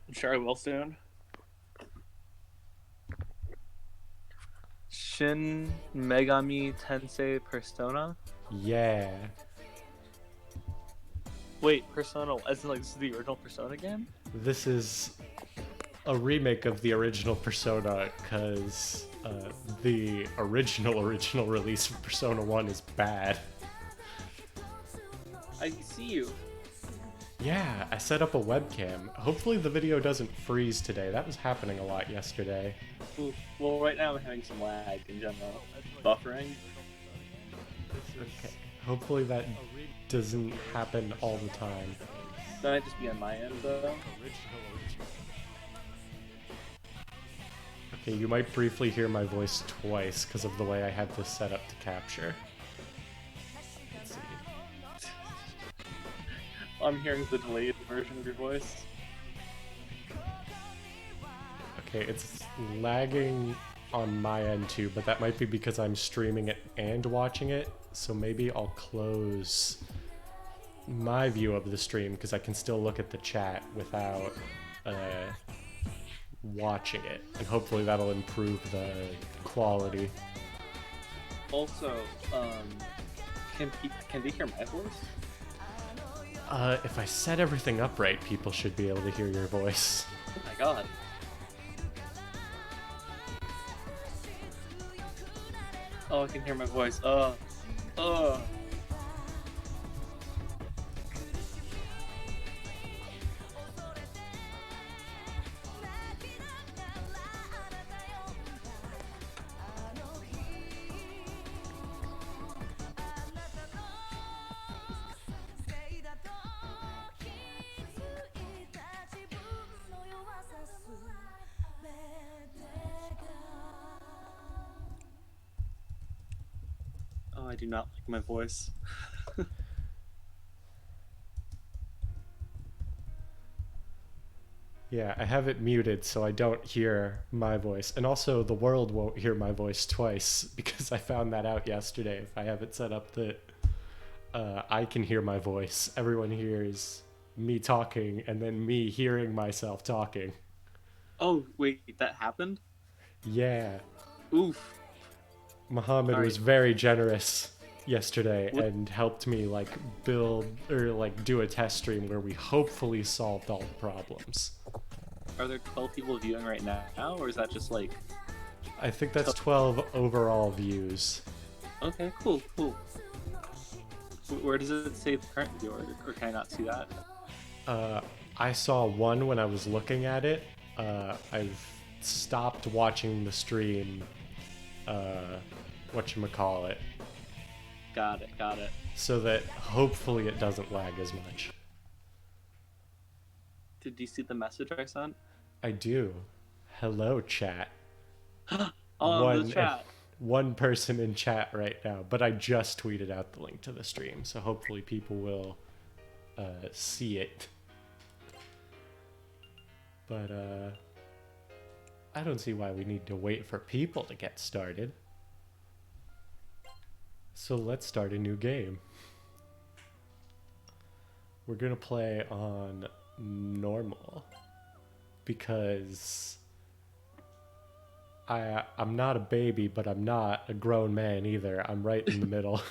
I'm sure I will soon. Shin Megami Tensei Persona? Yeah. Wait, Persona, as in like this is the original Persona game? This is a remake of the original Persona because the original release of Persona 1 is bad. I see you. Yeah, I set up a webcam. Hopefully the video doesn't freeze today. That was happening a lot yesterday. Ooh, well, right now I'm having some lag in general. Buffering. Okay. Hopefully that doesn't happen all the time. That might just be on my end, though. Okay, you might briefly hear my voice twice because of the way I have this set up to capture. Let's see. I'm hearing the delayed version of your voice. Okay, it's lagging on my end too, but that might be because I'm streaming it and watching it, so maybe I'll close my view of the stream because I can still look at the chat without watching it, and hopefully that'll improve the quality. Also, can they hear my voice? If I set everything up right, people should be able to hear your voice. Oh my god. Oh, I can hear my voice. Oh, I do not like my voice. Yeah, I have it muted so I don't hear my voice. And also, the world won't hear my voice twice because I found that out yesterday. If I have it set up that I can hear my voice, everyone hears me talking and then me hearing myself talking. Oh, wait, that happened? Yeah, Oof. Muhammad Sorry. was very generous yesterday What? and helped me like build or like do a test stream where we hopefully solved all the problems. Are there 12 people viewing right now, or is that just like... I think that's 12 overall views. Okay, cool. Where does it say the current viewer, or can I not see that? I saw one when I was looking at it. I've stopped watching the stream. Whatchamacallit. Got it. So that hopefully it doesn't lag as much. Did you see the message I sent? I do. Hello, chat. Oh, the chat. One person in chat right now, but I just tweeted out the link to the stream, so hopefully people will see it. But I don't see why we need to wait for people to get started. So let's start a new game. We're gonna play on normal because I'm not a baby, but I'm not a grown man either. I'm right in the middle.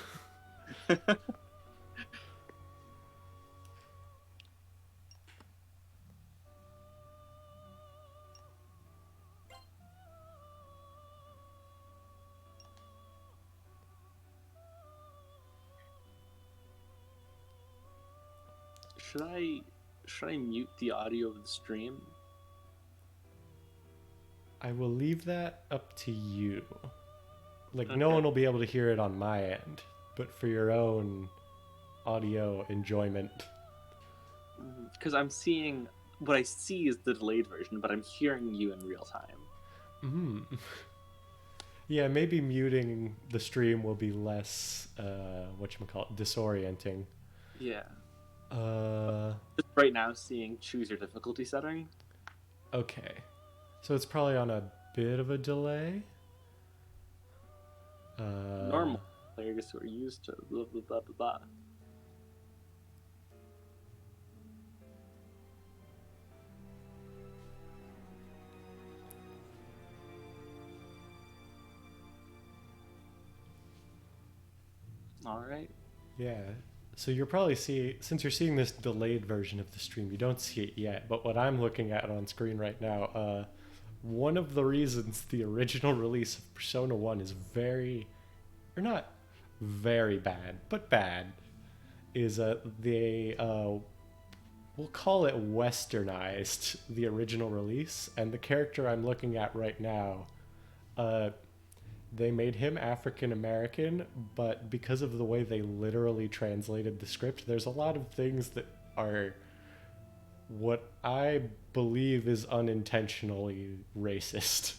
Should I mute the audio of the stream? I will leave that up to you. Like, Okay. no one will be able to hear it on my end, but for your own audio enjoyment. Because I'm seeing... What I see is the delayed version, but I'm hearing you in real time. Yeah, maybe muting the stream will be less, disorienting. Yeah. Uh, Just right now seeing choose your difficulty setting. okay. So it's probably on a bit of a delay. Normal players who are used to blah blah blah blah blah. All right. Yeah. So you're probably since you're seeing this delayed version of the stream, you don't see it yet. But what I'm looking at on screen right now, one of the reasons the original release of Persona 1 is or not very bad, but bad, is they, we'll call it westernized the original release. And the character I'm looking at right now, they made him African American, but because of the way they literally translated the script, there's a lot of things that are what I believe is unintentionally racist,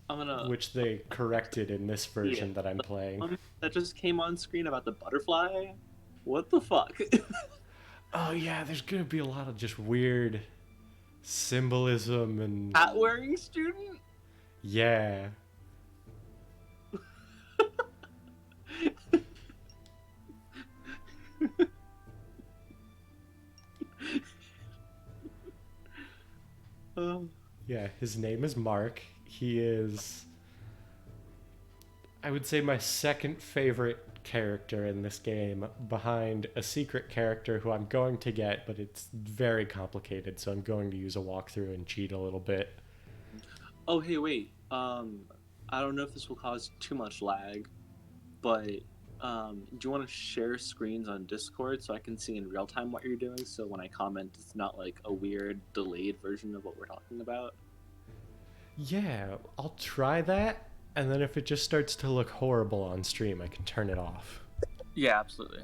I'm gonna. which they corrected in this version that I'm playing. That just came on screen about the butterfly. What the fuck? Oh yeah, there's gonna be a lot of just weird symbolism and Hat wearing student. yeah. Yeah, his name is Mark. He is, I would say, my second favorite character in this game, behind a secret character who I'm going to get, but it's very complicated, so I'm going to use a walkthrough and cheat a little bit. Oh, hey, wait. I don't know if this will cause too much lag, but do you want to share screens on Discord so I can see in real time what you're doing? So when I comment, it's not like a weird delayed version of what we're talking about. Yeah, I'll try that, and then if it just starts to look horrible on stream, I can turn it off. Yeah, absolutely.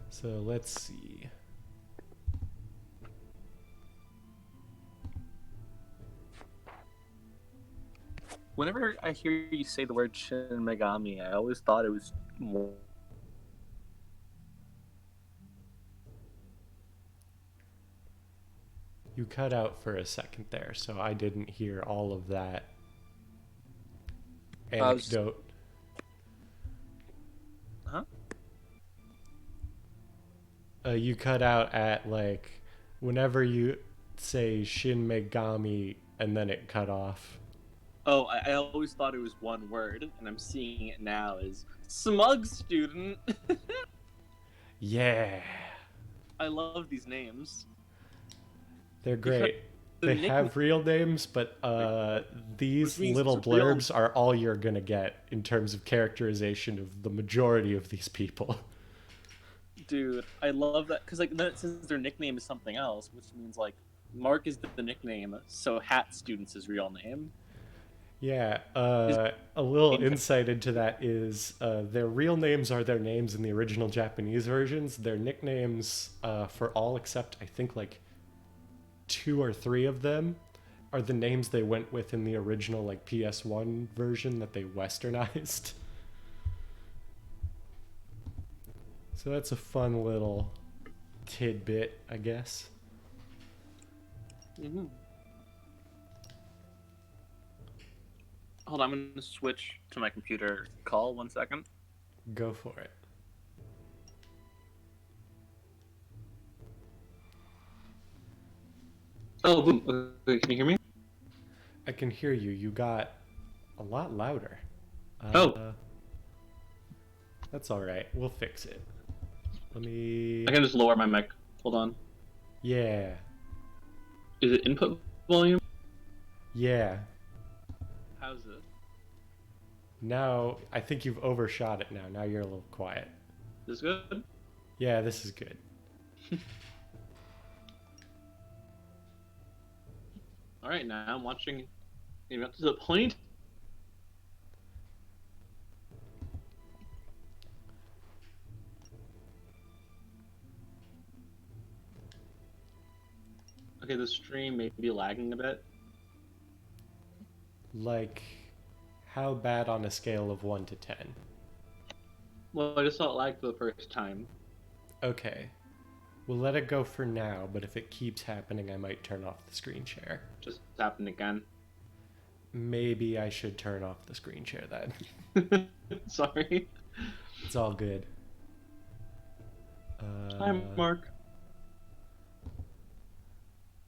So let's see. Whenever I hear you say the word Shin Megami, I always thought it was more. You cut out for a second there, so I didn't hear all of that anecdote. Huh? You cut out at, like, whenever you say Shin Megami and then it cut off. Oh, I always thought it was one word, and I'm seeing it now as smug student. Yeah. I love these names. They're great. The They nickname- have real names, but these Which means little it's real- blurbs are all you're gonna get in terms of characterization of the majority of these people. Dude, I love that because like then it says their nickname is something else, which means like Mark is the nickname, so Hat Student's his real name. Yeah, a little insight into that is their real names are their names in the original Japanese versions. Their nicknames, for all except I think like 2 or 3 of them, are the names they went with in the original like PS1 version that they westernized. So that's a fun little tidbit, I guess. Mm-hmm. Hold on, I'm gonna switch to my computer call 1 second. Go for it. Oh, boom. Okay, can you hear me? I can hear you. You got a lot louder. Oh. That's all right. We'll fix it. Let me. I can just lower my mic. Hold on. Yeah. Is it input volume? Yeah. How's it? Now, I think you've overshot it now. Now you're a little quiet. This good? Yeah, this is good. Alright, now I'm watching. Maybe up to the point. Okay, the stream may be lagging a bit. Like, how bad on a scale of 1 to 10? Well, I just saw it lag for the first time. Okay. We'll let it go for now, but if it keeps happening, I might turn off the screen share. Just happened again. Maybe I should turn off the screen share then. Sorry. It's all good. Hi, Mark.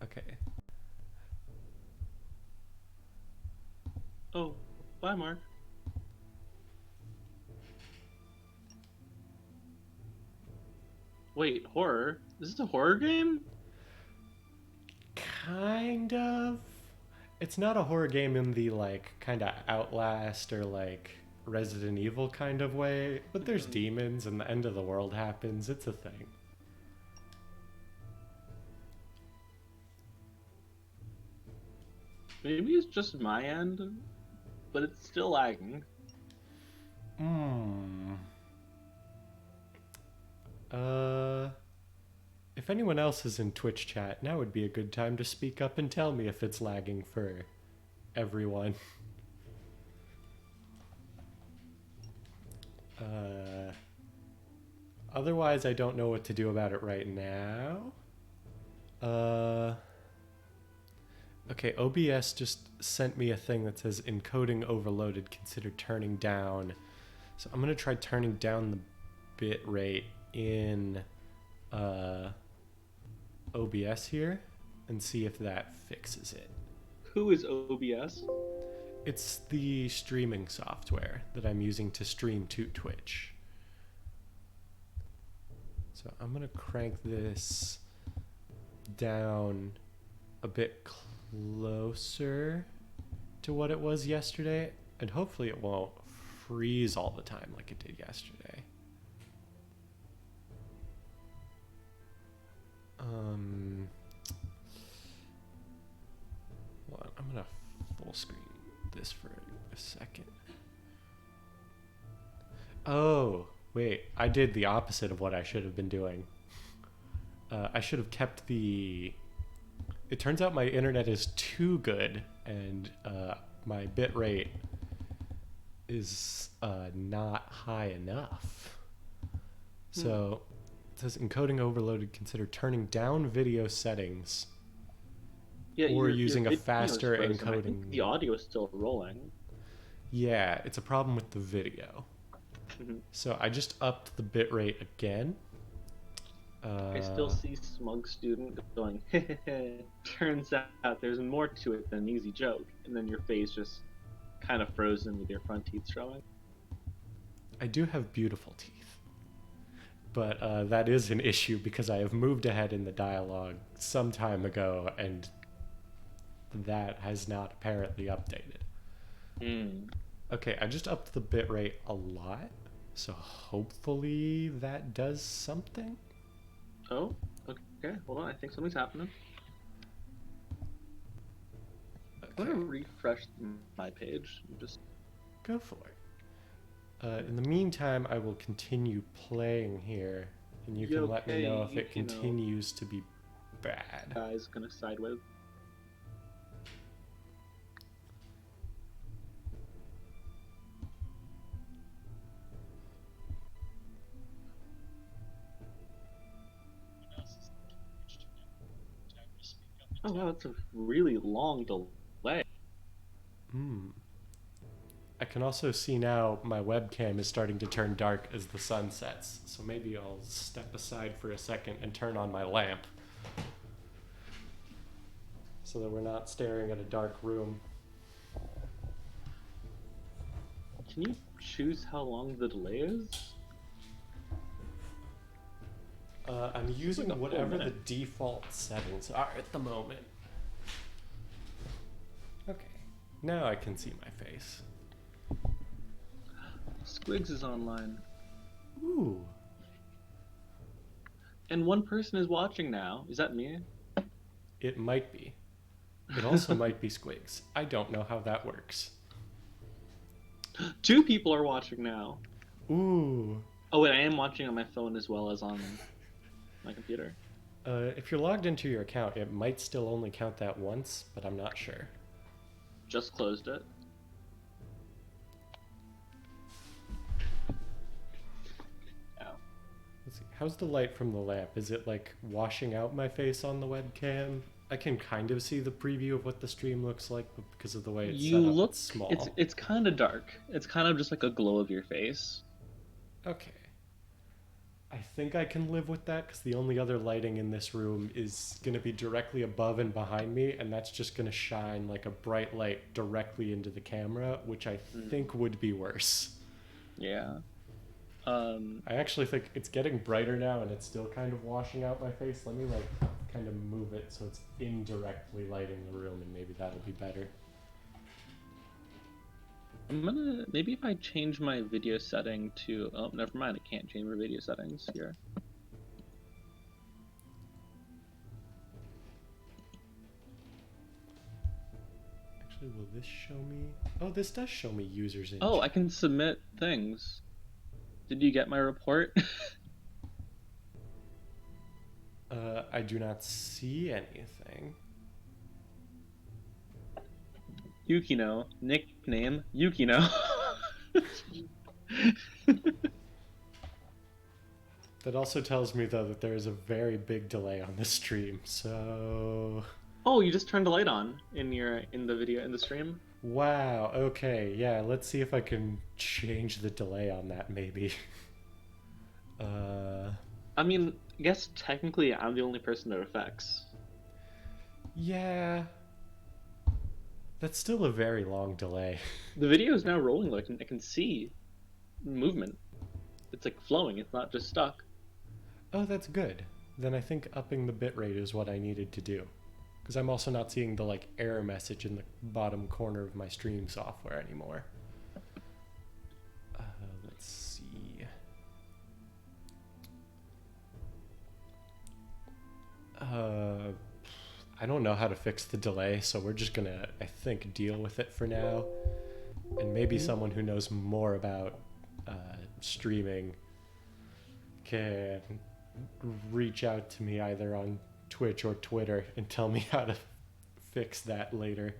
Okay. Oh, bye, Mark. Wait, horror? Is this a horror game? Kind of. It's not a horror game in the like kind of Outlast or like Resident Evil kind of way, but there's demons and the end of the world happens. It's a thing. Maybe it's just my end, but it's still lagging. If anyone else is in Twitch chat, now would be a good time to speak up and tell me if it's lagging for everyone. Otherwise, I don't know what to do about it right now. Okay, OBS just sent me a thing that says encoding overloaded, consider turning down. So I'm gonna try turning down the bit rate in OBS here and see if that fixes it. Who is OBS? It's the streaming software that I'm using to stream to Twitch. So I'm gonna crank this down a bit closer to what it was yesterday, and hopefully it won't freeze all the time like it did yesterday. Hold on, I'm gonna full screen this for a second. Oh, wait, I did the opposite of what I should have been doing. I should have kept the... It turns out my internet is too good, and my bit rate is not high enough. So it says encoding overloaded, consider turning down video settings or using a faster encoding. I think the audio is still rolling. Yeah, it's a problem with the video. So I just upped the bit rate again. I still see Smug Student going, turns out there's more to it than an easy joke, and then your face just kind of frozen with your front teeth showing. I do have beautiful teeth, but that is an issue because I have moved ahead in the dialogue some time ago, and that has not apparently updated. Okay, I just upped the bit rate a lot, so hopefully that does something. Oh, okay. Hold on. I think something's happening. Okay. I'm gonna refresh my page. Just go for it. In the meantime, I will continue playing here, and you can let me know if it continues to be bad. Guy's gonna side with. Oh wow, that's a really long delay. I can also see now my webcam is starting to turn dark as the sun sets, so maybe I'll step aside for a second and turn on my lamp so that we're not staring at a dark room. Can you choose how long the delay is? I'm using whatever the default settings are at the moment. Okay, now I can see my face. Squigs is online. Ooh. And one person is watching now. Is that me? It might be. It also might be Squigs. I don't know how that works. 2 people are watching now. Ooh. Oh wait, I am watching on my phone as well as on my computer. If you're logged into your account, it might still only count that once, but I'm not sure. Just closed it. Let's see. How's the light from the lamp? Is it like washing out my face on the webcam? I can kind of see the preview of what the stream looks like, but because of the way it's set up, it's small. It's kind of dark. It's kind of just like a glow of your face. Okay. I think I can live with that because the only other lighting in this room is going to be directly above and behind me, and that's just going to shine like a bright light directly into the camera, which I think would be worse. Yeah. I actually think it's getting brighter now, and it's still kind of washing out my face. Let me like kind of move it so it's indirectly lighting the room, and maybe that'll be better. I'm gonna maybe if I change my video setting to never mind, I can't change my video settings here. Actually, will this show me? Oh, this does show me users in. Oh, I can submit things. Did you get my report? I do not see anything. Yukino, nickname Yukino. That also tells me though that there is a very big delay on the stream. So. Oh, you just turned the light on in the video in the stream? Wow. Okay. Yeah. Let's see if I can change the delay on that. Maybe. I mean, I guess technically I'm the only person that affects. Yeah. That's still a very long delay. The video is now rolling. Like I can see movement. It's like flowing. It's not just stuck. Oh, that's good. Then I think upping the bitrate is what I needed to do. Because I'm also not seeing the like error message in the bottom corner of my stream software anymore. Let's see. I don't know how to fix the delay, so we're just gonna, I think, deal with it for now. And maybe someone who knows more about streaming can reach out to me either on Twitch or Twitter and tell me how to fix that later.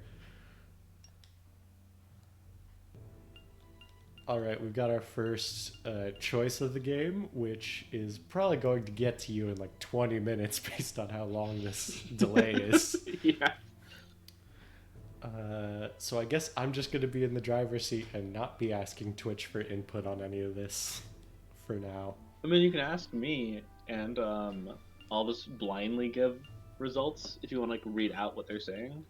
Alright, we've got our first choice of the game, which is probably going to get to you in like 20 minutes based on how long this delay is. Yeah. So I guess I'm just going to be in the driver's seat and not be asking Twitch for input on any of this for now. I mean, you can ask me, and I'll just blindly give results if you want to like read out what they're saying.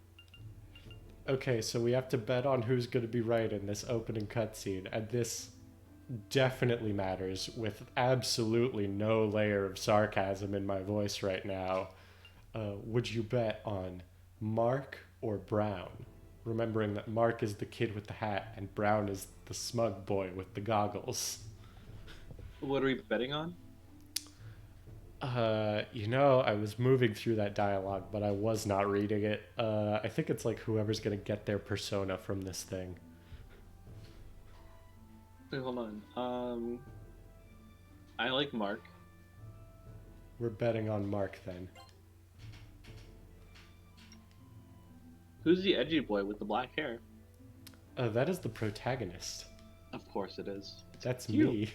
Okay, so we have to bet on who's going to be right in this opening cutscene, and this definitely matters with absolutely no layer of sarcasm in my voice right now. Would you bet on Mark or Brown? Remembering that Mark is the kid with the hat and Brown is the smug boy with the goggles. What are we betting on? I was moving through that dialogue, but I was not reading it. I think it's like whoever's gonna get their persona from this thing. Wait, hold on. I like Mark. We're betting on Mark then. Who's the edgy boy with the black hair? That is the protagonist. Of course it is. That's cute. me.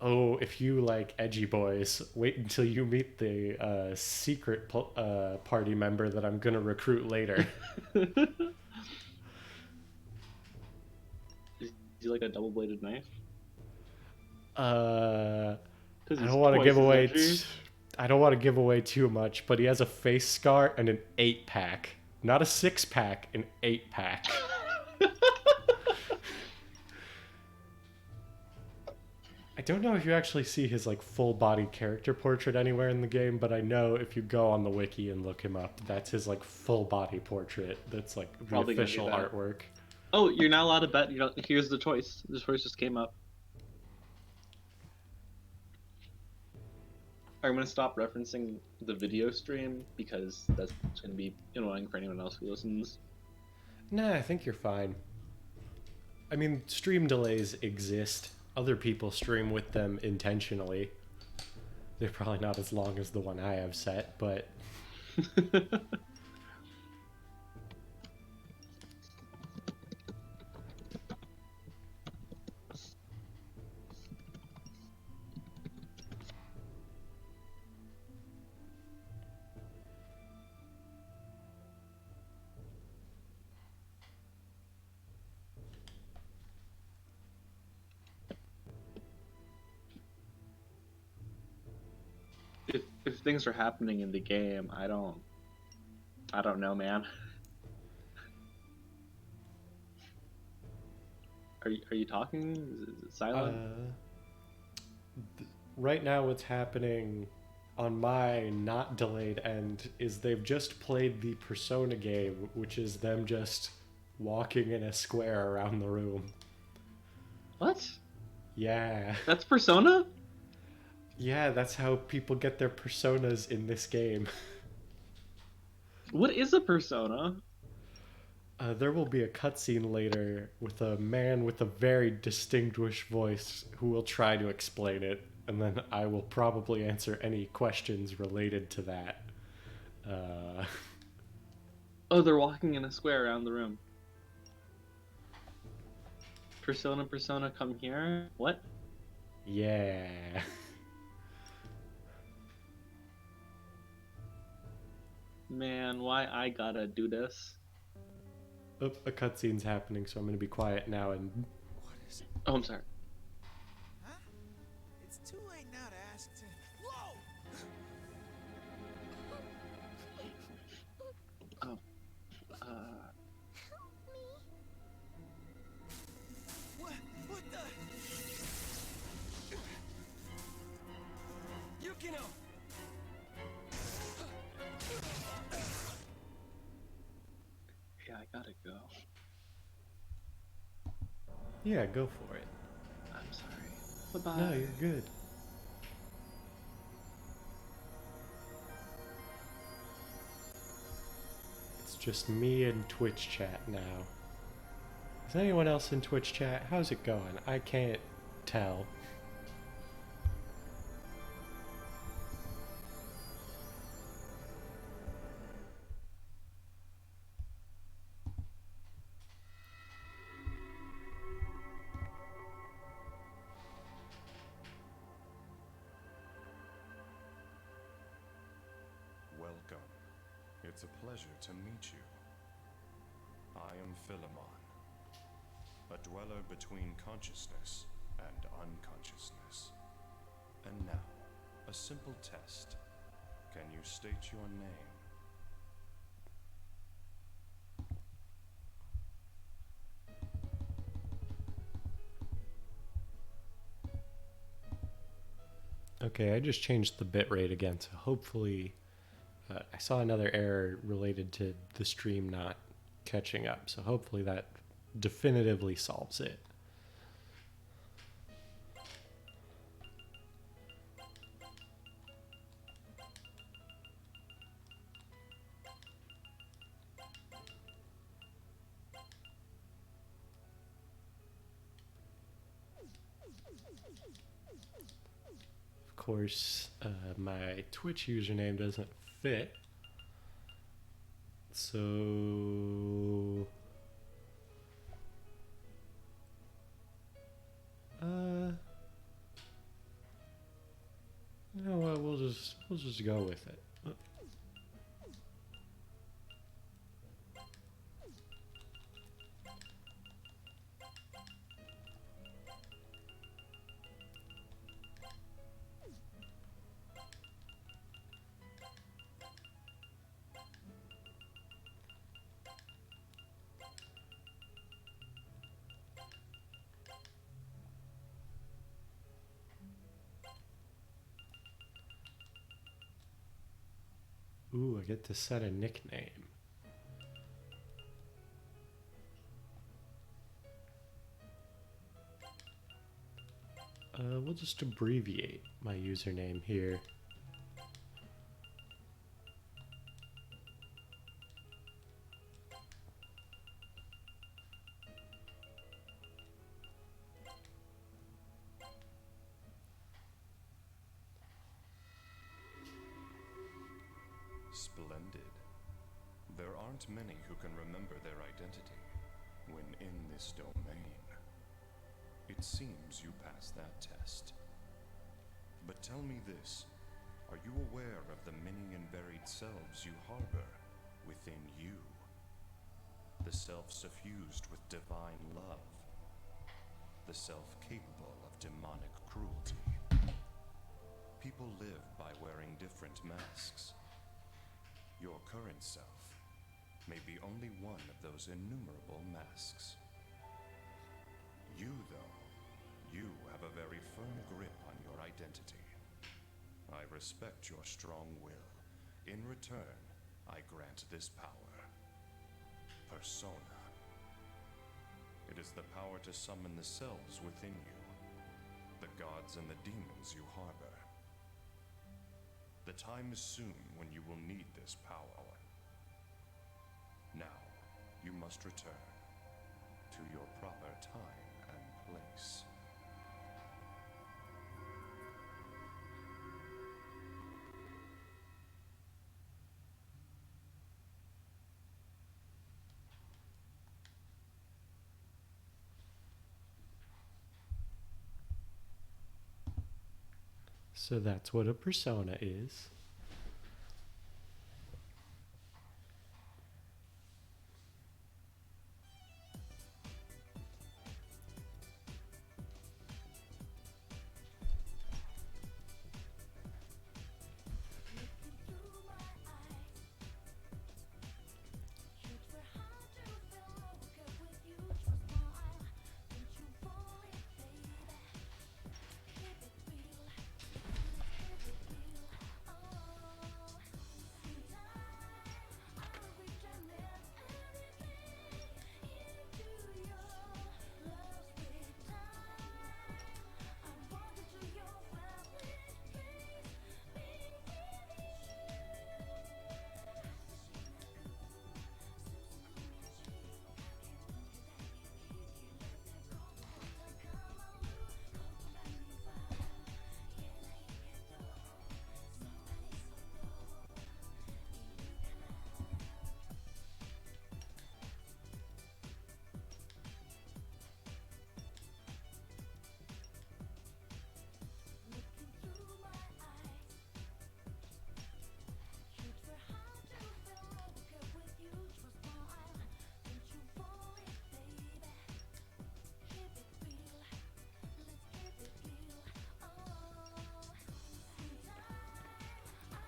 Oh, if you like edgy boys, wait until you meet the secret party member that I'm gonna recruit later. Is he like a double-bladed knife? I 'Cause he's don't want to twice give as away. edgy. I don't want to give away too much, but he has a face scar and an 8-pack, not a 6-pack, an 8-pack. I don't know if you actually see his like full body character portrait anywhere in the game, but I know if you go on the wiki and look him up, that's his like full body portrait. That's like the Probably gonna do official that. artwork. Oh, you're not allowed to bet. Here's the choice. The choice just came up. I'm gonna stop referencing the video stream because that's gonna be annoying for anyone else who listens. Nah, I think you're fine. I mean, stream delays exist. Other people stream with them intentionally. They're probably not as long as the one I have set, but... if things are happening in the game, I don't know, man. Are you talking? Is it silent? Right now, what's happening on my not delayed end is they've just played the Persona game, which is them just walking in a square around the room. What? Yeah. That's Persona? Yeah, that's how people get their personas in this game. What is a persona? There will be a cutscene later with a man with a very distinguished voice who will try to explain it, and then I will probably answer any questions related to that. Oh, they're walking in a square around the room. Persona, come here. What? Yeah. Man, why I gotta do this? Oh, a cutscene's happening, so I'm gonna be quiet now and. What is it? Oh, I'm sorry. Huh? It's too late now to ask to. Whoa! Oh. What? What the? Yukino! Yeah, I gotta go. Yeah, go for it. I'm sorry. Bye-bye. No, you're good. It's just me and Twitch chat now. Is anyone else in Twitch chat? How's it going? I can't tell. Welcome. It's a pleasure to meet you. I am Philemon, a dweller between consciousness and unconsciousness. And now, a simple test. Can you state your name? Okay, I just changed the bitrate again, so hopefully I saw another error related to the stream not catching up, so hopefully that definitively solves it. Of course, my Twitch username doesn't fit. So... you know what, we'll just go with it. Ooh, I get to set a nickname. We'll just abbreviate my username here. Splendid. There aren't many who can remember their identity when in this domain. It seems you passed that test. But tell me this, are you aware of the many and varied selves you harbor within you? The self suffused with divine love. The self capable of demonic cruelty. People live by wearing different masks. Your current self may be only one of those innumerable masks. You, though, you have a very firm grip on your identity. I respect your strong will. In return, I grant this power. Persona. It is the power to summon the selves within you, the gods and the demons you harbor. The time is soon when you will need this power. Now, you must return to your proper time and place. So that's what a persona is.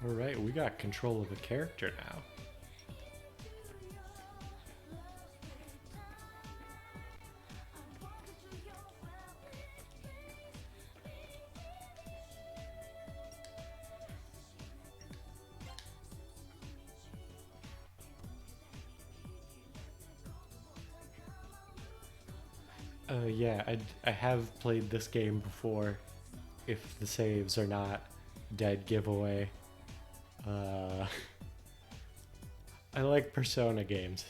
Alright, we got control of the character now. Yeah, I have played this game before. If the saves are not dead giveaway. I like Persona games.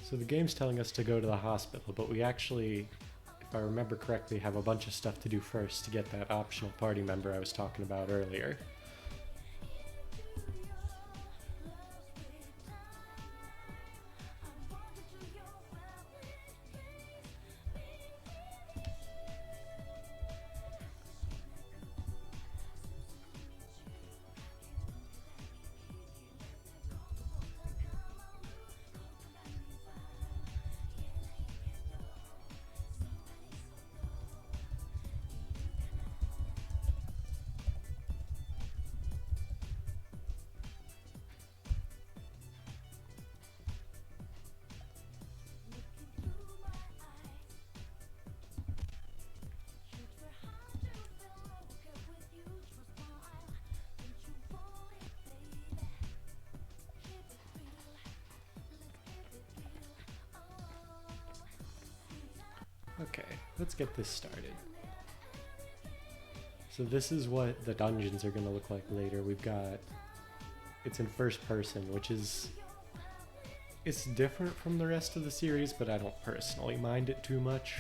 So the game's telling us to go to the hospital, but we actually, if I remember correctly, have a bunch of stuff to do first to get that optional party member I was talking about earlier. Okay, let's get this started. So this is what the dungeons are going to look like later. We've got, it's in first person, which is, it's different from the rest of the series, but I don't personally mind it too much.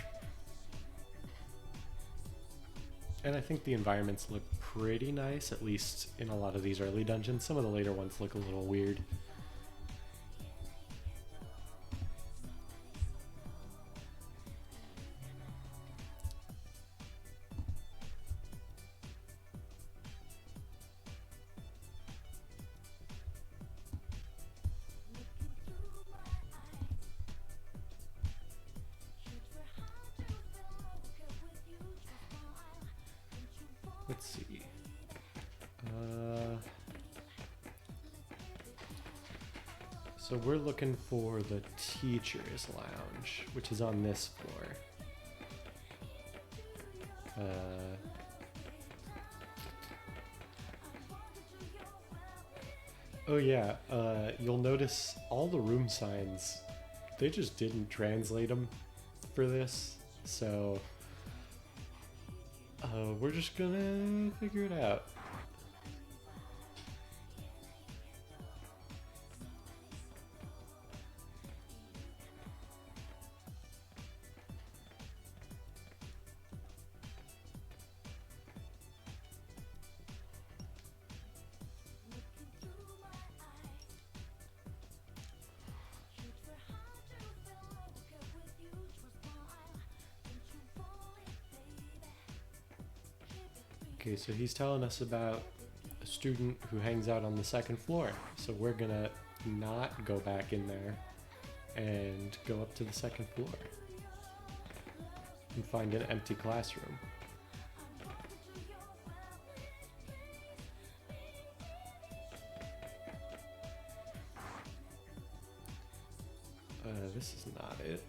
And I think the environments look pretty nice, at least in a lot of these early dungeons. Some of the later ones look a little weird. Let's see. So we're looking for the teacher's lounge, which is on this floor. Oh yeah, you'll notice all the room signs, they just didn't translate them for this, so we're just gonna figure it out. Okay, so he's telling us about a student who hangs out on the second floor. So we're gonna not go back in there and go up to the second floor and find an empty classroom. This is not it.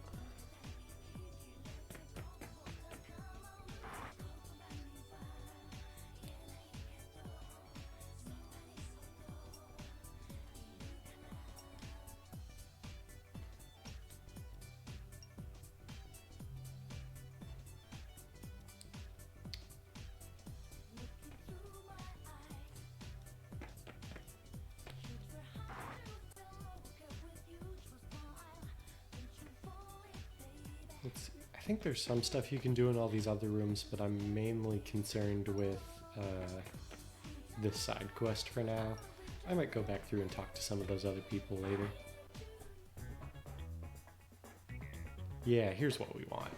Let's see. I think there's some stuff you can do in all these other rooms, but I'm mainly concerned with this side quest for now. I might go back through and talk to some of those other people later. Yeah, here's what we want.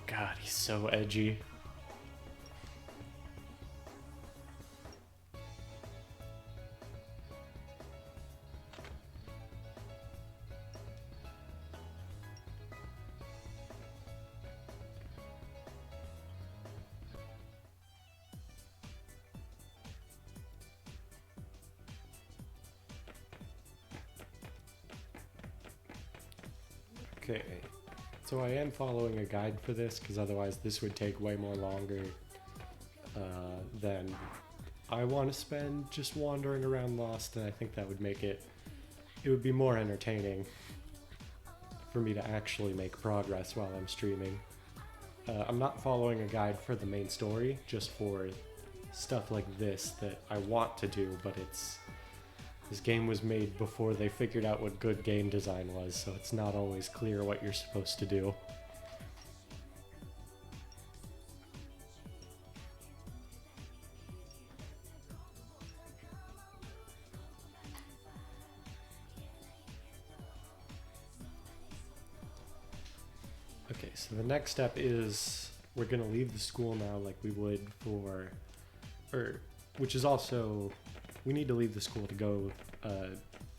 God, he's so edgy. Okay. So I am following a guide for this because otherwise this would take way more longer than I want to spend just wandering around Lost, and I think that would make it would be more entertaining for me to actually make progress while I'm streaming. I'm not following a guide for the main story, just for stuff like this that I want to do, but this game was made before they figured out what good game design was, so it's not always clear what you're supposed to do. Okay, so the next step is we're gonna leave the school now like we would which is also, we need to leave the school to go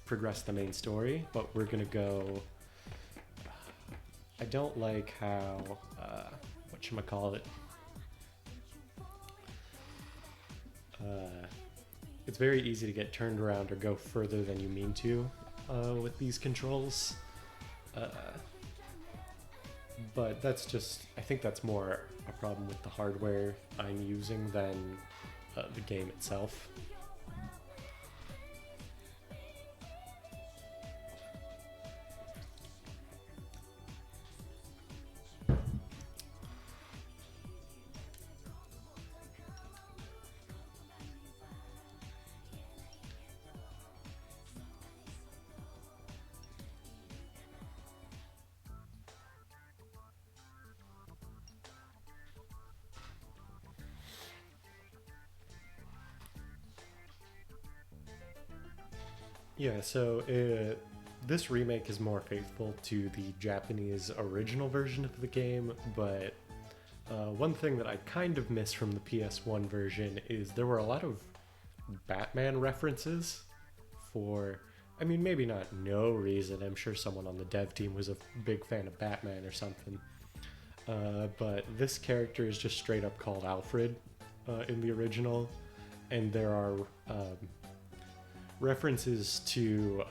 progress the main story, but we're gonna go, I don't like how, whatchamacallit, it's very easy to get turned around or go further than you mean to with these controls. But that's just, I think that's more a problem with the hardware I'm using than the game itself. Yeah, so this remake is more faithful to the Japanese original version of the game, but One thing that I kind of miss from the PS1 version is there were a lot of Batman references for, I mean, maybe not no reason. I'm sure someone on the dev team was a big fan of Batman or something. But this character is just straight up called Alfred in the original. And there are references to,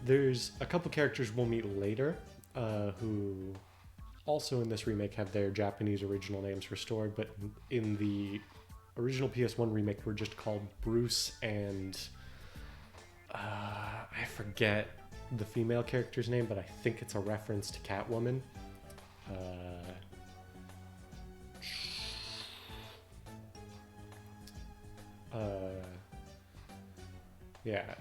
there's a couple characters we'll meet later who also in this remake have their Japanese original names restored, but in the original PS1 remake were just called Bruce and I forget the female character's name, but I think it's a reference to Catwoman. Yeah.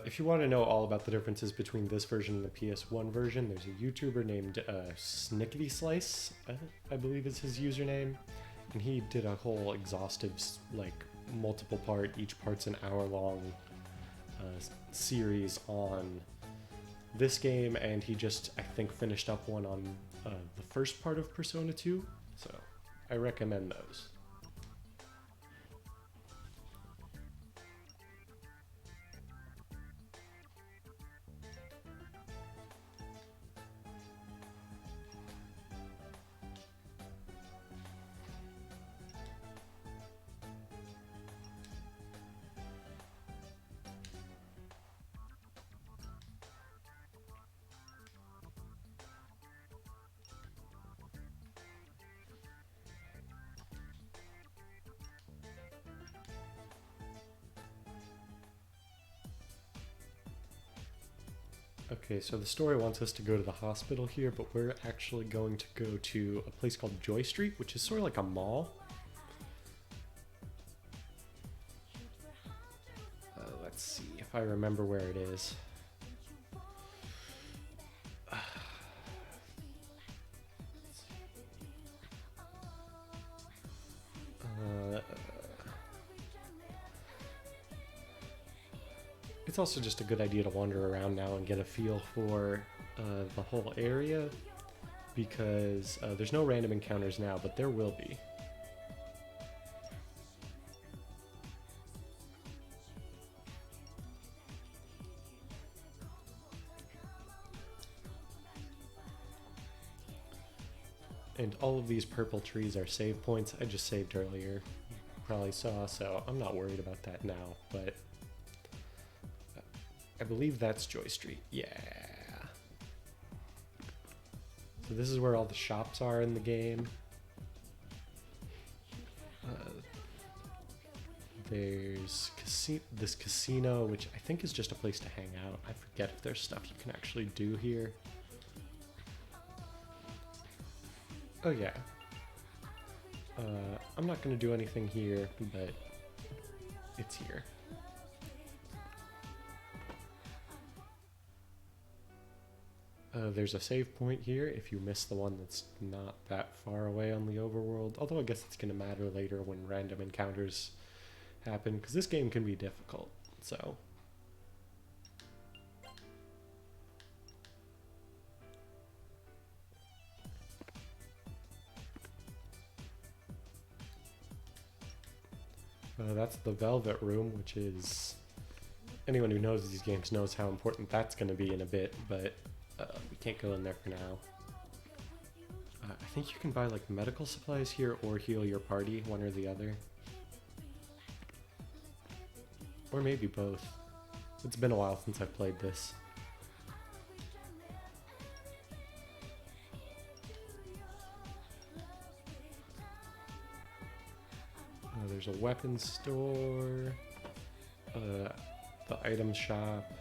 If you want to know all about the differences between this version and the PS1 version, there's a YouTuber named Snickety Slice, I believe is his username, and he did a whole exhaustive, like, multiple part, each part's an hour-long series on this game, and he just, I think, finished up one on the first part of Persona 2, so I recommend those. Okay, so the story wants us to go to the hospital here, but we're actually going to go to a place called Joy Street, which is sort of like a mall. Let's see if I remember where it is. It's also just a good idea to wander around now and get a feel for the whole area, because there's no random encounters now, but there will be. And all of these purple trees are save points. I just saved earlier, you probably saw, so I'm not worried about that now, but I believe that's Joy Street. Yeah. So this is where all the shops are in the game. There's this casino, which I think is just a place to hang out. I forget if there's stuff you can actually do here. Oh yeah. I'm not going to do anything here, but it's here. There's a save point here if you miss the one that's not that far away on the overworld, although I guess it's going to matter later when random encounters happen, because this game can be difficult, so. That's the Velvet Room, which is, anyone who knows these games knows how important that's going to be in a bit, but we can't go in there for now. I think you can buy like medical supplies here or heal your party, one or the other. Or maybe both. It's been a while since I've played this. There's a weapons store, the item shop.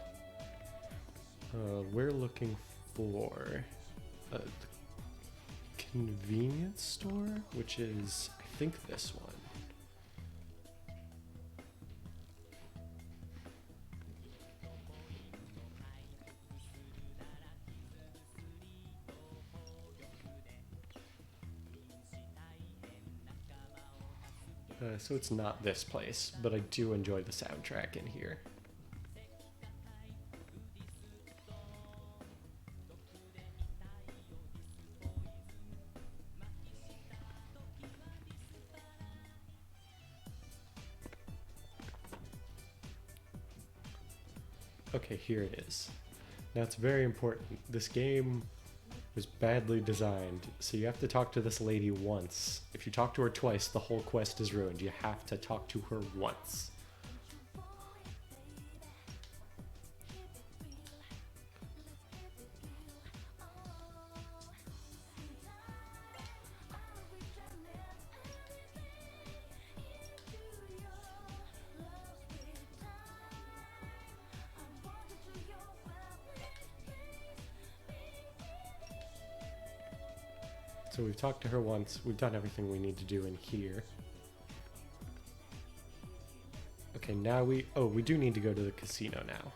We're looking for the convenience store, which is, I think, this one. So it's not this place, but I do enjoy the soundtrack in here. Okay, here it is. Now it's very important. This game was badly designed, so you have to talk to this lady once. If you talk to her twice, the whole quest is ruined. You have to talk to her once. So we've talked to her once. We've done everything we need to do in here. Okay, now we do need to go to the casino now.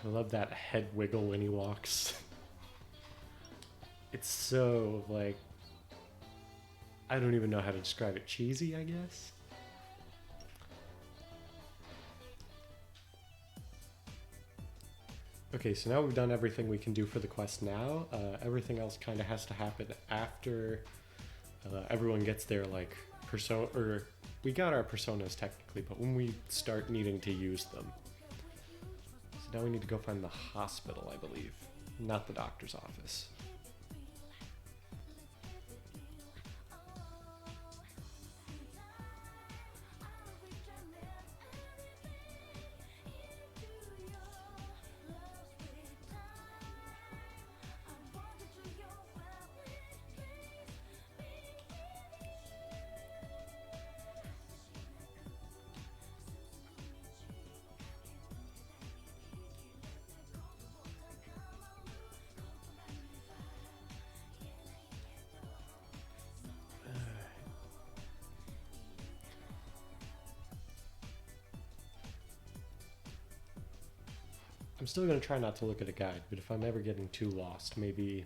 I love that head wiggle when he walks. It's so, like, I don't even know how to describe it. Cheesy, I guess? Okay, so now we've done everything we can do for the quest now. Everything else kind of has to happen after everyone gets their, like, persona, or we got our personas technically, but when we start needing to use them. So now we need to go find the hospital, I believe, not the doctor's office. I'm still going to try not to look at a guide, but if I'm ever getting too lost, maybe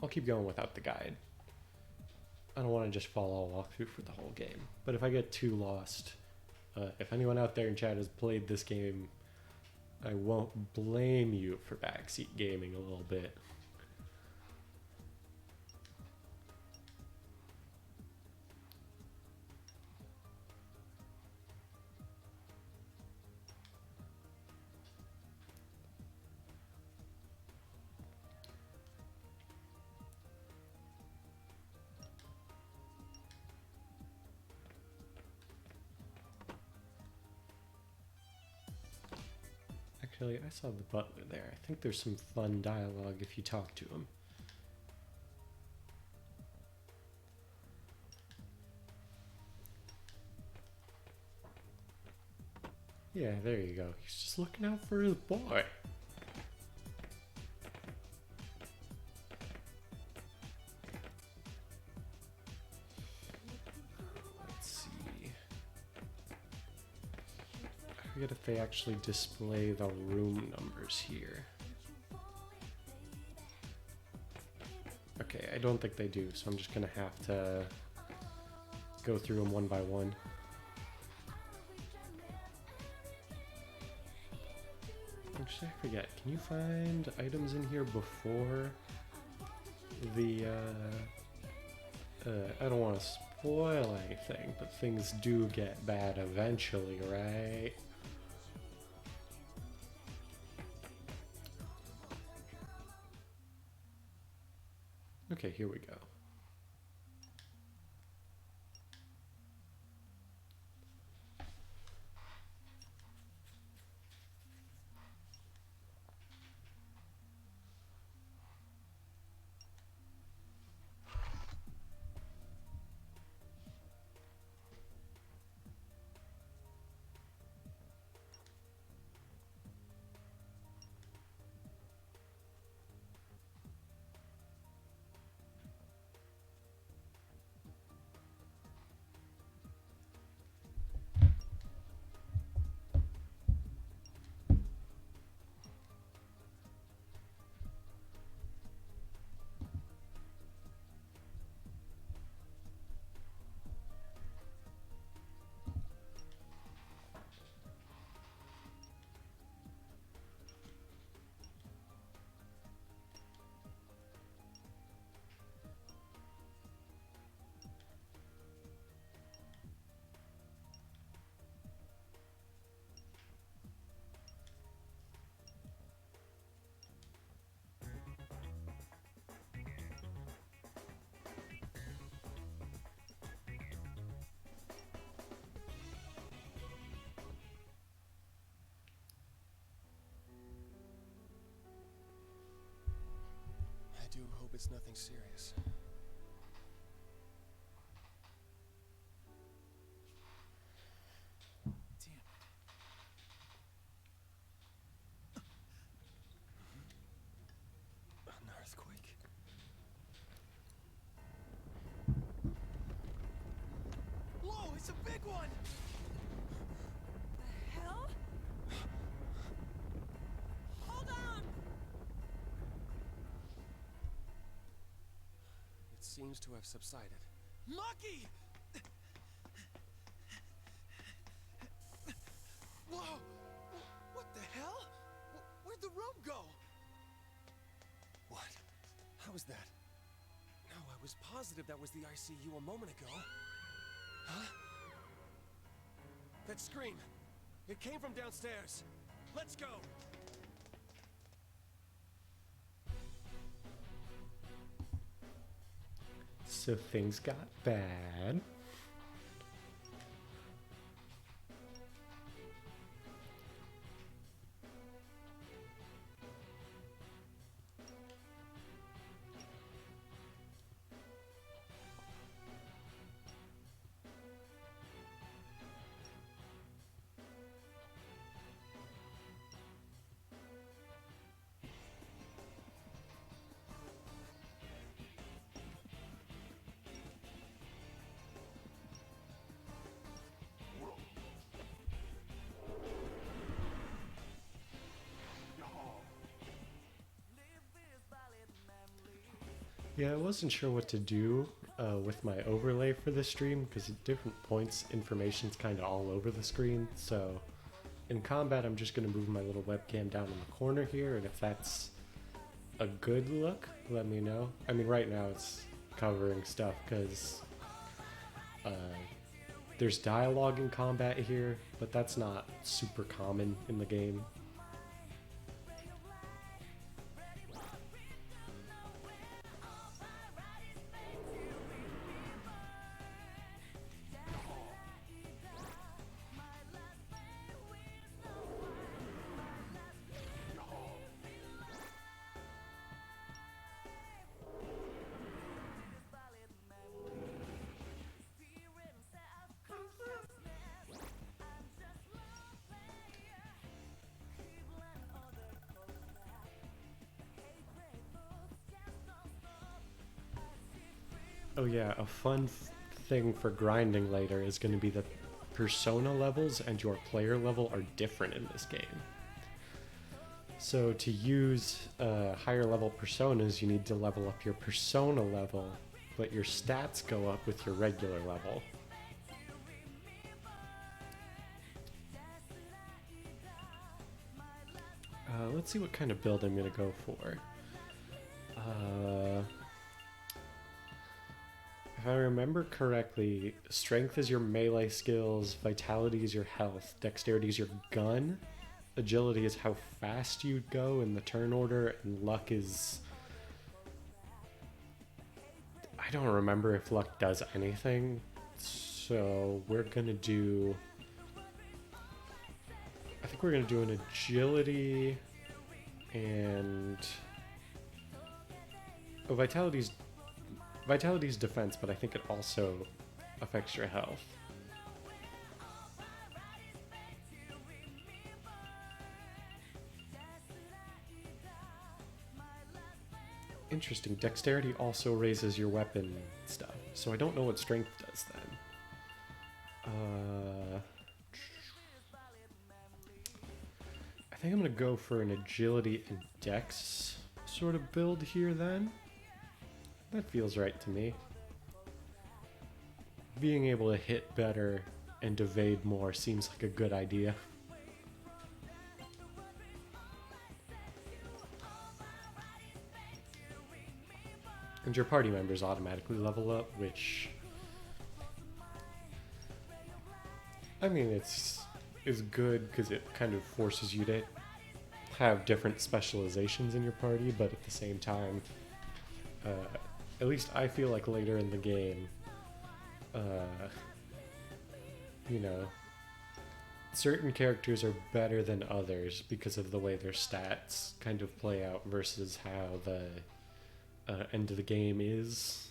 I'll keep going without the guide. I don't want to just follow a walkthrough for the whole game. But if I get too lost, if anyone out there in chat has played this game, I won't blame you for backseat gaming a little bit. Actually, I saw the butler there. I think there's some fun dialogue if you talk to him. Yeah, there you go. He's just looking out for his boy. I forget if they actually display the room numbers here. Okay, I don't think they do, so I'm just gonna have to go through them one by one. Actually, I forget. Can you find items in here before the, I don't want to spoil anything, but things do get bad eventually, right? Okay, here we go. I do hope it's nothing serious. Damn it. An earthquake. Whoa, it's a big one! The hell? Hold on! It seems to have subsided. Lucky! Whoa! What the hell? Where'd the room go? What? How was that? No, I was positive that was the ICU a moment ago. Huh? That scream! It came from downstairs. Let's go! So things got bad. Yeah, I wasn't sure what to do with my overlay for this stream because at different points information's kind of all over the screen. So in combat, I'm just going to move my little webcam down in the corner here, and if that's a good look, let me know. I mean, right now it's covering stuff because there's dialogue in combat here, but that's not super common in the game. Oh yeah, a fun thing for grinding later is going to be that persona levels and your player level are different in this game. So to use higher level personas, you need to level up your persona level, but your stats go up with your regular level. Let's see what kind of build I'm going to go for. I If I remember correctly, strength is your melee skills, vitality is your health, dexterity is your gun, agility is how fast you'd go in the turn order, and luck is... I don't remember if luck does anything, so we're gonna do... I think we're gonna do an agility and... Oh, vitality's defense, but I think it also affects your health. Interesting. Dexterity also raises your weapon stuff, so I don't know what strength does then. I think I'm gonna go for an agility and dex sort of build here then. That feels right to me. Being able to hit better and evade more seems like a good idea. And your party members automatically level up, which... I mean, it's good because it kind of forces you to have different specializations in your party, but at the same time, at least I feel like later in the game, you know, certain characters are better than others because of the way their stats kind of play out versus how the end of the game is.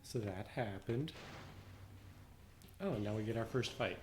So that happened. Oh, now we get our first fight.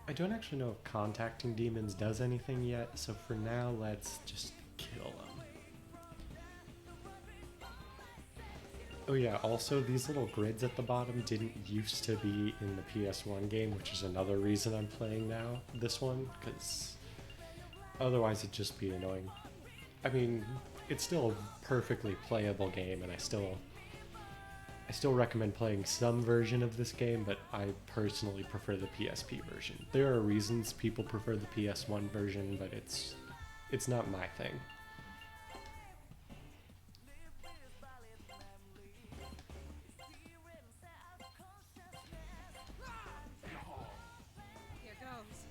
I don't actually know if contacting demons does anything yet, so for now, let's just kill them. Oh yeah, also these little grids at the bottom didn't used to be in the PS1 game, which is another reason I'm playing now, this one, because otherwise it'd just be annoying. I mean, it's still a perfectly playable game, and I still recommend playing some version of this game, but I personally prefer the PSP version. There are reasons people prefer the PS1 version, but it's not my thing. Here goes.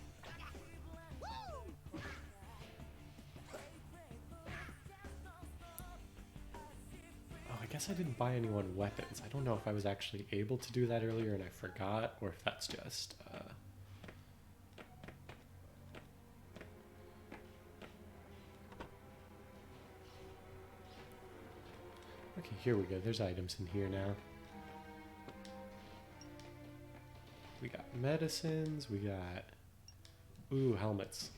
Oh, I guess I didn't buy anyone weapons. I don't know if I was actually able to do that earlier and I forgot, or if that's just... Okay, here we go. There's items in here now. We got medicines, we got... Ooh, helmets.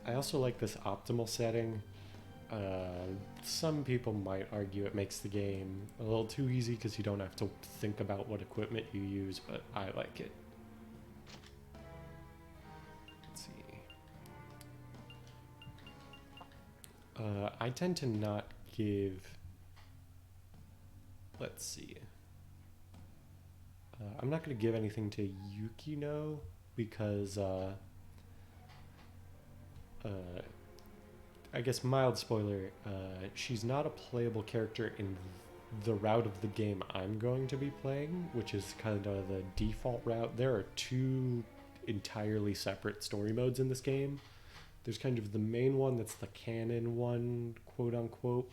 I also like this optimal setting. Some people might argue it makes the game a little too easy because you don't have to think about what equipment you use, but I like it. Let's see. I tend to not give... Let's see. I'm not going to give anything to Yukino because... I guess mild spoiler, she's not a playable character in the route of the game I'm going to be playing, which is kind of the default route. There are two entirely separate story modes in this game. There's kind of the main one that's the canon one, quote unquote,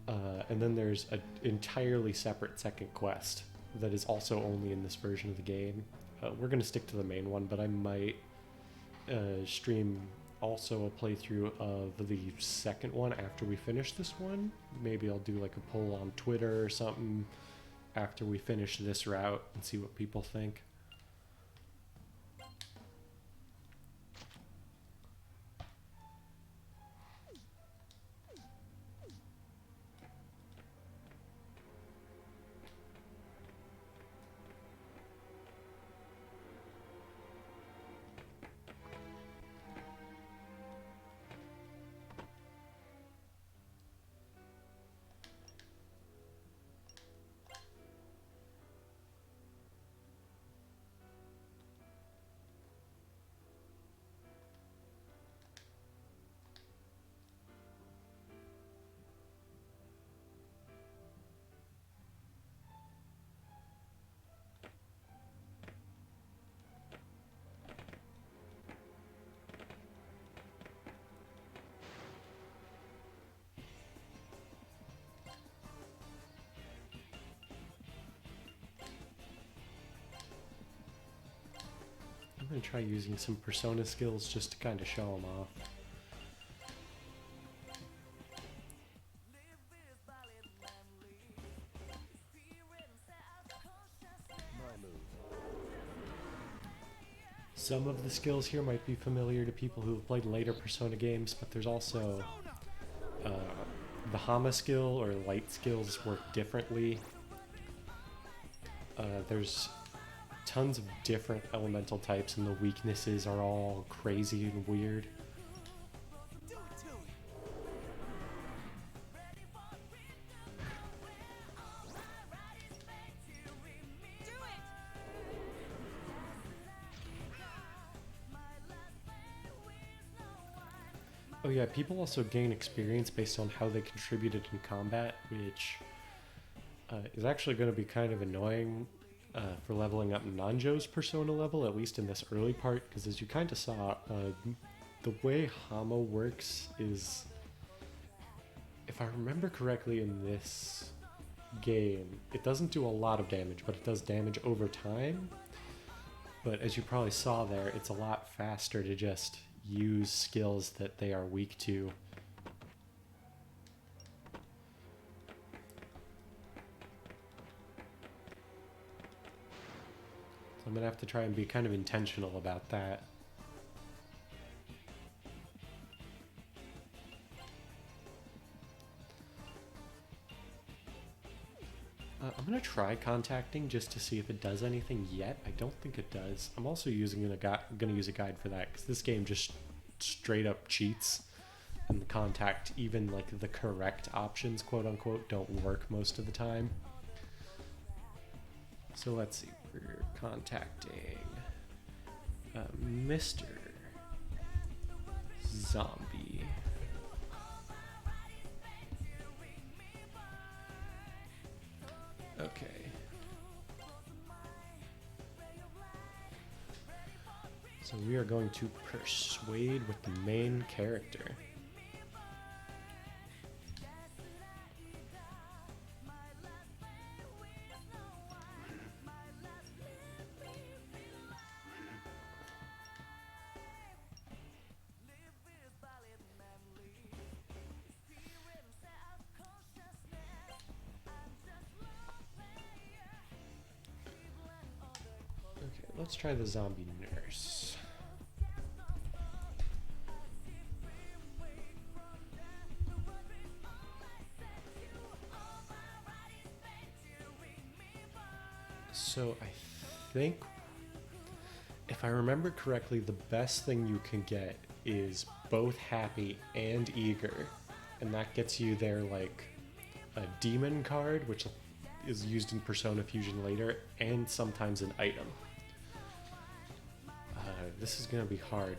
and then there's an entirely separate second quest that is also only in this version of the game. We're going to stick to the main one, but I might stream also a playthrough of the second one after we finish this one. Maybe I'll do like a poll on Twitter or something after we finish this route and see what people think. I'm going to try using some persona skills just to kind of show them off. Some of the skills here might be familiar to people who have played later Persona games, but there's also the Hama skill or light skills work differently. There's tons of different elemental types and the weaknesses are all crazy and weird. Oh yeah, people also gain experience based on how they contributed in combat, which is actually going to be kind of annoying for leveling up Nanjo's persona level, at least in this early part, because as you kind of saw, the way Hama works is, if I remember correctly in this game, it doesn't do a lot of damage, but it does damage over time. But as you probably saw there, it's a lot faster to just use skills that they are weak to. So I'm gonna have to try and be kind of intentional about that. I'm gonna try contacting just to see if it does anything yet. I don't think it does. I'm also gonna use a guide for that because this game just straight up cheats, and the contact, even like the correct options, quote unquote, don't work most of the time. So let's see. We're contacting Mr. Zombie. Okay. So we are going to persuade with the main character. Let's try the zombie nurse. think, if I remember correctly, the best thing you can get is both happy and eager, and that gets you their like a demon card, which is used in Persona Fusion later, and sometimes an item. This is gonna be hard.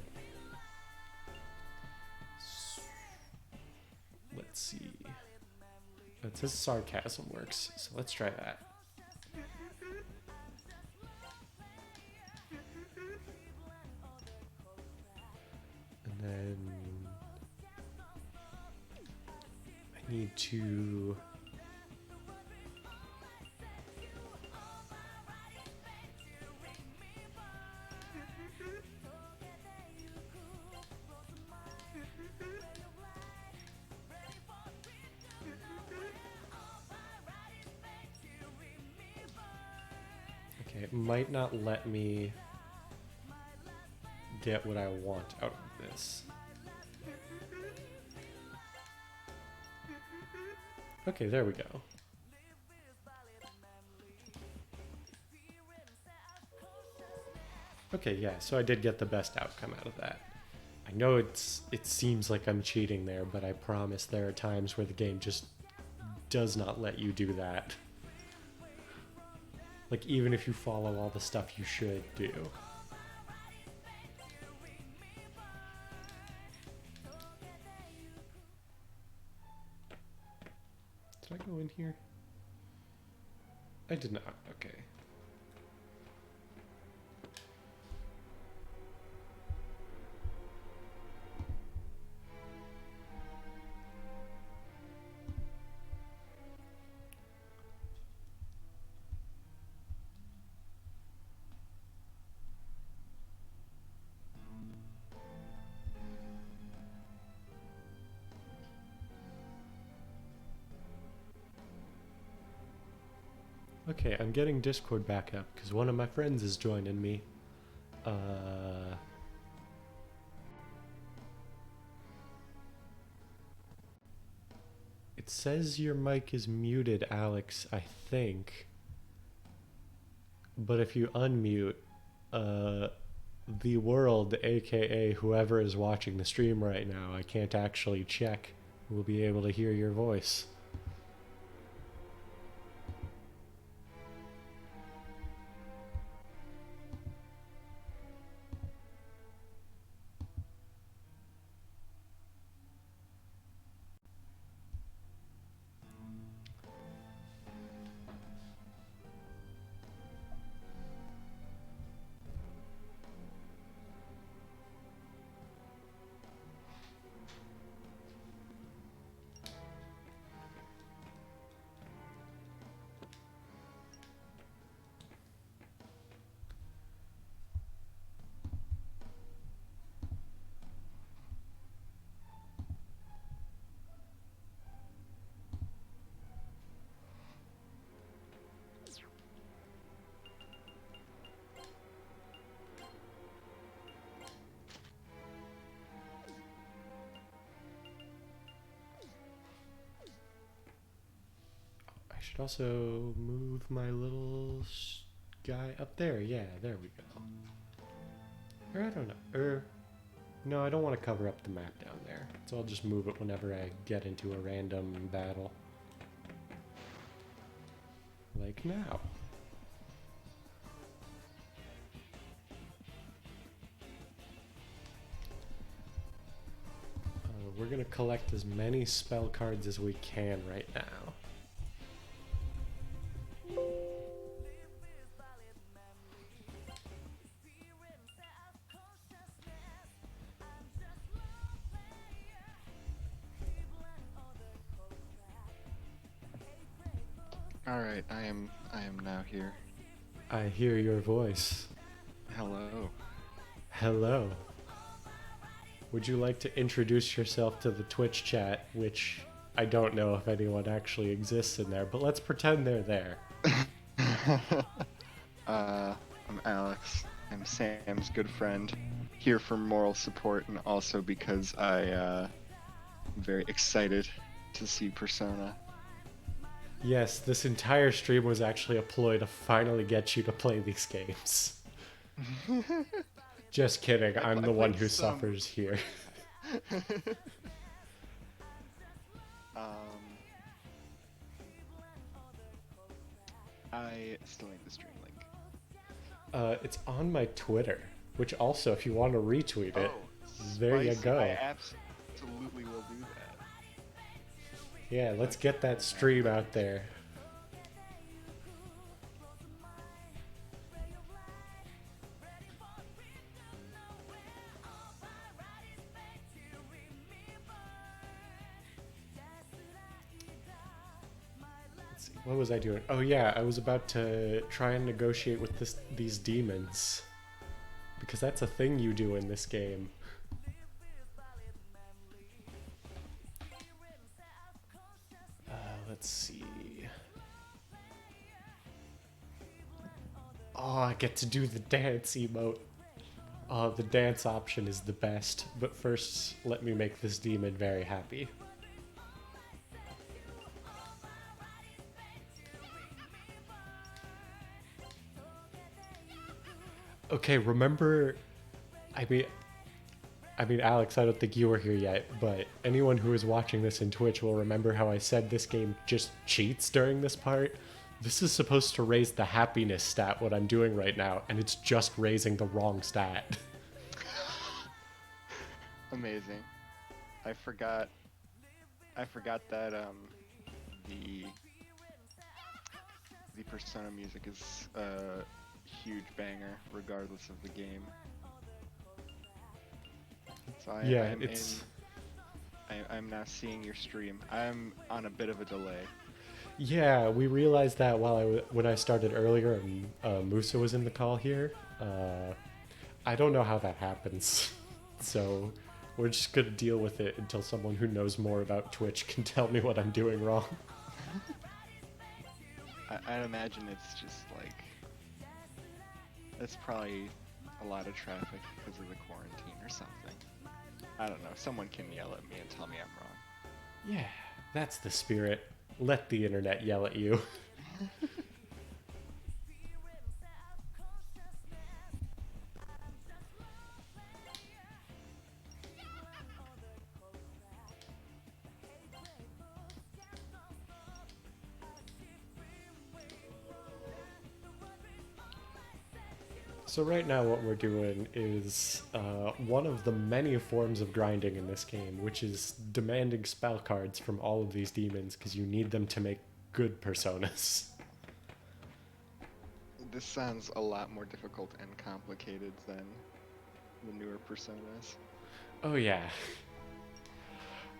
Let's see. It says sarcasm works, so let's try that. And then I need to it might not let me get what I want out of this. Okay, there we go. Okay, yeah, so I did get the best outcome out of that. I know it seems like I'm cheating there, but I promise there are times where the game just does not let you do that. Like, even if you follow all the stuff you should do. Did I go in here? I did not. Okay. Okay, I'm getting Discord back up because one of my friends is joining me. It says your mic is muted, Alex, I think. But if you unmute, the world, aka whoever is watching the stream right now, I can't actually check, will be able to hear your voice. I should also move my little guy up there. Yeah, there we go. Or I don't know. No, I don't want to cover up the map down there. So I'll just move it whenever I get into a random battle. Like now. We're going to collect as many spell cards as we can right now. Alright, I am now here. I hear your voice. Hello. Hello. Would you like to introduce yourself to the Twitch chat, which I don't know if anyone actually exists in there, but let's pretend they're there. I'm Alex. I'm Sam's good friend. Here for moral support and also because I'm very excited to see Persona. Yes, this entire stream was actually a ploy to finally get you to play these games. Just kidding, I'm the one played who some. suffers here. I still need the stream link. It's on my Twitter, which also, if you want to retweet it, there you spicy. go. I absolutely will do that. Yeah, let's get that stream out there. Let's see, what was I doing? Oh yeah, I was about to try and negotiate with these demons. Because that's a thing you do in this game. Let's see. Oh, I get to do the dance emote. Oh, the dance option is the best. But first, let me make this demon very happy. Okay, remember... I mean, Alex, I don't think you were here yet, but anyone who is watching this in Twitch will remember how I said this game just cheats during this part. This is supposed to raise the happiness stat, what I'm doing right now, and it's just raising the wrong stat. Amazing. I forgot that the Persona music is a huge banger regardless of the game. So I'm now seeing your stream. I'm on a bit of a delay. Yeah, we realized that when I started earlier and Musa was in the call here. I don't know how that happens, so we're just gonna deal with it until someone who knows more about Twitch can tell me what I'm doing wrong. I'd imagine it's just like it's probably a lot of traffic because of the quarantine or something. I don't know. Someone can yell at me and tell me I'm wrong. Yeah, that's the spirit. Let the internet yell at you. So right now what we're doing is one of the many forms of grinding in this game, which is demanding spell cards from all of these demons because you need them to make good personas. This sounds a lot more difficult and complicated than the newer personas. Oh yeah.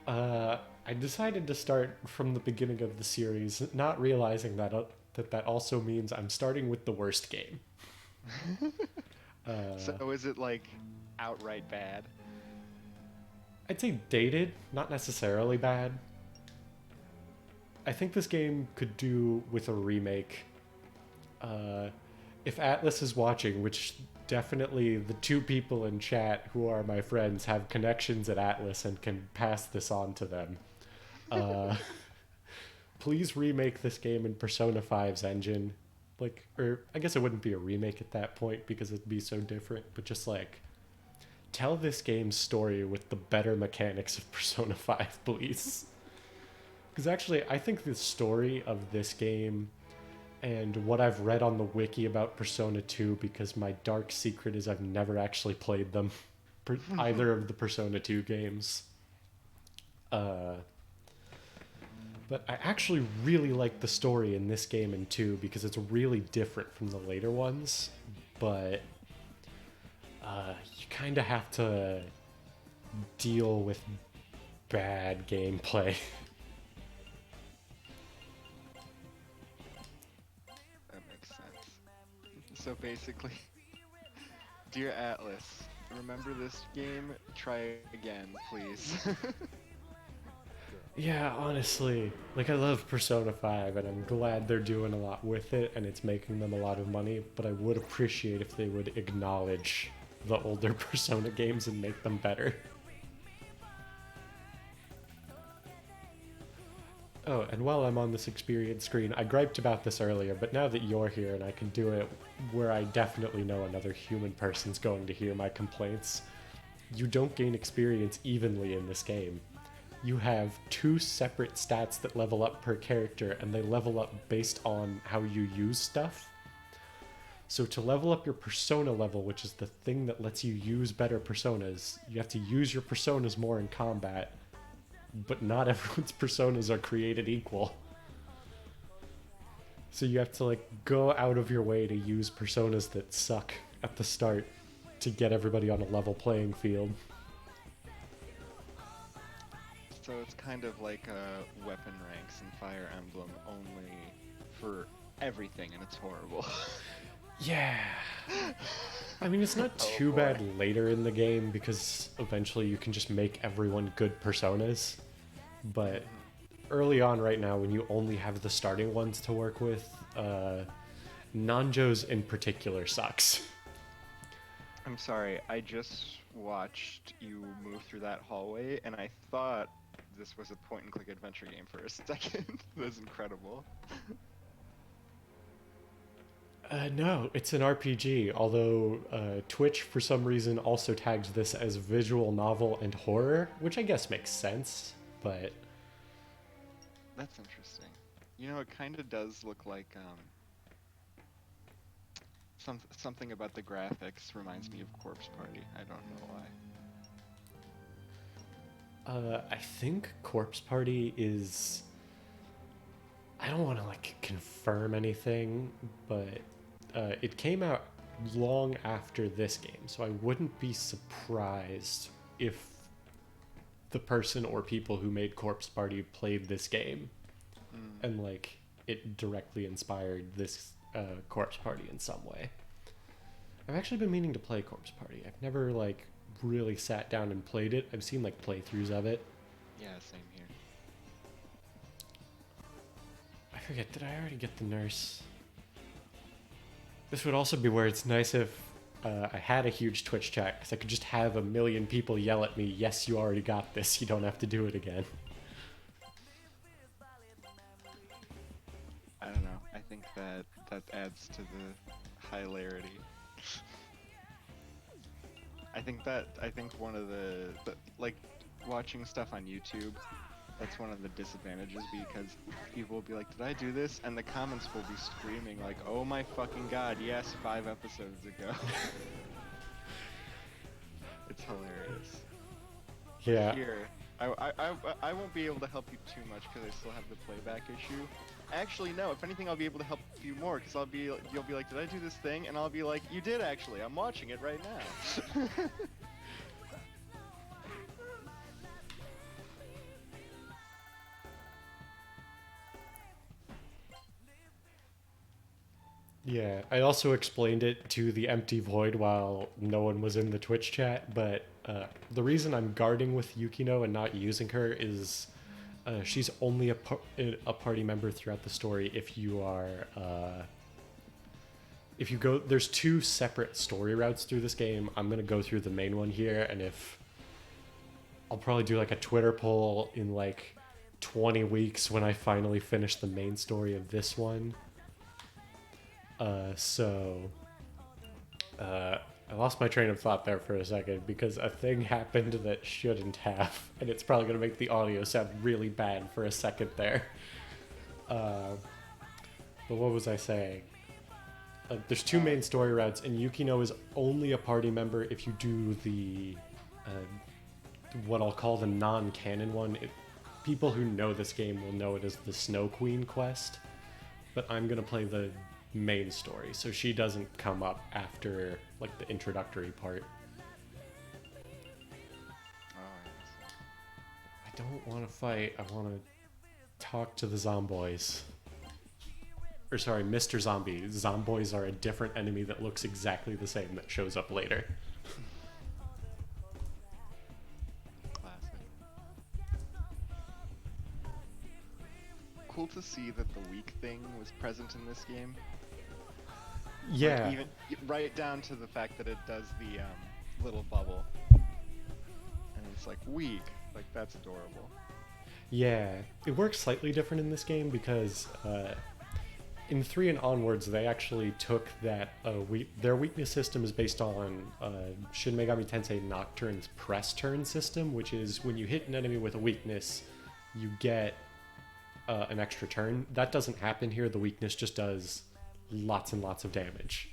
I decided to start from the beginning of the series, not realizing that that also means I'm starting with the worst game. So is it like outright bad? I'd say dated, not necessarily bad. I think this game could do with a remake. If Atlas is watching, which definitely the two people in chat who are my friends have connections at Atlas and can pass this on to them. Please remake this game in Persona 5's engine. Like, or I guess it wouldn't be a remake at that point because it'd be so different, but just like tell this game's story with the better mechanics of Persona 5, please. Because actually, I think the story of this game and what I've read on the wiki about Persona 2, because my dark secret is I've never actually played them, either of the Persona 2 games. But I actually really like the story in this game and 2 because it's really different from the later ones, but you kind of have to deal with bad gameplay. That makes sense. So basically, dear Atlas, remember this game? Try again, please. Yeah, honestly, like I love Persona 5 and I'm glad they're doing a lot with it and it's making them a lot of money, but I would appreciate if they would acknowledge the older Persona games and make them better. Oh, and while I'm on this experience screen, I griped about this earlier, but now that you're here and I can do it where I definitely know another human person's going to hear my complaints, you don't gain experience evenly in this game. You have 2 separate stats that level up per character, and they level up based on how you use stuff. So to level up your persona level, which is the thing that lets you use better personas, you have to use your personas more in combat, but not everyone's personas are created equal. So you have to like go out of your way to use personas that suck at the start to get everybody on a level playing field. So it's kind of like weapon ranks in Fire Emblem, only for everything, and it's horrible. Yeah. I mean, it's not Oh, too boy. bad later in the game because eventually you can just make everyone good personas. But early on right now, when you only have the starting ones to work with, Nanjo's in particular sucks. I'm sorry, I just watched you move through that hallway, and I thought this was a point-and-click adventure game for a second. That was incredible. No, it's an RPG, although Twitch for some reason also tags this as visual novel and horror, which I guess makes sense, but That's interesting. You know, it kind of does look like something about the graphics reminds me of Corpse Party. I don't know why. I think Corpse Party is... I don't want to like confirm anything, but it came out long after this game, so I wouldn't be surprised if the person or people who made Corpse Party played this game and like it directly inspired this Corpse Party in some way. I've actually been meaning to play Corpse Party. I've never like really sat down and played it. I've seen like playthroughs of it. Yeah, same here. I forget, did I already get the nurse? This would also be where it's nice if I had a huge Twitch chat, because I could just have a million people yell at me, yes, you already got this, you don't have to do it again. I don't know. I think that adds to the hilarity. I think one of the like watching stuff on YouTube, that's one of the disadvantages, because people will be like, did I do this? And the comments will be screaming like, oh my fucking god, yes, 5 episodes ago. It's hilarious. Yeah. Here, I won't be able to help you too much because I still have the playback issue. Actually, no. If anything, I'll be able to help you more because you'll be like, did I do this thing? And I'll be like, you did actually. I'm watching it right now. Yeah, I also explained it to the empty void while no one was in the Twitch chat, but the reason I'm guarding with Yukino and not using her is she's only a party member throughout the story if you are... if you go... There's 2 separate story routes through this game. I'm going to go through the main one here, and if... I'll probably do like a Twitter poll in like 20 weeks when I finally finish the main story of this one. I lost my train of thought there for a second because a thing happened that shouldn't have, and it's probably going to make the audio sound really bad for a second there. But what was I saying? There's 2 main story routes, and Yukino is only a party member if you do the, what I'll call the non-canon one. People who know this game will know it as the Snow Queen quest, but I'm going to play the main story, so she doesn't come up after like the introductory part. I don't want to fight. I want to talk to the zomboys. Or sorry, Mr. Zombie. Zomboys are a different enemy that looks exactly the same that shows up later. Classic. Cool to see that the weak thing was present in this game. Yeah. Like, even right down to the fact that it does the little bubble, and it's like weak. Like, that's adorable. Yeah, it works slightly different in this game because in 3 and onwards, they actually took that their weakness system is based on Shin Megami Tensei Nocturne's press turn system, which is when you hit an enemy with a weakness, you get an extra turn. That doesn't happen here. The weakness just does lots and lots of damage.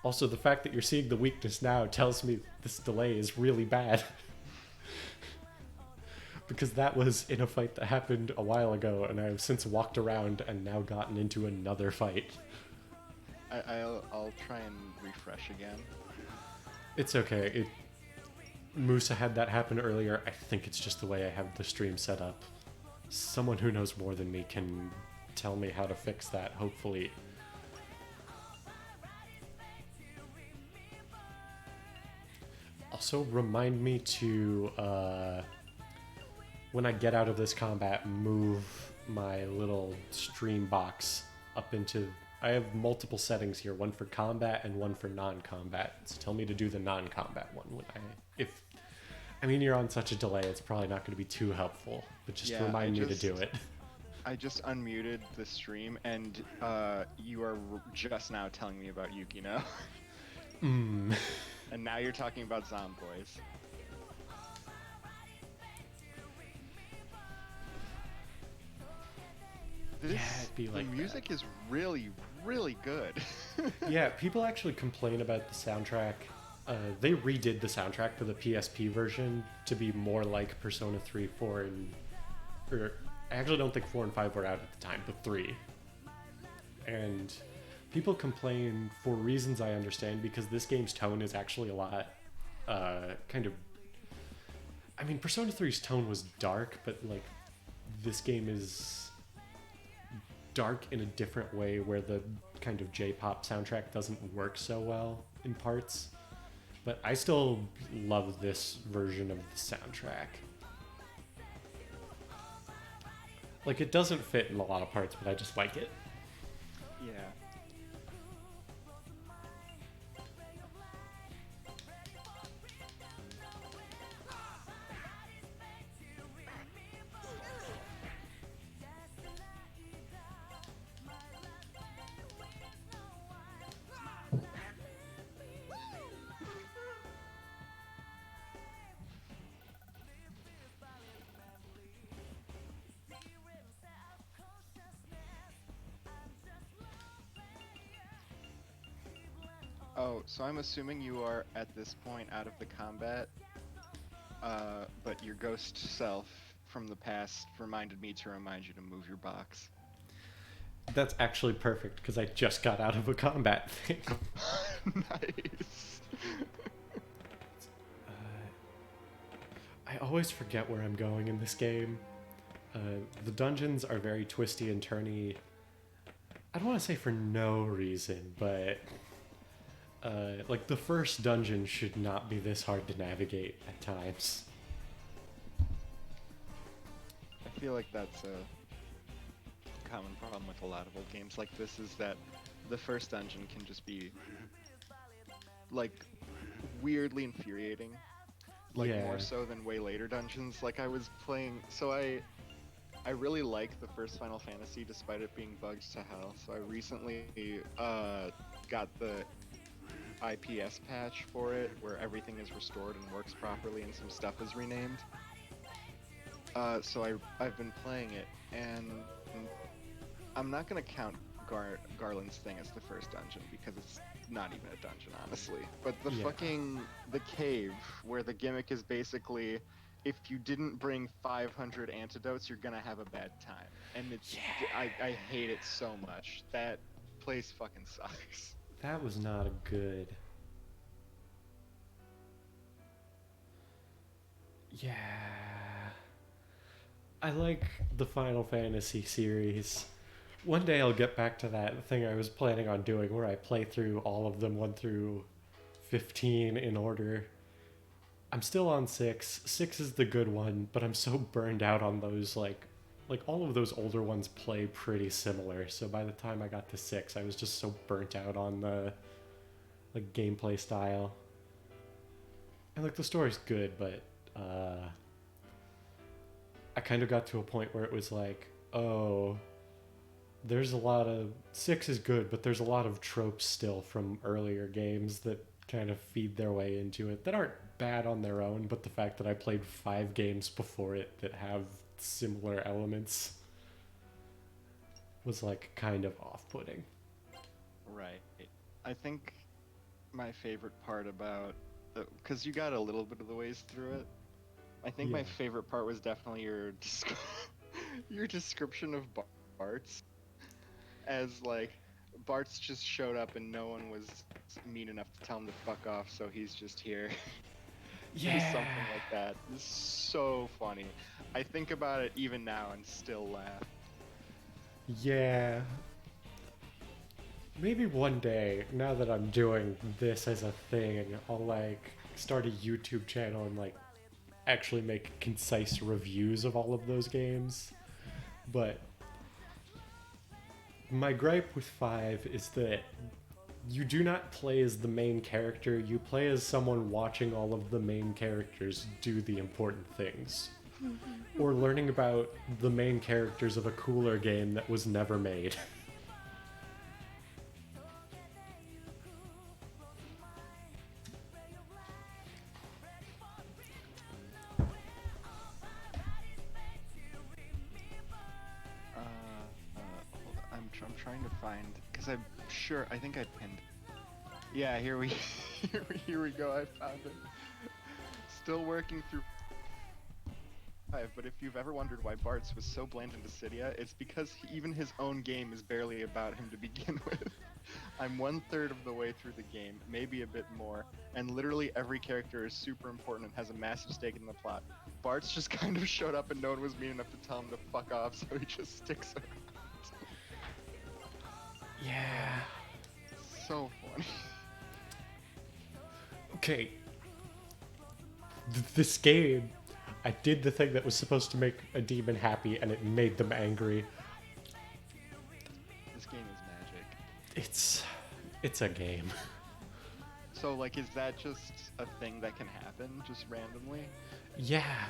Also, the fact that you're seeing the weakness now tells me this delay is really bad. Because that was in a fight that happened a while ago, and I've since walked around and now gotten into another fight. I'll try and refresh again. It's okay. Musa had that happen earlier. I think it's just the way I have the stream set up. Someone who knows more than me can tell me how to fix that, hopefully. Also, remind me to, when I get out of this combat, move my little stream box up into... I have multiple settings here, one for combat and one for non-combat. So tell me to do the non-combat one when I mean, you're on such a delay, it's probably not going to be too helpful, but just remind me to do it. I just unmuted the stream, and you are just now telling me about Yukino. Mm. And now you're talking about Zomboys. This, it'd be like the music is really, really good. Yeah, people actually complain about the soundtrack. They redid the soundtrack for the PSP version to be more like Persona 3, 4, and... Or, I actually don't think 4 and 5 were out at the time, but 3. And people complain for reasons I understand, because this game's tone is actually a lot, kind of... I mean, Persona 3's tone was dark, but, like, this game is dark in a different way where the kind of J-pop soundtrack doesn't work so well in parts. But I still love this version of the soundtrack. Like, it doesn't fit in a lot of parts, but I just like it. Yeah. Oh, so I'm assuming you are at this point out of the combat, but your ghost self from the past reminded me to remind you to move your box. That's actually perfect, because I just got out of a combat thing. Nice. I always forget where I'm going in this game. The dungeons are very twisty and turny. I don't want to say for no reason, but... like, the first dungeon should not be this hard to navigate at times. I feel like that's a common problem with a lot of old games like this, is that the first dungeon can just be, like, weirdly infuriating. Like, Yeah. more so than way later dungeons. Like, I was playing... So I really like the first Final Fantasy, despite it being bugged to hell. So I recently got the IPS patch for it, where everything is restored and works properly and some stuff is renamed. So I've been playing it, and I'm not gonna count Garland's thing as the first dungeon, because it's not even a dungeon, honestly. But the the cave, where the gimmick is basically, if you didn't bring 500 antidotes, you're gonna have a bad time. And it's, I hate it so much. That place fucking sucks. That was not a good... Yeah... I like the Final Fantasy series. One day I'll get back to that thing I was planning on doing, where I play through all of them 1 through 15 in order. I'm still on 6. 6 is the good one, but I'm so burned out on those, like all of those older ones play pretty similar, so by the time I got to 6, I was just so burnt out on the, like, gameplay style. And, like, the story's good, but, I kind of got to a point where it was like, oh, there's a lot of 6 is good, but there's a lot of tropes still from earlier games that kind of feed their way into it that aren't bad on their own, but the fact that I played 5 games before it that have similar elements was like kind of off-putting. Right. I think my favorite part about, because you got a little bit of the ways through it. I think my Yeah. favorite part was definitely your your description of Bart's, as like Bart's just showed up and no one was mean enough to tell him to fuck off, so he's just here. Just something like that. It's so funny. I think about it even now and still laugh. Yeah. Maybe one day, now that I'm doing this as a thing, I'll like start a YouTube channel and like actually make concise reviews of all of those games. But my gripe with 5 is that you do not play as the main character, you play as someone watching all of the main characters do the important things. Or learning about the main characters of a cooler game that was never made. Hold on. I'm trying to find, because I'm sure, I think I pinned. Yeah, here we here we go. I found it. Still working through 5, but if you've ever wondered why Bart's was so bland in Dissidia, it's because even his own game is barely about him to begin with. I'm 1/3 of the way through the game, maybe a bit more, and literally every character is super important and has a massive stake in the plot. Bart's just kind of showed up and no one was mean enough to tell him to fuck off, so he just sticks around. Yeah. So funny. Okay. This game, I did the thing that was supposed to make a demon happy and it made them angry. This game is magic. It's a game. So, like, is that just a thing that can happen, just randomly? Yeah.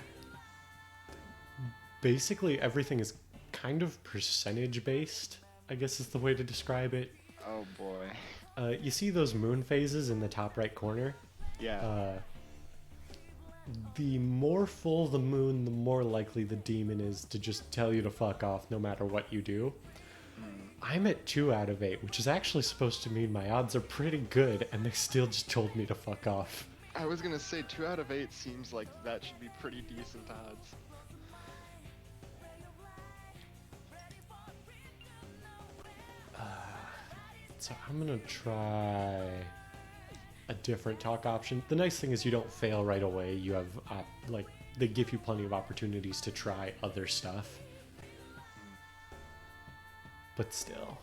Basically, everything is kind of percentage based, I guess is the way to describe it. Oh boy. You see those moon phases in the top right corner? Yeah. The more full the moon, the more likely the demon is to just tell you to fuck off no matter what you do. I'm at 2 out of 8, which is actually supposed to mean my odds are pretty good, and they still just told me to fuck off. I was gonna say 2 out of 8 seems like that should be pretty decent odds. So I'm gonna try a different talk option. The nice thing is you don't fail right away. You have, like, they give you plenty of opportunities to try other stuff. But still.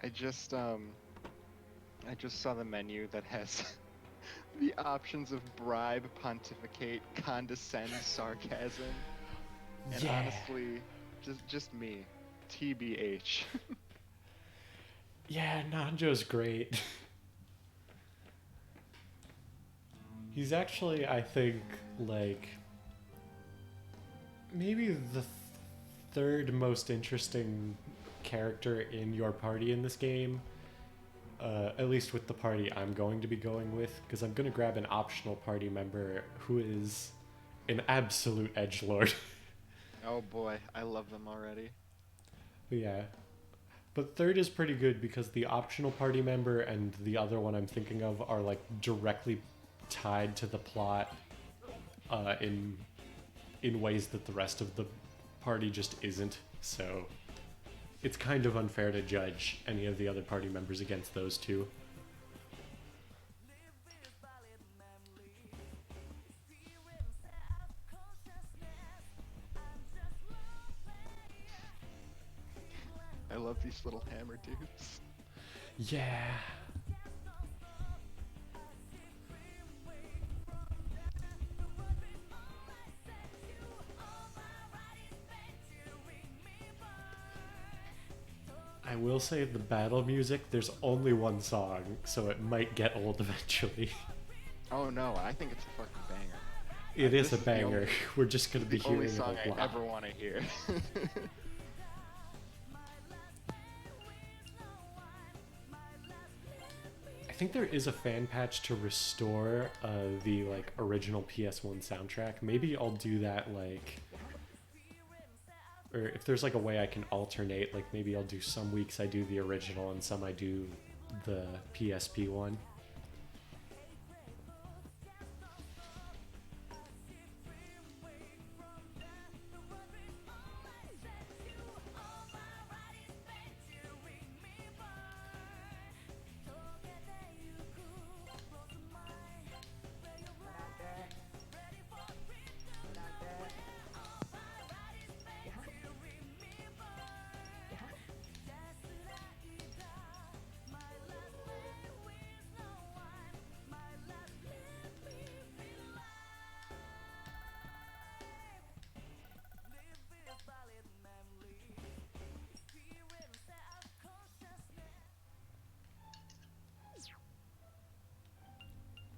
I just saw the menu that has the options of bribe, pontificate, condescend, sarcasm, and Yeah. honestly, just me, TBH. Yeah, Nanjo's great. He's actually, I think, like, maybe the third most interesting character in your party in this game. At least with the party I'm going to be going with, because I'm going to grab an optional party member who is an absolute edgelord. Oh boy, I love them already. Yeah. But third is pretty good because the optional party member and the other one I'm thinking of are like directly tied to the plot in ways that the rest of the party just isn't. So it's kind of unfair to judge any of the other party members against those two. I love these little hammer dudes. Yeah. I will say the battle music, there's only one song, so it might get old eventually. Oh no, I think it's a fucking banger. It is This a the banger. only- We're just going to be the only hearing song it a lot. I ever want to hear. I think there is a fan patch to restore the like original PS1 soundtrack. Maybe I'll do that like, or if there's like a way I can alternate, like maybe I'll do some weeks I do the original and some I do the PSP one.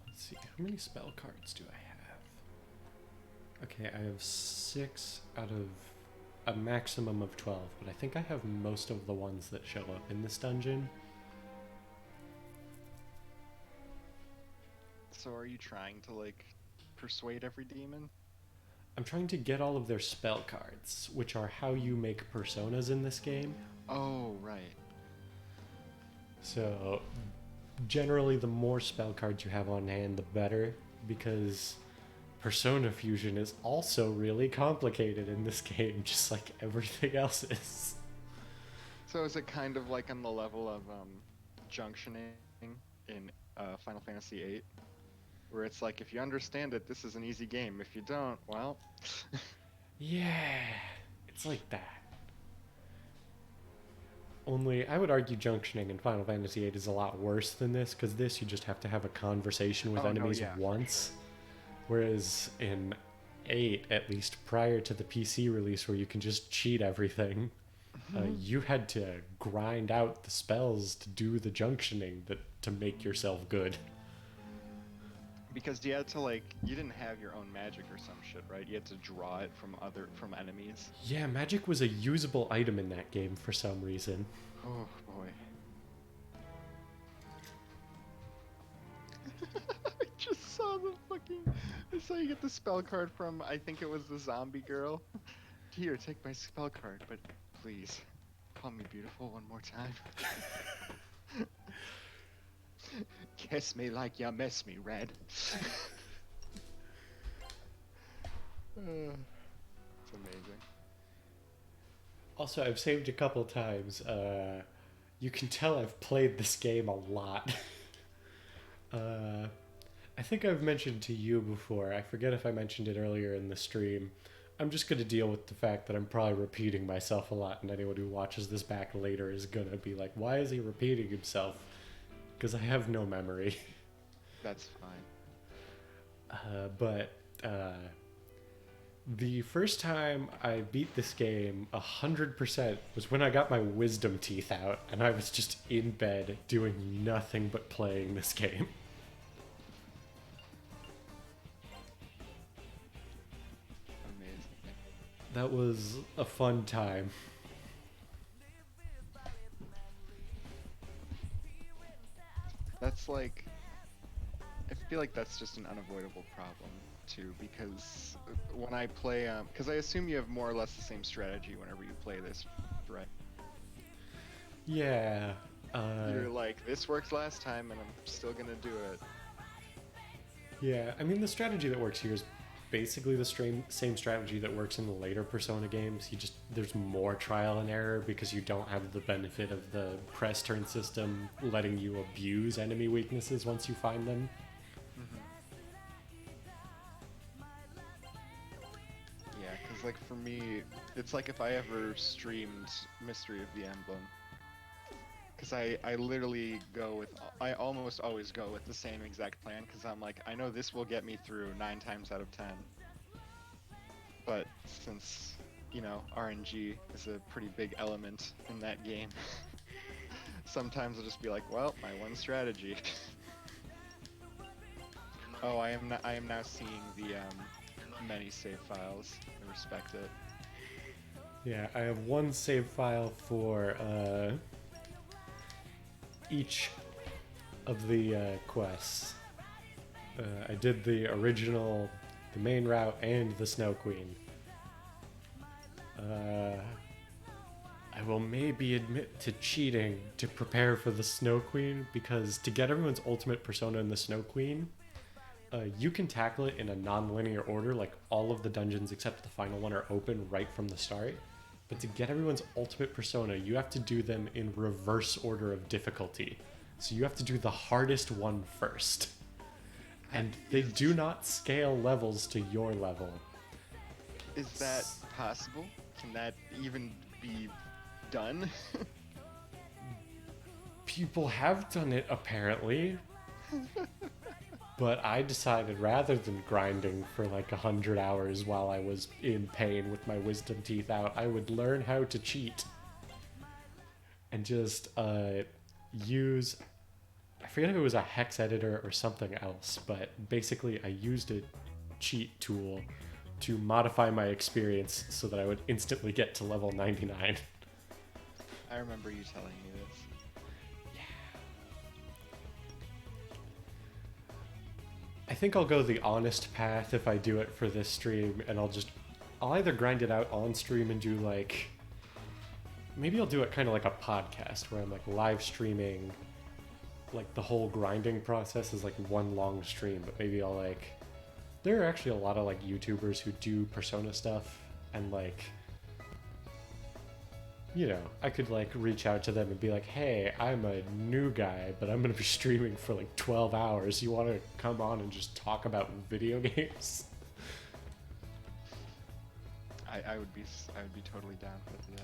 Let's see, how many spell cards do I have? Okay, I have 6 out of a maximum of 12, but I think I have most of the ones that show up in this dungeon. So are you trying to like persuade every demon? I'm trying to get all of their spell cards, which are how you make personas in this game. Oh, right. So, generally, the more spell cards you have on hand, the better, because persona fusion is also really complicated in this game, just like everything else is. So is it kind of like on the level of junctioning in Final Fantasy VIII? Where it's like, if you understand it, this is an easy game. If you don't, well... Yeah, it's like that. Only, I would argue junctioning in Final Fantasy VIII is a lot worse than this, because this you just have to have a conversation with Oh, no, enemies yeah. once. Whereas in 8, at least prior to the PC release where you can just cheat everything, you had to grind out the spells to do the junctioning to make yourself good. Because you had to like, you didn't have your own magic or some shit, right? You had to draw it from enemies. Yeah, magic was a usable item in that game for some reason. Oh boy. I just saw I saw you get the spell card from, I think it was the zombie girl. Here, take my spell card, but please, call me beautiful one more time. Kiss me like you miss me, Red. It's amazing. Also, I've saved a couple times. You can tell I've played this game a lot. I think I've mentioned to you before, I forget if I mentioned it earlier in the stream, I'm just gonna deal with the fact that I'm probably repeating myself a lot, and anyone who watches this back later is gonna be like, "Why is he repeating himself?" Because I have no memory. That's fine. But the first time I beat this game 100% was when I got my wisdom teeth out, and I was just in bed doing nothing but playing this game. Amazing. That was a fun time. That's like, I feel like that's just an unavoidable problem too, because when I play, because I assume you have more or less the same strategy whenever you play this, right? Yeah. You're like, this worked last time, and I'm still gonna do it. Yeah, I mean, the strategy that works here is basically the same strategy that works in the later Persona games. There's more trial and error because you don't have the benefit of the press turn system letting you abuse enemy weaknesses once you find them. Yeah, because like for me, it's like if I ever streamed Mystery of the Emblem, because I literally I almost always go with the same exact plan, because I'm like, I know this will get me through 9 times out of 10. But since, RNG is a pretty big element in that game, sometimes I'll just be like, well, my one strategy. Oh, I am now seeing the many save files. I respect it. Yeah, I have one save file for each of the quests. I did the original, the main route, and the Snow Queen. I will maybe admit to cheating to prepare for the Snow Queen, because to get everyone's ultimate persona in the Snow Queen, you can tackle it in a non-linear order, like all of the dungeons except the final one are open right from the start. But to get everyone's ultimate persona, you have to do them in reverse order of difficulty. So you have to do the hardest one first. And they do not scale levels to your level. Is that possible? Can that even be done? People have done it, apparently. But I decided, rather than grinding for like 100 hours while I was in pain with my wisdom teeth out, I would learn how to cheat. And just use... I forget if it was a hex editor or something else, but basically I used a cheat tool to modify my experience so that I would instantly get to level 99. I remember you telling me this. I think I'll go the honest path if I do it for this stream, and I'll either grind it out on stream and do like, maybe I'll do it kind of like a podcast where I'm like live streaming, like the whole grinding process is like one long stream, but maybe I'll like, there are actually a lot of like YouTubers who do Persona stuff, and like, I could like reach out to them and be like, hey, I'm a new guy, but I'm gonna be streaming for like 12 hours. You wanna come on and just talk about video games? I would be totally down with that.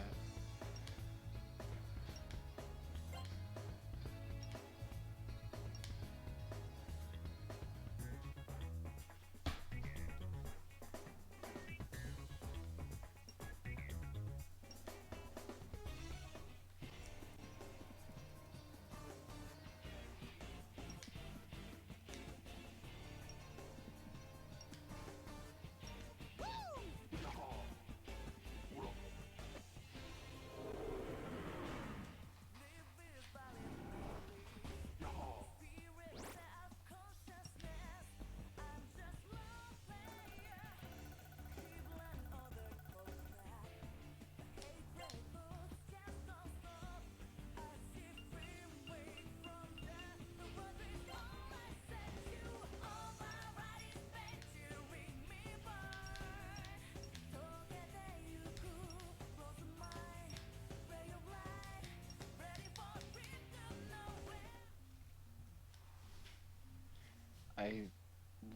I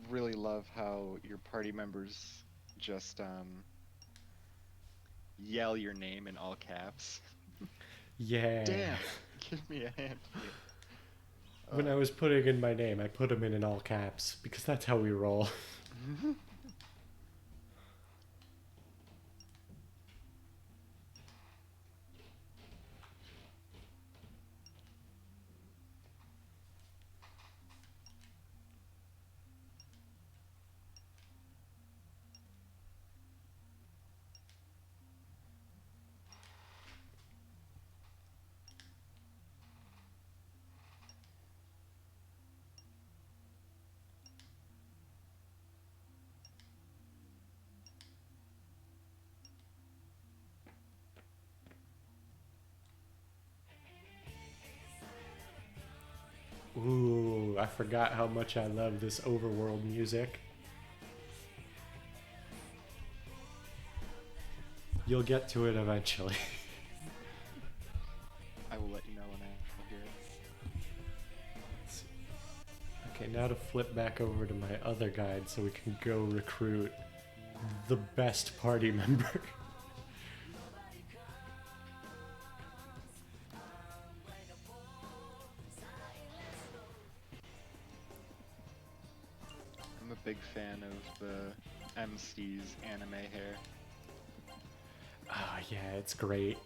really love how your party members just yell your name in all caps. Yeah. Damn, give me a hand here. When I was putting in my name, I put them in all caps because that's how we roll. Ooh, I forgot how much I love this overworld music. You'll get to it eventually. I will let you know when I hear it. Okay, now to flip back over to my other guide so we can go recruit the best party member. I'm a big fan of the MC's anime hair. Ah, yeah, it's great.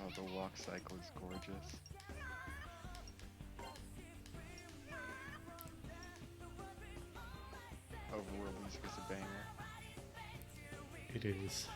Oh, the walk cycle is gorgeous. Overworld music is a banger. It is.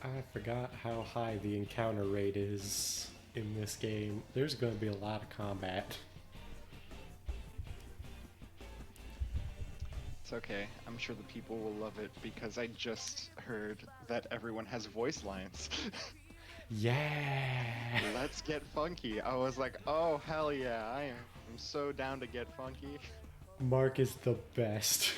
I forgot how high the encounter rate is in this game. There's going to be a lot of combat. It's okay. I'm sure the people will love it because I just heard that everyone has voice lines. Yeah! Let's get funky. I was like, oh, hell yeah. I'm so down to get funky. Mark is the best.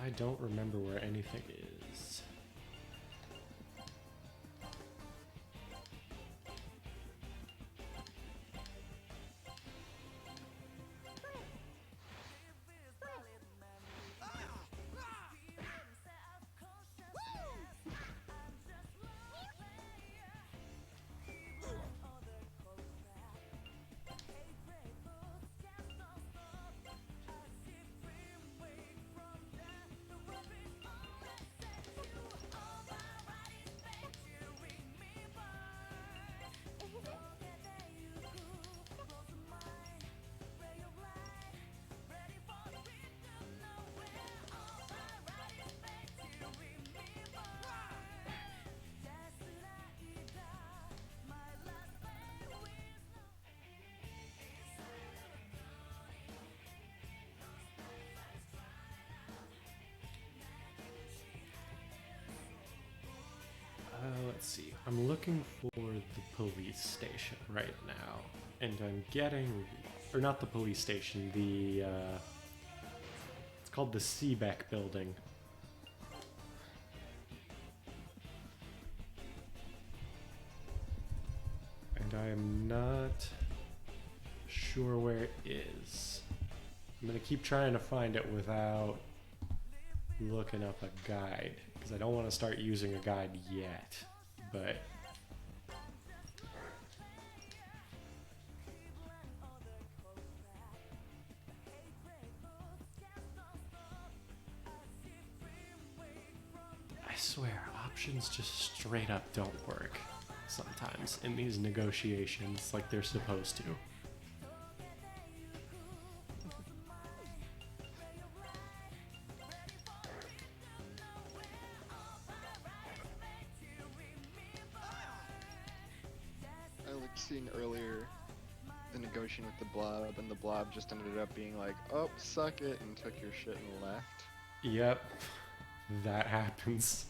I don't remember where anything is. Let's see. I'm looking for the police station right now, and I'm getting, or not the police station, the it's called the Seebeck building. And I am not sure where it is. I'm gonna keep trying to find it without looking up a guide, because I don't want to start using a guide yet, but I swear, options just straight up don't work sometimes in these negotiations like they're supposed to. I like seeing earlier the negotiation with the blob, and the blob just ended up being like, oh, suck it, and took your shit and left. Yep, that happens.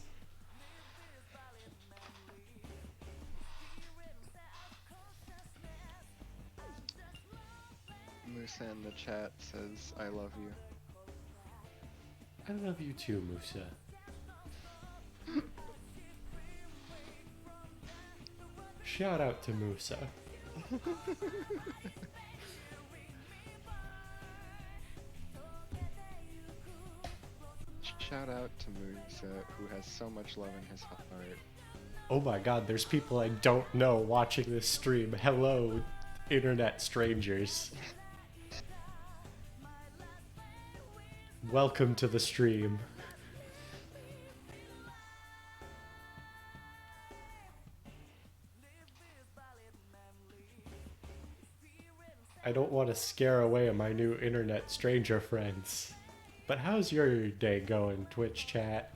Musa in the chat says, I love you. I love you too, Musa. Shout out to Musa. Shout out to Musa, who has so much love in his heart. Oh my god, there's people I don't know watching this stream. Hello, internet strangers. Welcome to the stream. I don't want to scare away my new internet stranger friends. But how's your day going, Twitch chat?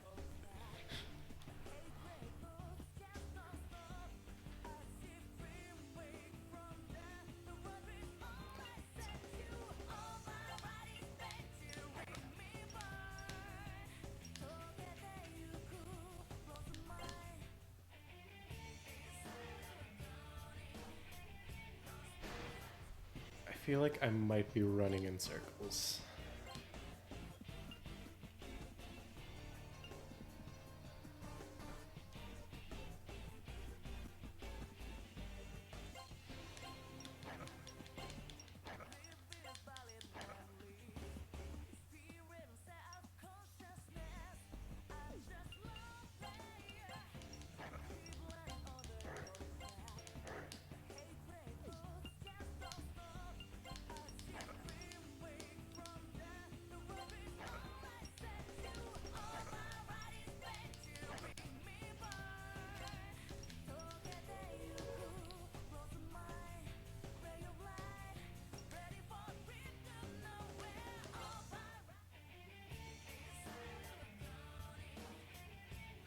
I feel like I might be running in circles.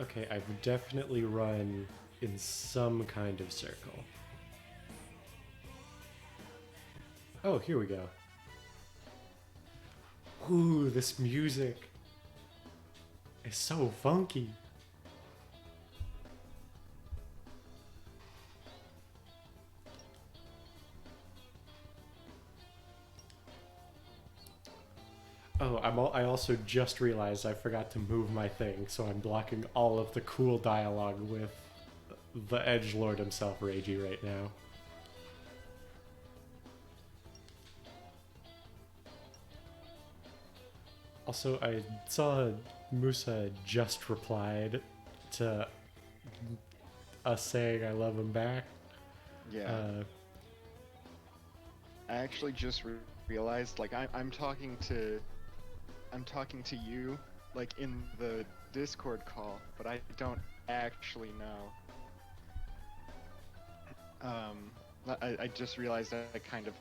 Okay, I've definitely run in some kind of circle. Oh, here we go. Ooh, this music is so funky. Oh, I also just realized I forgot to move my thing, so I'm blocking all of the cool dialogue with the edgelord himself, Reiji, right now. Also, I saw Musa just replied to us saying I love him back. Yeah. I actually just realized, like, I'm talking to you, like, in the Discord call, but I don't actually know. I just realized I kind of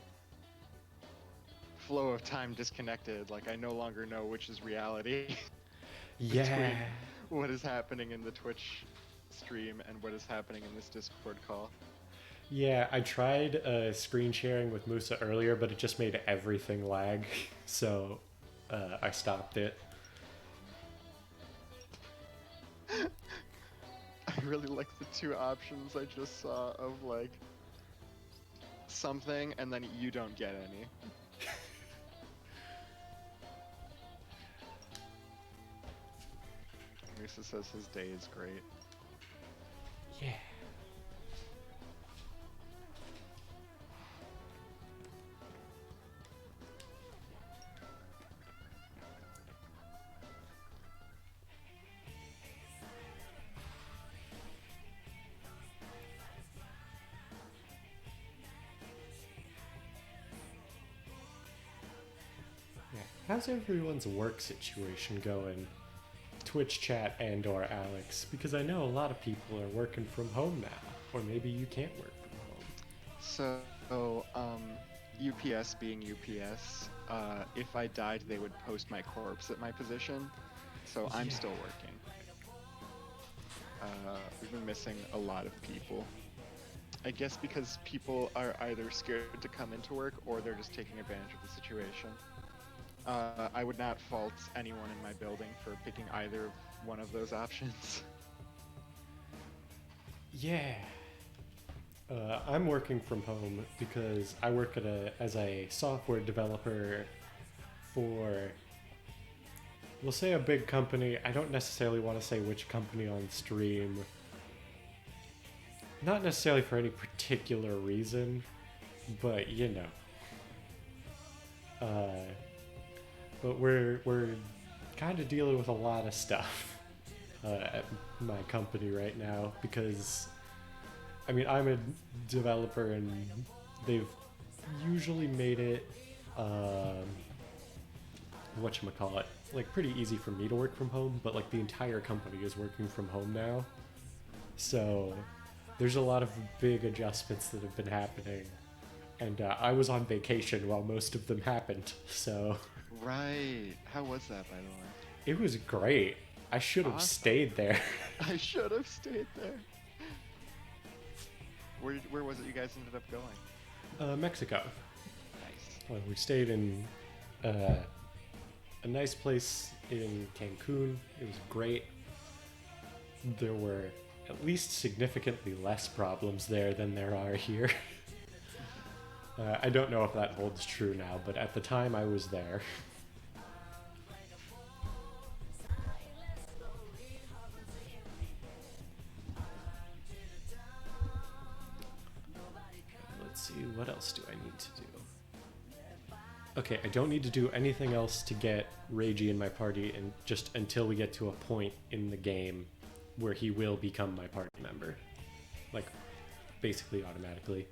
flow of time disconnected. Like, I no longer know which is reality. Yeah. Between what is happening in the Twitch stream and what is happening in this Discord call. Yeah, I tried screen sharing with Musa earlier, but it just made everything lag, so I stopped it. I really like the two options I just saw of, like, something and then you don't get any. Musa says his day is great. Yeah. How's everyone's work situation going? Twitch chat and or Alex, because I know a lot of people are working from home now, or maybe you can't work from home. So, UPS being UPS, if I died, they would post my corpse at my position. So I'm still working. We've been missing a lot of people. I guess because people are either scared to come into work or they're just taking advantage of the situation. I would not fault anyone in my building for picking either one of those options. Yeah. I'm working from home because I work as a software developer for, we'll say, a big company. I don't necessarily want to say which company on stream. Not necessarily for any particular reason, but you know. But we're kind of dealing with a lot of stuff at my company right now because, I mean, I'm a developer and they've usually made it, whatchamacallit, like pretty easy for me to work from home, but like the entire company is working from home now. So there's a lot of big adjustments that have been happening. And I was on vacation while most of them happened, so... Right. How was that, by the way? It was great. I should have Awesome. stayed there. I should have stayed there. Where was it you guys ended up going? Mexico. Nice. Well, we stayed in a nice place in Cancun. It was great. There were at least significantly less problems there than there are here. I don't know if that holds true now, but at the time I was there. Let's see, what else do I need to do? Okay, I don't need to do anything else to get Reiji in my party, and just until we get to a point in the game where he will become my party member. Like, basically automatically.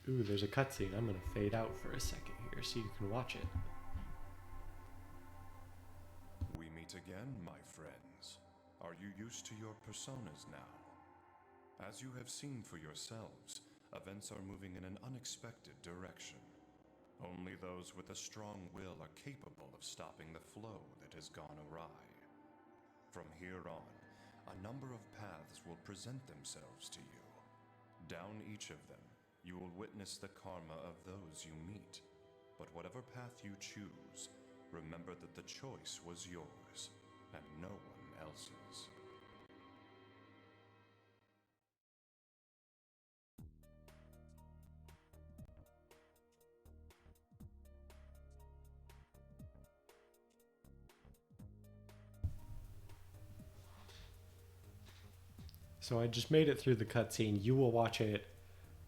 Ooh, there's a cutscene. I'm gonna fade out for a second here so you can watch it. We meet again, my friends. Are you used to your personas now? As you have seen for yourselves, events are moving in an unexpected direction. Only those with a strong will are capable of stopping the flow that has gone awry. From here on, a number of paths will present themselves to you. Down each of them, you will witness the karma of those you meet. But whatever path you choose, remember that the choice was yours, and no one else's. So I just made it through the cutscene. You will watch it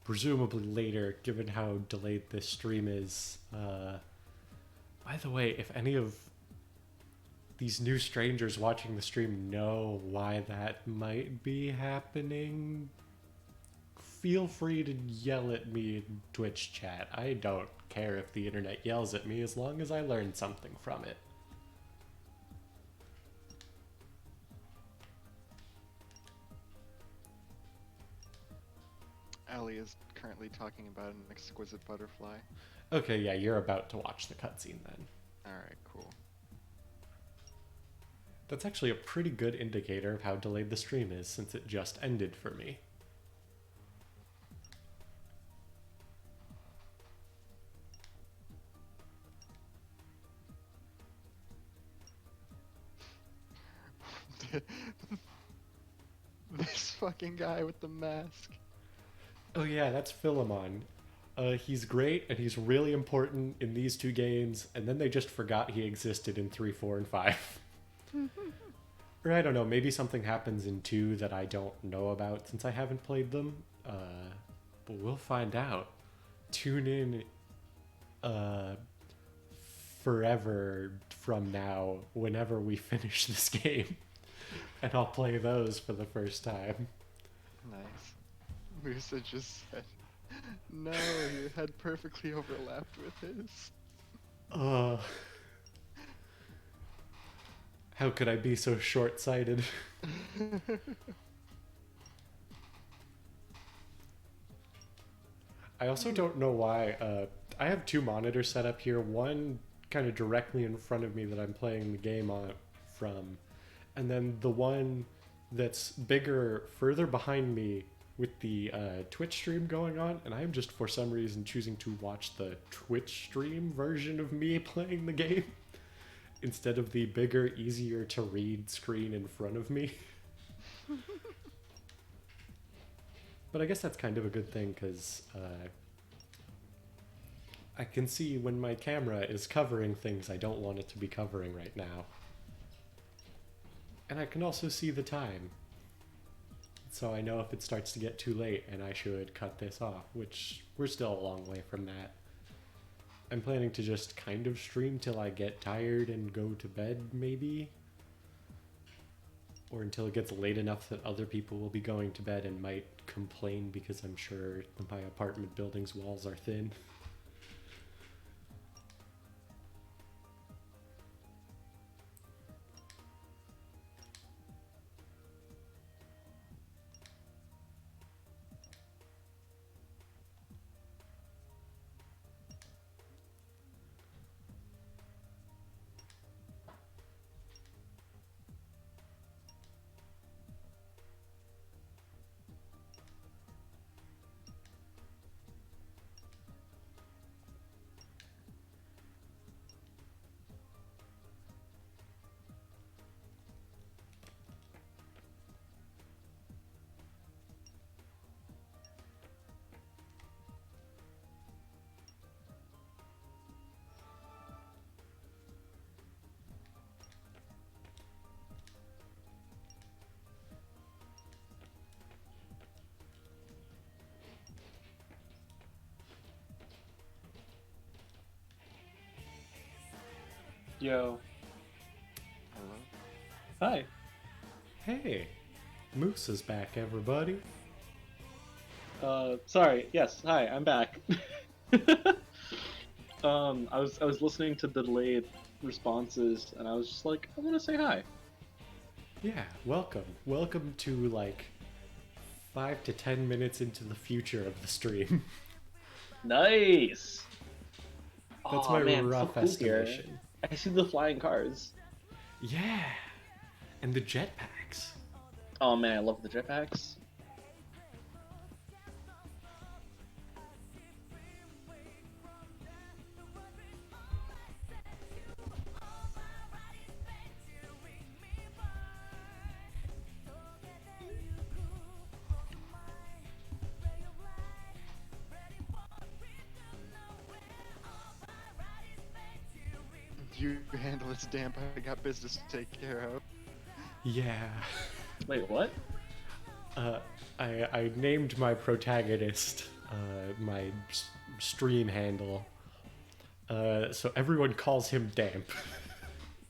presumably later, given how delayed this stream is. By the way, if any of these new strangers watching the stream know why that might be happening, feel free to yell at me in Twitch chat. I don't care if the internet yells at me as long as I learn something from it. Ellie is currently talking about an exquisite butterfly. Okay, yeah, you're about to watch the cutscene then. Alright, cool. That's actually a pretty good indicator of how delayed the stream is, since it just ended for me. This fucking guy with the mask. Oh yeah, that's Philemon. He's great, and he's really important in these two games, and then they just forgot he existed in 3, 4, and 5. Or I don't know, maybe something happens in 2 that I don't know about since I haven't played them. But we'll find out. Tune in forever from now, whenever we finish this game. And I'll play those for the first time. Nice. Musa just said, no, your head perfectly overlapped with his. How could I be so short-sighted? I also don't know why. I have 2 monitors set up here. One kind of directly in front of me that I'm playing the game on from, and then the one that's bigger further behind me with the Twitch stream going on, and I'm just for some reason choosing to watch the Twitch stream version of me playing the game instead of the bigger, easier to read screen in front of me. But I guess that's kind of a good thing, because I can see when my camera is covering things I don't want it to be covering right now. And I can also see the time. So I know if it starts to get too late and I should cut this off, which we're still a long way from that. I'm planning to just kind of stream till I get tired and go to bed, maybe? Or until it gets late enough that other people will be going to bed and might complain because I'm sure my apartment building's walls are thin. Yo. Hello? Hi. Hey, Moose is back, everybody. Sorry. Yes. Hi. I'm back. I was listening to the delayed responses, and I was just like, I want to say hi. Yeah, welcome. Welcome to like 5 to 10 minutes into the future of the stream. Nice. That's Aw, my man, it's so rough cool here. estimation. I see the flying cars. Yeah, and the jetpacks. Oh man, I love the jetpacks. You handle this, damp. I got business to take care of. Yeah. Wait, what? I named my protagonist my stream handle, so everyone calls him Damp.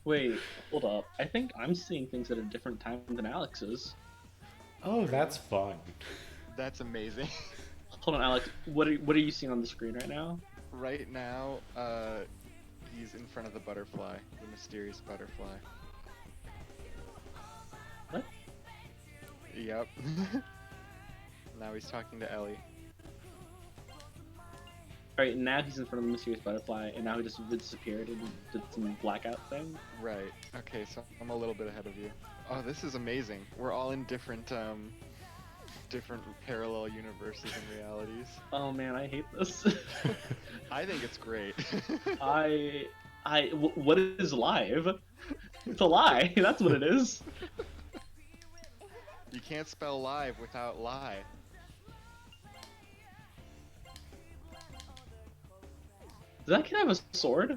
Wait, hold up. I think I'm seeing things at a different time than Alex is. Oh, that's fun. That's amazing. Hold on, Alex. What are you seeing on the screen right now? Right now, he's in front of the butterfly, the mysterious butterfly. What? Yep. Now he's talking to Ellie. Alright, now he's in front of the mysterious butterfly, and now he just disappeared and did some blackout thing. Right. Okay, so I'm a little bit ahead of you. Oh, this is amazing. We're all in different parallel universes and realities. Oh man, I hate this. I think it's great. What is live? It's a lie. That's what it is. You can't spell live without lie. Does that kid have a sword?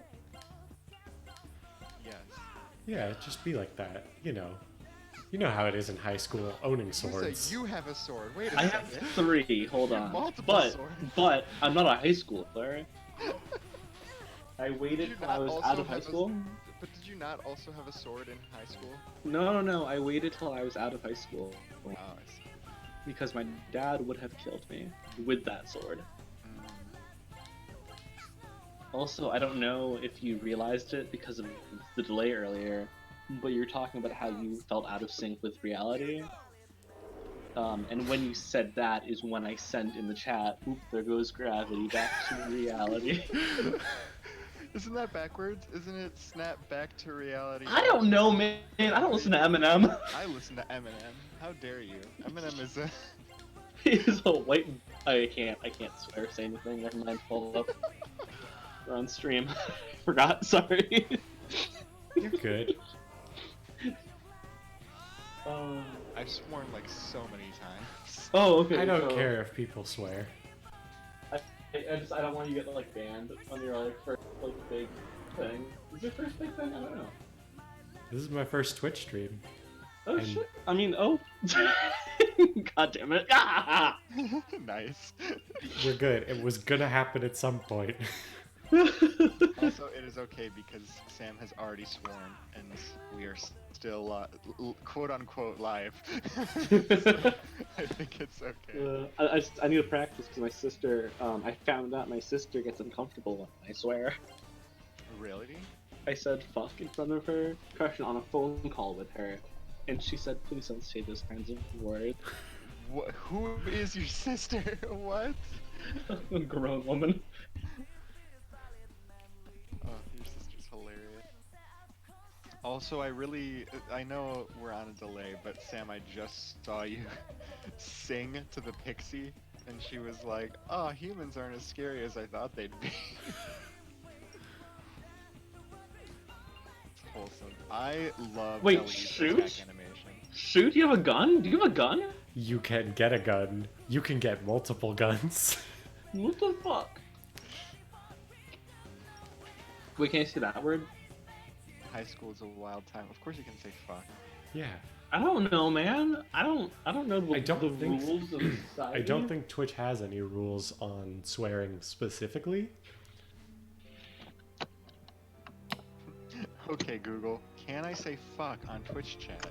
Yes. Yeah, just be like that. You know how it is in high school, owning You swords. say you have a sword. Wait a I have second. 3. Hold You have on. multiple swords. But I'm not a high schooler. I Did waited you till not I was also out of high have a- school. But did you not also have a sword in high school? No. I waited till I was out of high school Oh, I see. because my dad would have killed me with that sword. Also, I don't know if you realized it because of the delay earlier, but you're talking about how you felt out of sync with reality. And when you said that is when I sent in the chat, oop, there goes gravity, back to reality. Isn't that backwards? Isn't it snap back to reality? I don't know, man. I don't listen to Eminem. I listen to Eminem. How dare you? Eminem is a... He's a white. I can't swear or say anything. Never mind. Hold up. We're on stream. Forgot. Sorry. You're good. I've sworn like so many times. Oh, okay. I don't so care if people swear. I don't want you to get like banned on your like first like big thing. Is your first big thing? I don't know. This is my first Twitch stream. Oh And- shit! I mean, oh. God damn it! Ah! Nice. We're good. It was gonna happen at some point. Also, it is okay because Sam has already sworn, and we are still quote unquote live. So, I think it's okay. I need to practice because my sister. I found out my sister gets uncomfortable when I swear. Really? I said fuck in front of her, crushing on a phone call with her, and she said, "Please don't say those kinds of words." Who is your sister? What? A grown woman. Oh, your sister's hilarious. Also, I know we're on a delay, but Sam, I just saw you sing to the pixie, and she was like, "Oh, humans aren't as scary as I thought they'd be." It's wholesome. I love Wait, Ellie's shoot? attack animation. Shoot! You have a gun? Do you have a gun? You can get a gun. You can get multiple guns. What the fuck? Wait, can I say that word? High school is a wild time. Of course you can say fuck. Yeah. I don't know, man. I don't know the, I don't the think- rules of society. I don't think Twitch has any rules on swearing specifically. Okay, Google. Can I say fuck on Twitch chat?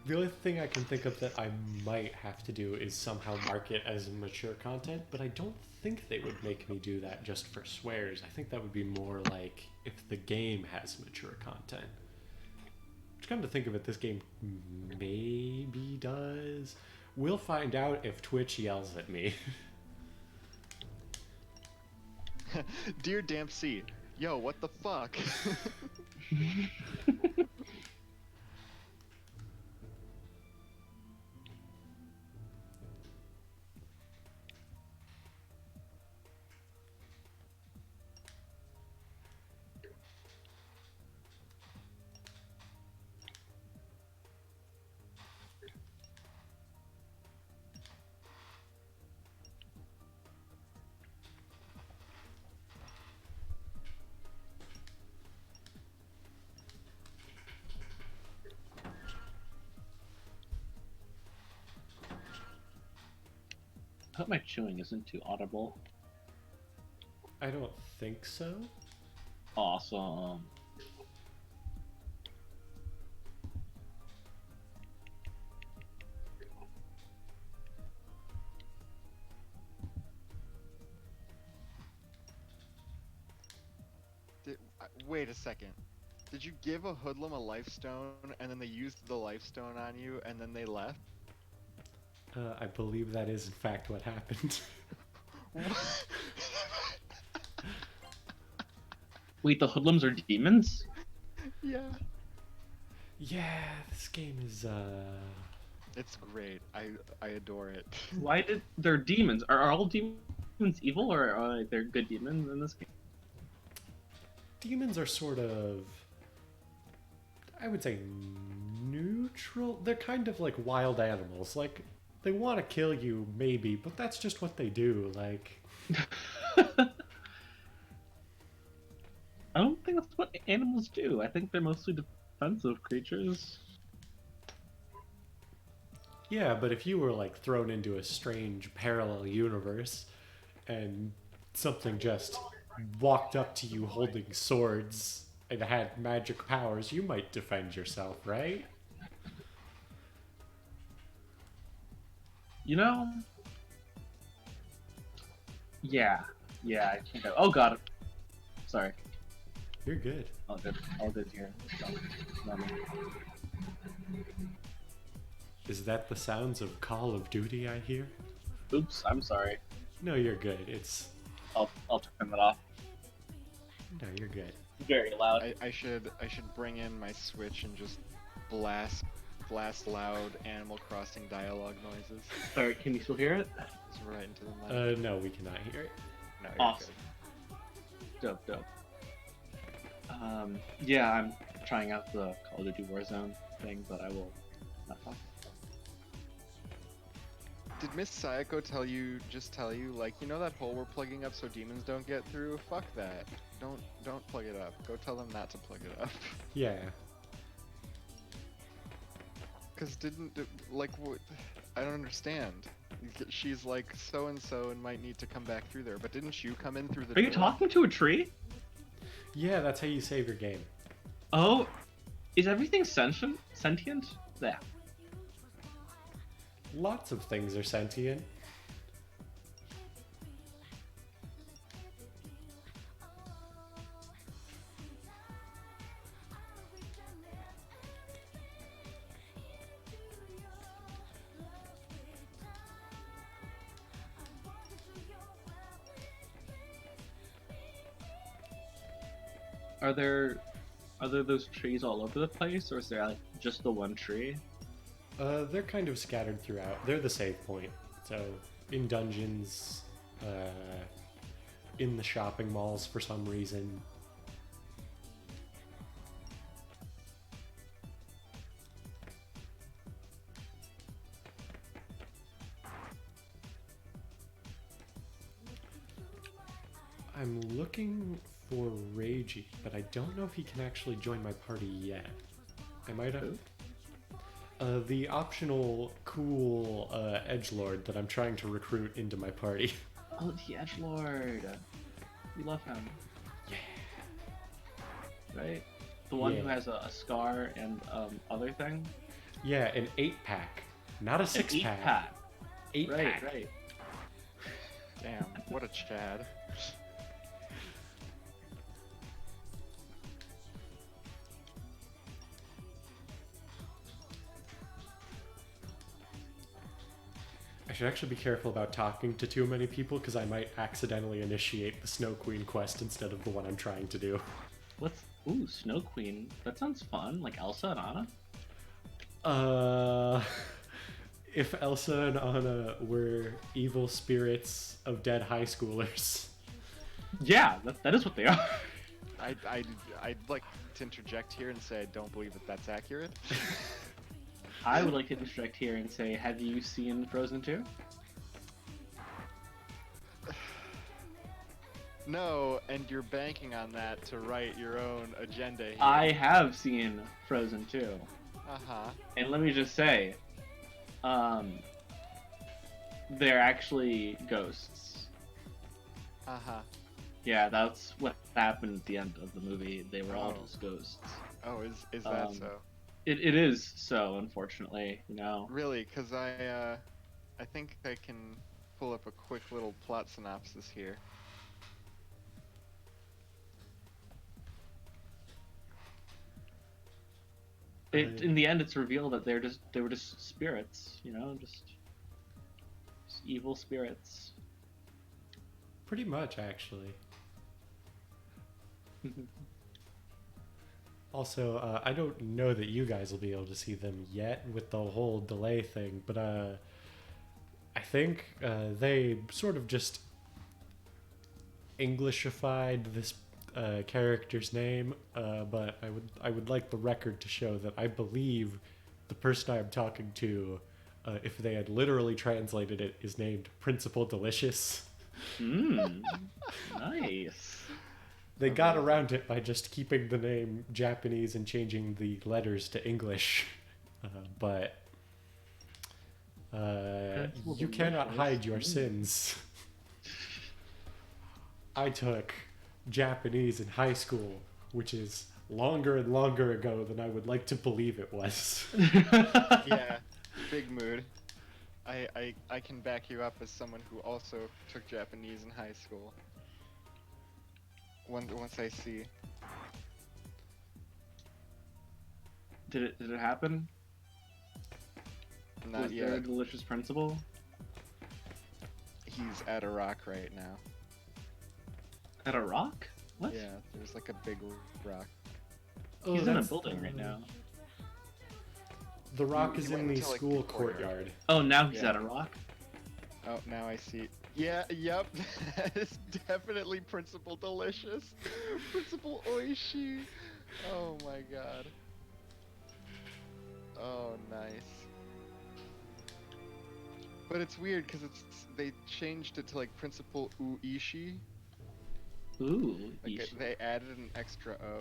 The only thing I can think of that I might have to do is somehow mark it as mature content, but I don't think they would make me do that just for swears. I think that would be more like if the game has mature content. Which, come to think of it, this game maybe does. We'll find out if Twitch yells at me. Dear Dempsey, yo, what the fuck? I hope my chewing isn't too audible. I don't think so. Awesome. Wait a second. Did you give a hoodlum a life stone and then they used the life stone on you and then they left? I believe that is in fact what happened. Wait, the hoodlums are demons? Yeah. Yeah, this game is It's great. I adore it. Why did they're demons? Are all demons evil, or are they good demons in this game? demons are sort of, I would say, neutral. They're kind of like wild animals. Like, they want to kill you, maybe, but that's just what they do. Like, I don't think that's what animals do. I think they're mostly defensive creatures. yeah, but if you were like thrown into a strange parallel universe and something just walked up to you holding swords and had magic powers, you might defend yourself, right? You know? Yeah. Yeah, I think oh god. Sorry. You're good. All good. All good here. Is that the sounds of Call of Duty I hear? Oops, I'm sorry. No, you're good. It's I'll turn that off. No, you're good. Very loud. I should bring in my Switch and just blast loud Animal Crossing dialogue noises. Or can you still hear it? Just right into the mic. No, we cannot hear it. No, you're Awesome. Dope. Yeah, I'm trying out the Call of Duty Warzone thing, but I will not talk. Did Miss Sayako tell you, like, you know that hole we're plugging up so demons don't get through? Fuck that. Don't plug it up. Go tell them not to plug it up. Yeah. Cause what? I don't understand. She's like so and so and might need to come back through there, but didn't you come in through the Are you door? talking to a tree? Yeah, that's how you save your game. Oh, is everything sentient? Yeah. Lots of things are sentient. Are there those trees all over the place, or is there like just the one tree? They're kind of scattered throughout. They're the save point. So, in dungeons, in the shopping malls for some reason. I'm looking for Reiji, but I don't know if he can actually join my party yet. I might have. The optional cool edgelord that I'm trying to recruit into my party. Oh, the Edgelord. We love him. Yeah. Right? The one Yeah. who has a scar and other thing? Yeah, an 8-pack. Not a 6-pack. 8-pack. 8-pack. Right. Damn, what a Chad. I should actually be careful about talking to too many people because I might accidentally initiate the Snow Queen quest instead of the one I'm trying to do. Ooh, Snow Queen. That sounds fun. Like Elsa and Anna? If Elsa and Anna were evil spirits of dead high schoolers. Yeah, that is what they are. I'd like to interject here and say I don't believe that that's accurate. I would like to interject here and say, have you seen Frozen 2? No, and you're banking on that to write your own agenda here. I have seen Frozen 2. Uh-huh. And let me just say, they're actually ghosts. Uh-huh. Yeah, that's what happened at the end of the movie. They were all Oh. just ghosts. Oh, is that so? It is so, unfortunately, you know. Really? Because I think I can pull up a quick little plot synopsis here. In the end, it's revealed that they were just spirits, you know, just evil spirits. Pretty much, actually. Also, I don't know that you guys will be able to see them yet with the whole delay thing, but I think they sort of just Englishified this character's name, but I would like the record to show that I believe the person I'm talking to, if they had literally translated it, is named Principal Delicious. Nice. They got around it by just keeping the name Japanese and changing the letters to English. But you cannot hide your sins. I took Japanese in high school, which is longer and longer ago than I would like to believe it was. Yeah, big mood. I can back you up as someone who also took Japanese in high school. Once I see. Did it happen? Not Was there a yet. delicious principal? He's at a rock right now. At a rock? What? Yeah, there's like a big rock. He's in a that's- building right now. The rock He is went in the into, like, school the courtyard. courtyard. Oh, now he's Yeah. at a rock? Oh, now I see. Yeah, yep. That is definitely Principal Delicious. Principal Oishi. Oh my god. Oh, nice. But it's weird because they changed it to like Principal Uishi. Ooh. Like they added an extra O.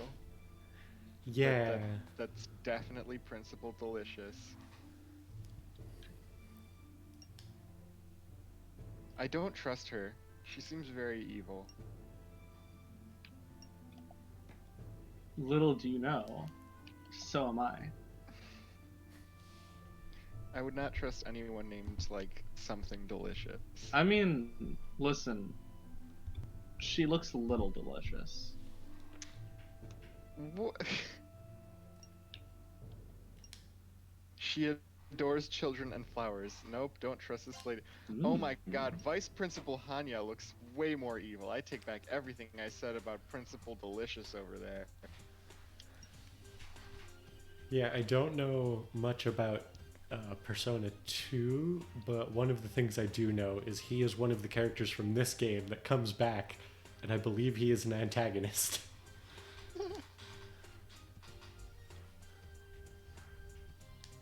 but Yeah. that's definitely Principal Delicious. I don't trust her. She seems very evil. Little do you know, so am I. I would not trust anyone named like something delicious. I mean, listen. She looks a little delicious. What? She adores children and flowers. Nope, don't trust this lady. Oh my god, Vice Principal Hanya looks way more evil. I take back everything I said about Principal Delicious over there. Yeah, I don't know much about Persona 2, but one of the things I do know is he is one of the characters from this game that comes back, and I believe he is an antagonist.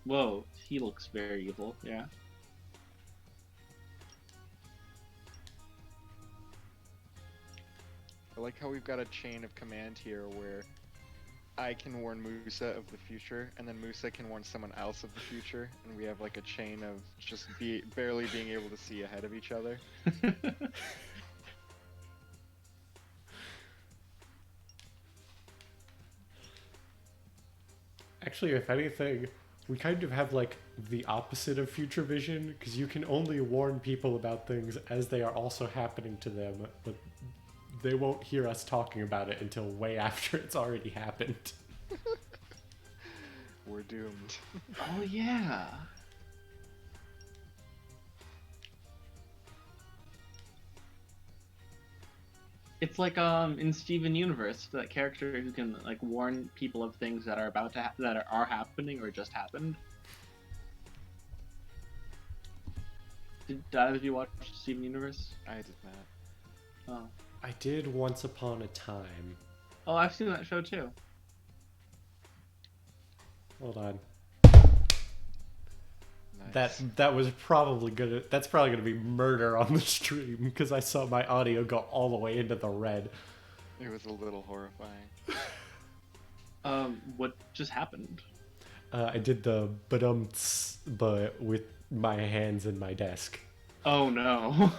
Whoa, he looks very evil, yeah. I like how we've got a chain of command here where I can warn Musa of the future, and then Musa can warn someone else of the future, and we have like a chain of just barely being able to see ahead of each other. Actually, if anything, we kind of have like the opposite of future vision, because you can only warn people about things as they are also happening to them, but they won't hear us talking about it until way after it's already happened. We're doomed. Oh yeah. It's like in Steven Universe, that character who can like warn people of things that are about to that are happening or just happened. Did either of you watch Steven Universe? I did not. Oh. I did once upon a time. Oh, I've seen that show too. Hold on. Nice. That was probably gonna. That's probably gonna be murder on the stream because I saw my audio go all the way into the red. It was a little horrifying. What just happened? I did the badumts, but with my hands in my desk. Oh no.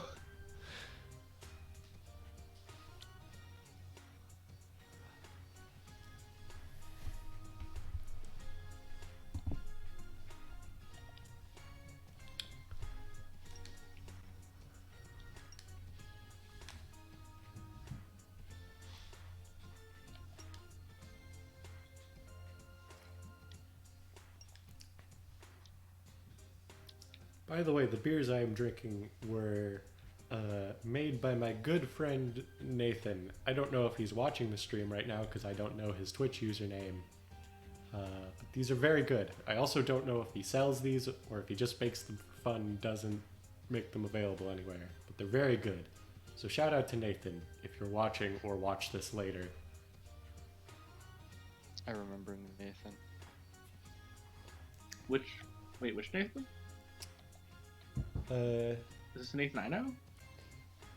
By the way, the beers I am drinking were made by my good friend Nathan. I don't know if he's watching the stream right now because I don't know his Twitch username. But these are very good. I also don't know if he sells these or if he just makes them for fun and doesn't make them available anywhere. But they're very good. So shout out to Nathan if you're watching or watch this later. I remember Nathan. Which Nathan? Is this Nathan I know?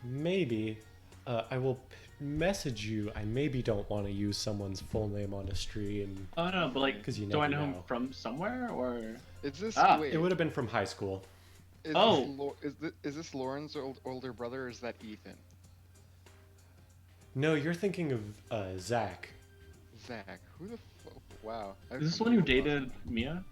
Maybe. I will message you. I maybe don't want to use someone's full name on a stream. Oh no, but like, 'Cause you do I never know him know. from somewhere or? Is this Ah, wait? It would have been from high school. Is Oh. is this Lauren's older brother or is that Ethan? No, you're thinking of Zach. Zach. Who the wow. Is this the one who dated Mia?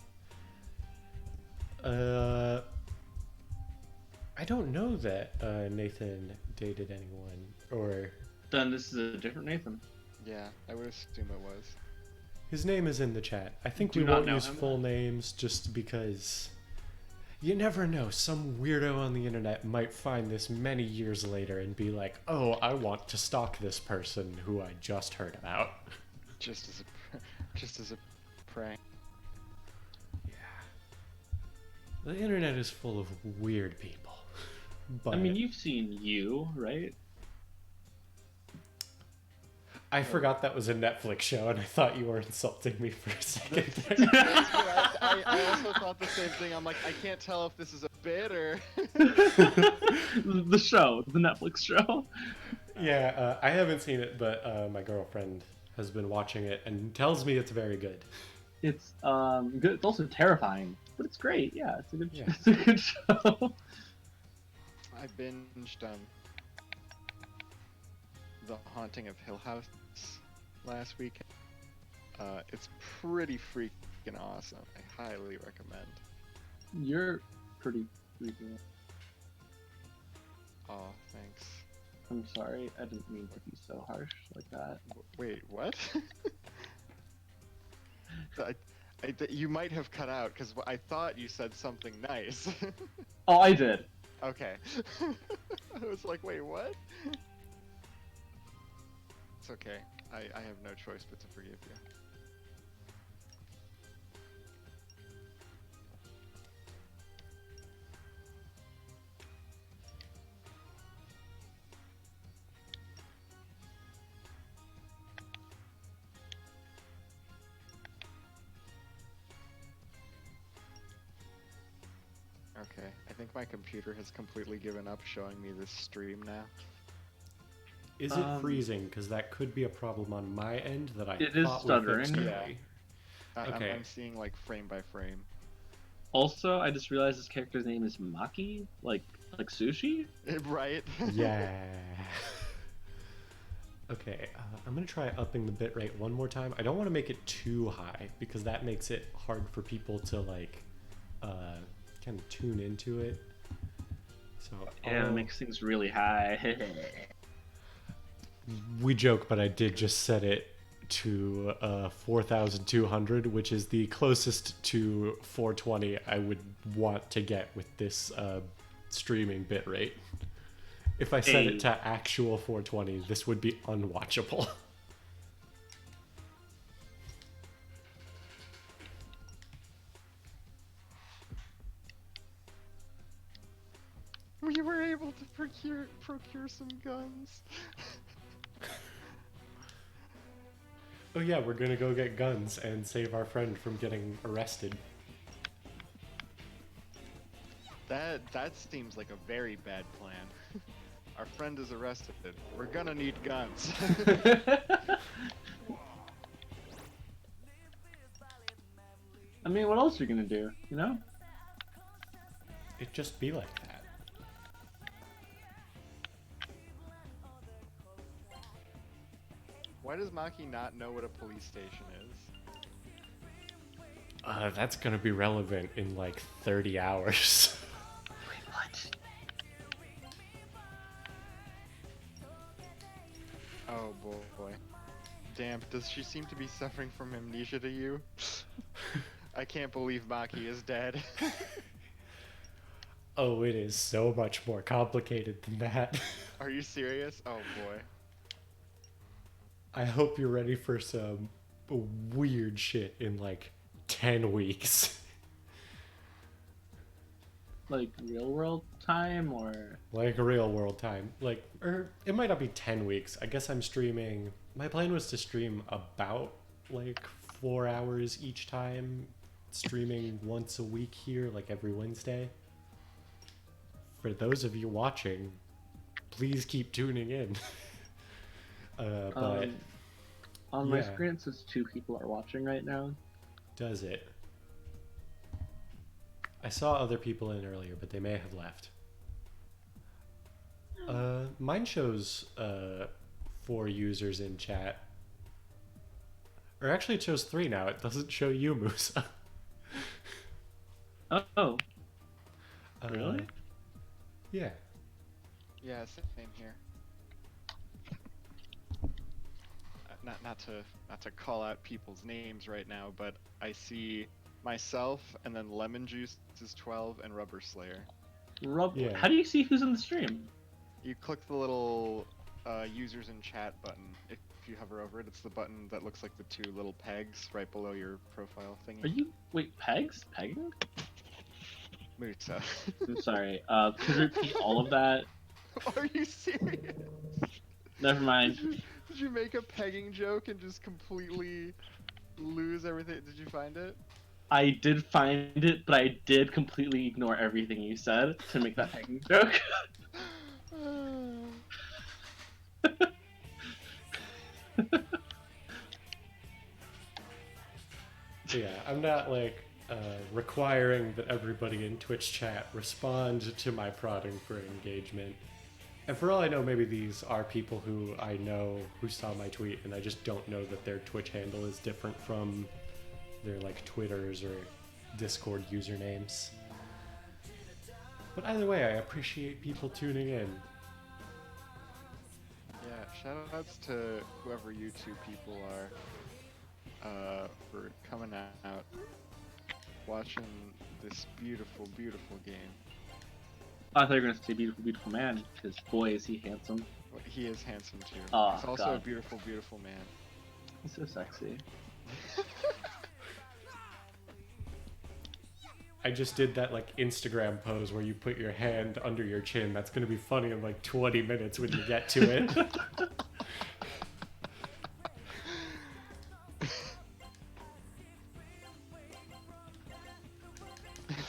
I don't know that Nathan dated anyone, or Then this is a different Nathan. Yeah, I would assume it was. his name is in the chat. I think Do we not won't know use him? full names just because. You never know. Some weirdo on the internet might find this many years later and be like, "Oh, I want to stalk this person who I just heard about." Just as a prank. The internet is full of weird people. But I mean, you've seen You, right? I forgot that was a Netflix show, and I thought you were insulting me for a second there. I also thought the same thing. I'm like, I can't tell if this is a bit or. The show, the Netflix show. Yeah, I haven't seen it, but my girlfriend has been watching it and tells me it's very good. It's good. It's also terrifying, but it's great. Yeah, it's a good. Yeah. It's a good show. I binged The Haunting of Hill House last week. It's pretty freaking awesome. I highly recommend. You're pretty freaking. Oh, thanks. I'm sorry. I didn't mean to be so harsh like that. Wait, what? You might have cut out because I thought you said something nice. Oh, I did. Okay. I was like, wait, what? It's okay. I have no choice but to forgive you. Okay, I think my computer has completely given up showing me this stream now. Is it freezing? Because that could be a problem on my end that I It is thought we stuttering. fixed Yeah. early. I'm, Okay. I'm seeing like frame by frame. Also, I just realized this character's name is Maki, like sushi. Right? Yeah. Okay, I'm gonna try upping the bitrate one more time. I don't want to make it too high because that makes it hard for people to like kind of tune into it. So Yeah, it makes things really high. we joke, but I did just set it to 4,200, which is the closest to 420 I would want to get with this streaming bitrate. If I set it to actual 420, this would be unwatchable. We were able to procure some guns. Oh yeah, we're gonna go get guns and save our friend from getting arrested. That seems like a very bad plan. Our friend is arrested. We're gonna need guns. I mean, what else are you gonna do? You know? It just be like that. Why does Maki not know what a police station is? That's gonna be relevant in like 30 hours. Wait, what? Oh boy. Damn, does she seem to be suffering from amnesia to you? I can't believe Maki is dead. Oh, it is so much more complicated than that. Are you serious? Oh boy. I hope you're ready for some weird shit in like 10 weeks. Like real world time or? Like real world time. Like, or it might not be 10 weeks. I guess I'm streaming. My plan was to stream about like 4 hours each time. Streaming once a week here, like every Wednesday. For those of you watching, please keep tuning in. But on my yeah. screen it says 2 people are watching right now. Does it? I saw other people in earlier, but they may have left. Mine shows 4 users in chat. Or actually it shows 3 now. It doesn't show you, Musa. Oh. Really? Yeah. Yeah, same here. Not to call out people's names right now, but I see myself, and then Lemon Juice is 12, and Rubber Slayer. Yeah. How do you see who's in the stream? You click the little users in chat button. If you hover over it, it's the button that looks like the two little pegs right below your profile thingy. Are you pegs? Pegging? Musa? I'm sorry. Could you repeat all of that? Are you serious? Never mind. Did you make a pegging joke and just completely lose everything? Did you find it? I did find it, but I did completely ignore everything you said to make that pegging joke. Yeah, I'm not like requiring that everybody in Twitch chat respond to my prodding for engagement. And for all I know, maybe these are people who I know who saw my tweet, and I just don't know that their Twitch handle is different from their like Twitters or Discord usernames. But either way, I appreciate people tuning in. Yeah, shoutouts to whoever you two people are for coming out, watching this beautiful, beautiful game. I thought you were gonna say beautiful, beautiful man, because boy is he handsome. Well, he is handsome too. Oh, He's also God. a beautiful, beautiful man. He's so sexy. I just did that like Instagram pose where you put your hand under your chin. That's gonna be funny in like 20 minutes when you get to it.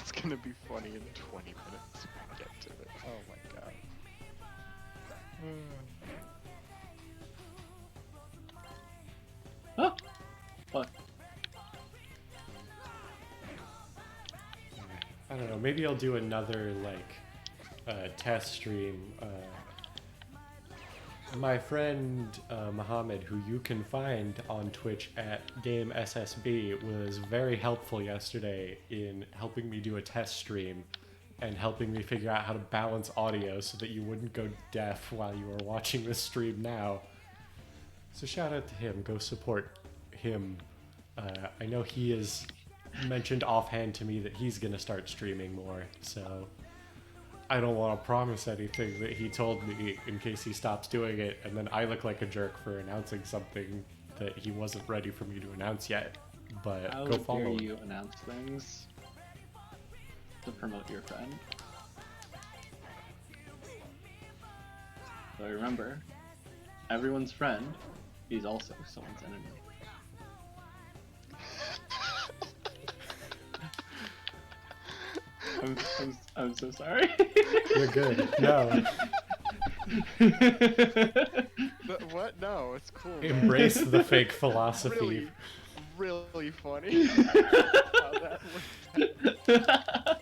It's gonna be funny in 20 minutes when we get to it. Oh my god. Oh! What? I don't know. Maybe I'll do another like test stream. My friend Mohammed, who you can find on Twitch at GameSSB, was very helpful yesterday in helping me do a test stream and helping me figure out how to balance audio so that you wouldn't go deaf while you were watching this stream now. So shout out to him. Go support him. I know he has mentioned offhand to me that he's going to start streaming more, so I don't want to promise anything that he told me in case he stops doing it, and then I look like a jerk for announcing something that he wasn't ready for me to announce yet. But How go follow dare him. you announce things to promote your friend? So remember, everyone's friend is also someone's enemy. I'm so sorry. You're good. No. But what? No, it's cool. man. Embrace the fake philosophy. Really, really funny. How that worked out.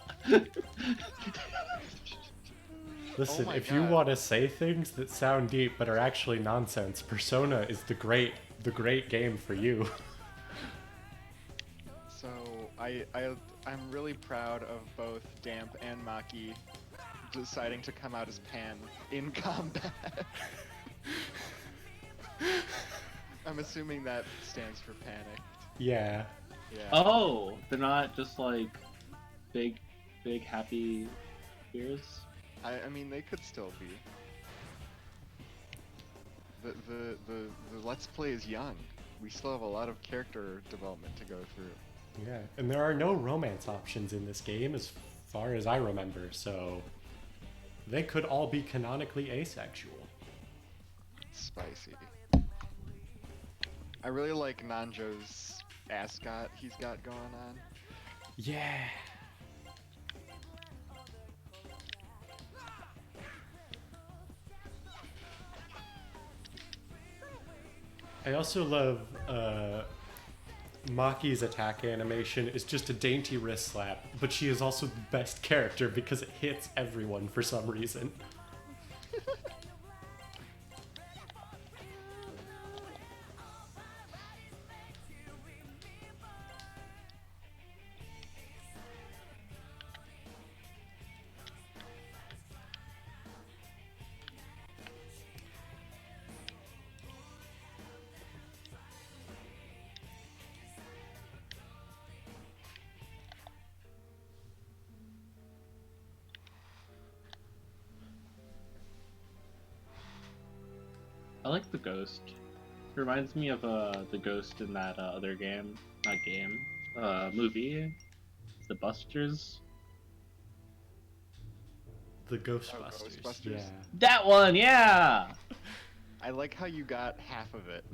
Listen, Oh my if you God. want to say things that sound deep but are actually nonsense, Persona is the great game for you. So I'm really proud of both Damp and Maki deciding to come out as Pan in combat. I'm assuming that stands for panicked. Yeah. Yeah. Oh, they're not just like big happy beers. I mean, they could still be. The Let's Play is young. We still have a lot of character development to go through. Yeah, and there are no romance options in this game as far as I remember, so they could all be canonically asexual. Spicy. I really like Nanjo's ascot he's got going on. Yeah. I also love Maki's attack animation is just a dainty wrist slap, but she is also the best character because it hits everyone for some reason. like the ghost. It reminds me of the ghost in that other game, not game, movie, The Busters. The Ghostbusters. Ghostbusters? Yeah. That one, yeah. I like how you got half of it.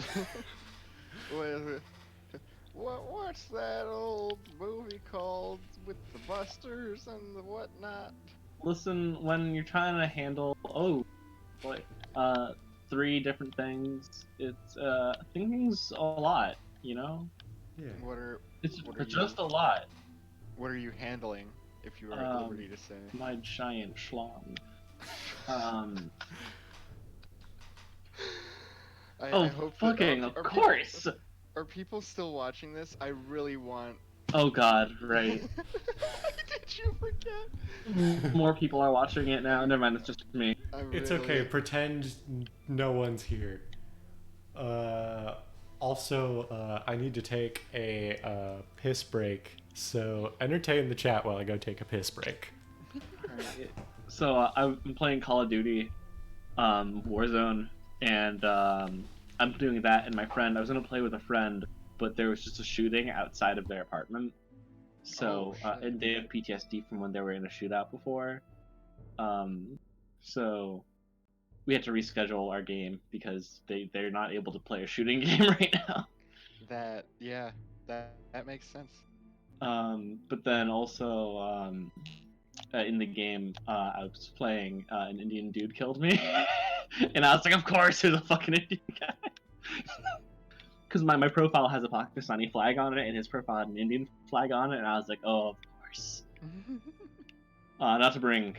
What's that old movie called with the Busters and the whatnot? Listen, when you're trying to handle what 3 different things, it's thinking's a lot, you know. Yeah. It's What are just you- a lot. What are you handling, if you are at liberty to say? My giant schlong. I hope that- fucking of course. Are people still watching this? I really want. Oh God, right. Did you forget? More people are watching it now. Never mind, it's just me. It's okay. Pretend no one's here. Also, I need to take a piss break, so entertain the chat while I go take a piss break. Alright. So I'm playing Call of Duty, Warzone, and I'm doing that. And my friend, I was gonna play with a friend, but there was just a shooting outside of their apartment. So and they have PTSD from when they were in a shootout before. So we had to reschedule our game because they're not able to play a shooting game right now. That makes sense. But then also in the game, I was playing, an Indian dude killed me, and I was like, of course, there's a fucking Indian guy. Because my profile has a Pakistani flag on it, and his profile had an Indian flag on it, and I was like, oh, of course. Not to bring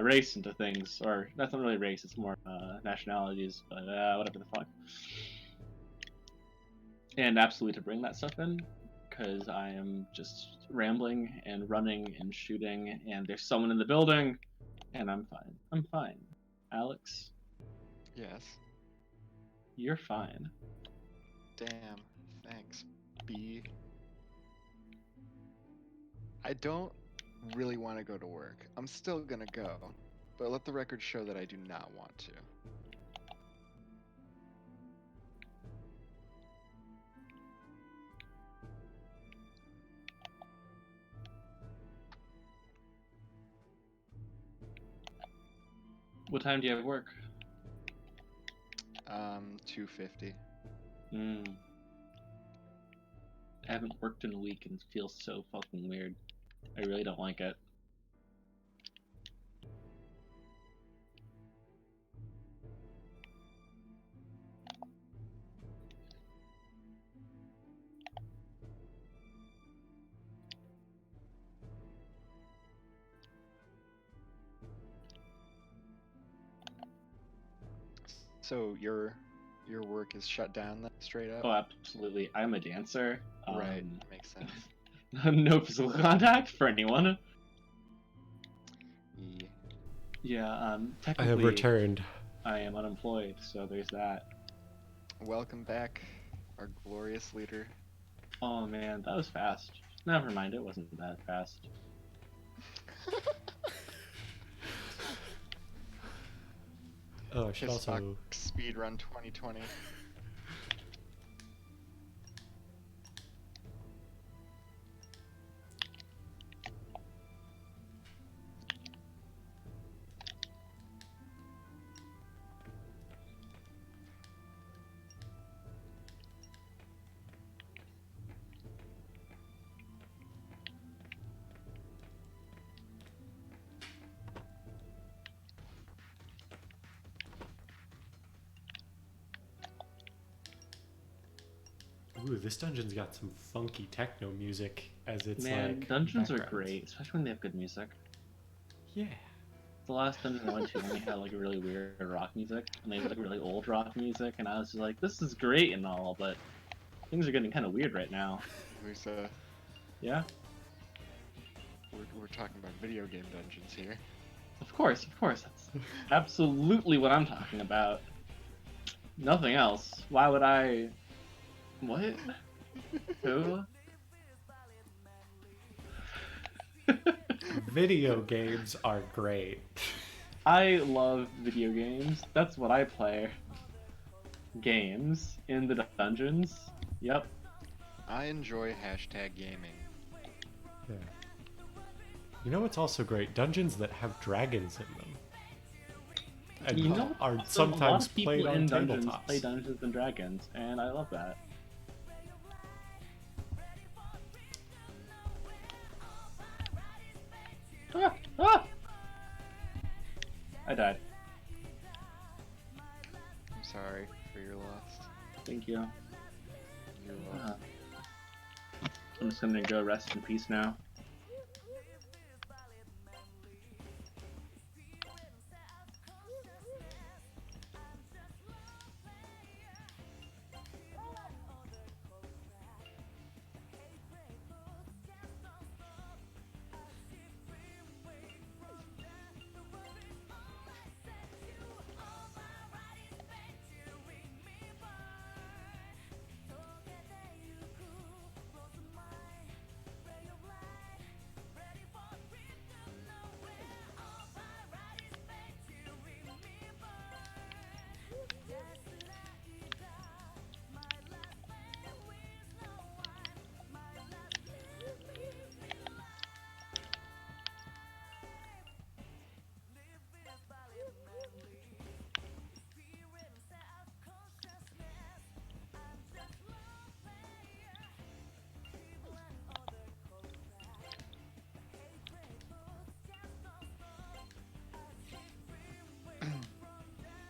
race into things, or that's not really race, it's more nationalities, but whatever the fuck. And absolutely to bring that stuff in, because I am just rambling and running and shooting, and there's someone in the building, and I'm fine. I'm fine. Alex, Yes. you're fine. Damn. Thanks, B. I don't really want to go to work. I'm still gonna go, but let the record show that I do not want to. What time do you have work? 2:50. I haven't worked in a week and it feels so fucking weird. I really don't like it. So your work is shut down then, straight up? Oh, absolutely. I'm a dancer. Right, makes sense. No physical contact for anyone. Yeah. Yeah, I technically, have returned. I am unemployed, so there's that. Welcome back, our glorious leader. Oh man, that was fast. Never mind, it wasn't that fast. Oh, I should also. Speedrun 2020. Ooh, this dungeon's got some funky techno music as it's Man, like. dungeons are background. great, especially when they have good music. Yeah. The last dungeon I went to only had like really weird rock music, and they had like really old rock music, and I was just like, this is great and all, but things are getting kind of weird right now. There's Yeah? we're talking about video game dungeons here. Of course, that's absolutely what I'm talking about. Nothing else. Why would I... What? Who? Video games are great. I love video games. That's what I play. games in the dungeons. Yep. I enjoy hashtag gaming. Yeah. You know what's also great? Dungeons that have dragons in them. And You know, are so a lot sometimes of people played on in dungeons tabletops. play Dungeons and Dragons, and I love that. Ah! Ah! I died. I'm sorry for your loss. Thank you. You're welcome. I'm just gonna go rest in peace now.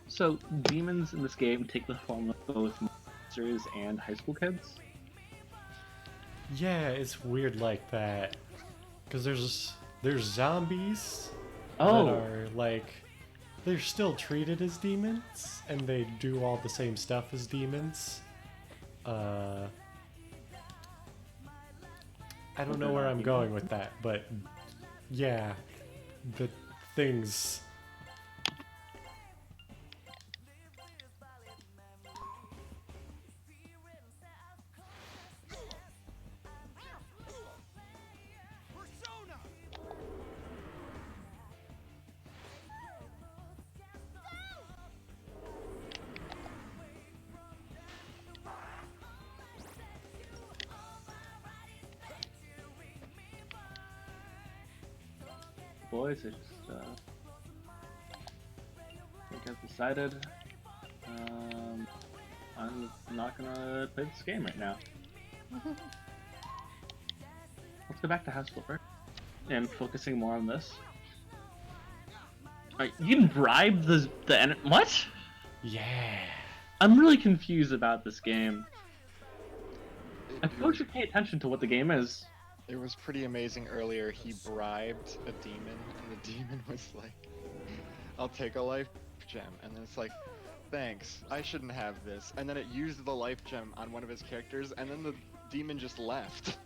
So, demons in this game take the form of both monsters and high school kids? Yeah, it's weird like that. Because there's zombies Oh! that are like they're still treated as demons and they do all the same stuff as demons. I don't know where I'm going with that, but yeah, the things. Persona! Boys, I just, think I've decided, I'm not gonna play this game right now. Let's go back to high school first. And focusing more on this. Alright, you can bribe what? Yeah. I'm really confused about this game. I It suppose you should pay attention to what the game is. It was pretty amazing earlier. He bribed a demon, and the demon was like, I'll take a life gem. And then it's like, thanks, I shouldn't have this. And then it used the life gem on one of his characters, and then the demon just left.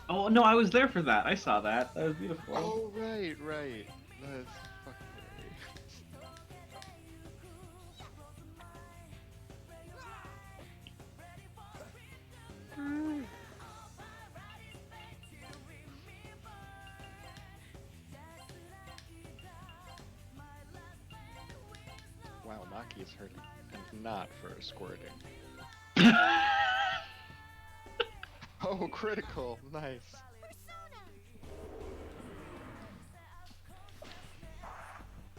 Oh, no, I was there for that. I saw that. That was beautiful. Oh, right. That's fucking hilarious. Wow, Maki is hurting, and not for squirting. Oh, critical! Nice.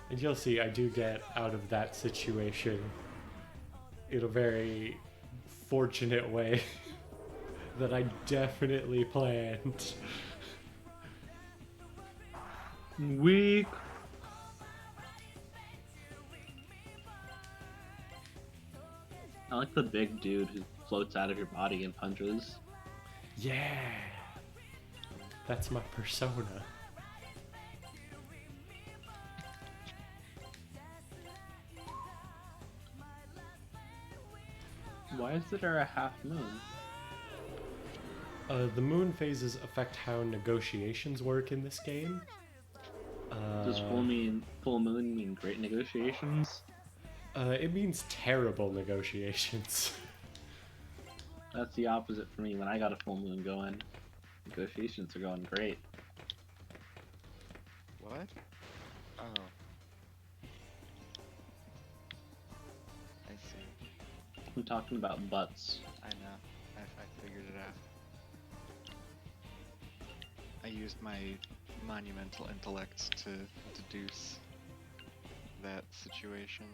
And you'll see, I do get out of that situation in a very fortunate way that I definitely planned. Weak. I like the big dude who floats out of your body and punches. Yeah. That's my persona. Why is there a half moon? The moon phases affect how negotiations work in this game. Does full moon mean great negotiations? It means terrible negotiations. That's the opposite for me. When I got a full moon going, negotiations are going great. What? Oh. I see. from talking about butts. I know. I figured it out. I used my monumental intellect to deduce that situation.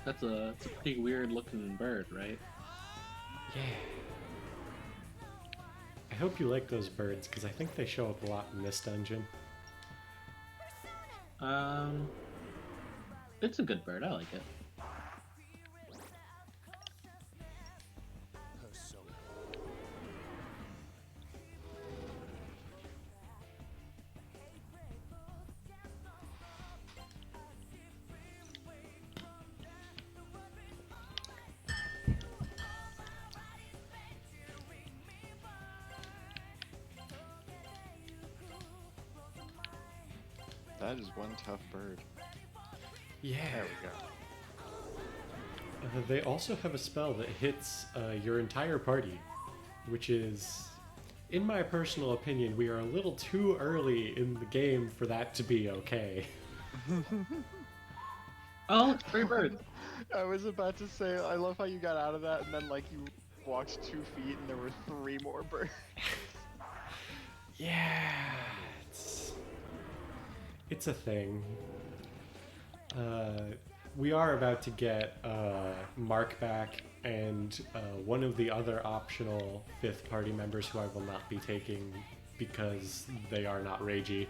It's a pretty weird looking bird, right? Yeah. I hope you like those birds, because I think they show up a lot in this dungeon. It's a good bird. I like it. Persona. That is one tough bird. Yeah. There we go. They also have a spell that hits your entire party, which is, in my personal opinion, we are a little too early in the game for that to be okay. Oh, it's a free bird. I was about to say, I love how you got out of that and then like you walked 2 feet and there were 3 more birds. Yeah, it's a thing. We are about to get Mark back and one of the other optional 5th party members who I will not be taking because they are not ragey.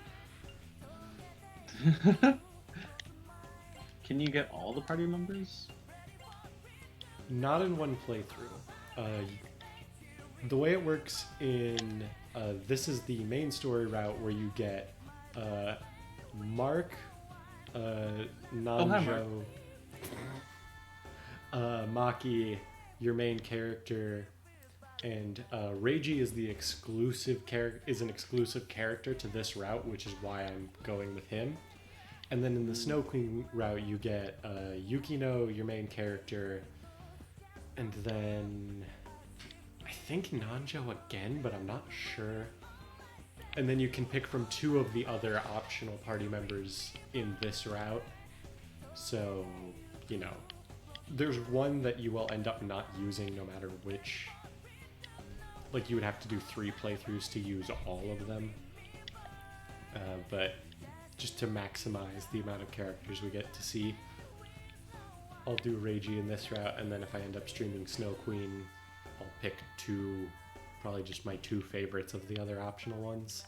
Can you get all the party members? Not in one playthrough. The way it works in this is the main story route where you get Mark, Nanjo, Maki, your main character, and Reiji is the exclusive an exclusive character to this route, which is why I'm going with him. And then in the Snow Queen route, you get Yukino, your main character, and then I think Nanjo again, but I'm not sure. And then you can pick from 2 of the other optional party members in this route. So, you know, there's one that you will end up not using no matter which. Like, you would have to do 3 playthroughs to use all of them. But just to maximize the amount of characters we get to see, I'll do Reiji in this route, and then if I end up streaming Snow Queen, I'll pick 2, probably just my 2 favorites of the other optional ones.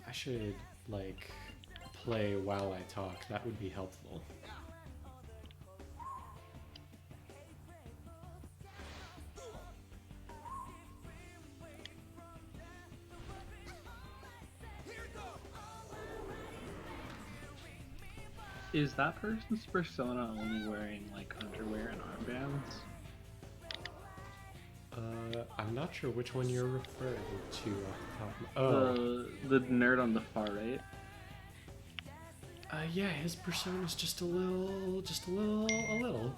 I should, like, play while I talk. That would be helpful. Is that person's persona only wearing like underwear and armbands? I'm not sure which one you're referring to off the top of The nerd on the far right. Yeah, his persona is just a little. Just a little.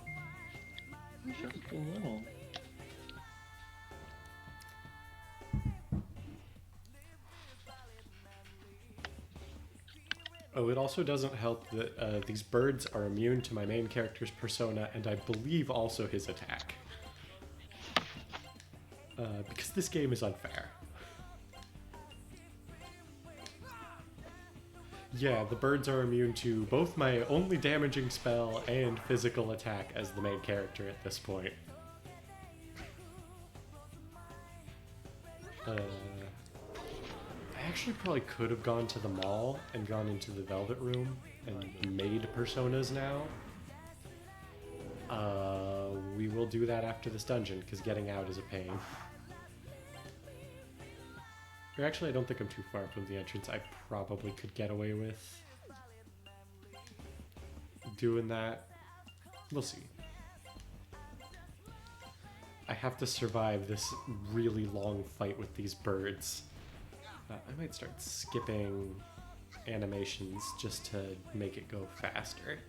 Oh, it also doesn't help that these birds are immune to my main character's persona, and I believe also his attack. Because this game is unfair. Yeah, the birds are immune to both my only damaging spell and physical attack as the main character at this point. I actually probably could have gone to the mall and gone into the Velvet Room and made personas now. We will do that after this dungeon, because getting out is a pain. Or actually, I don't think I'm too far from the entrance. I probably could get away with doing that. We'll see. I have to survive this really long fight with these birds. I might start skipping animations just to make it go faster.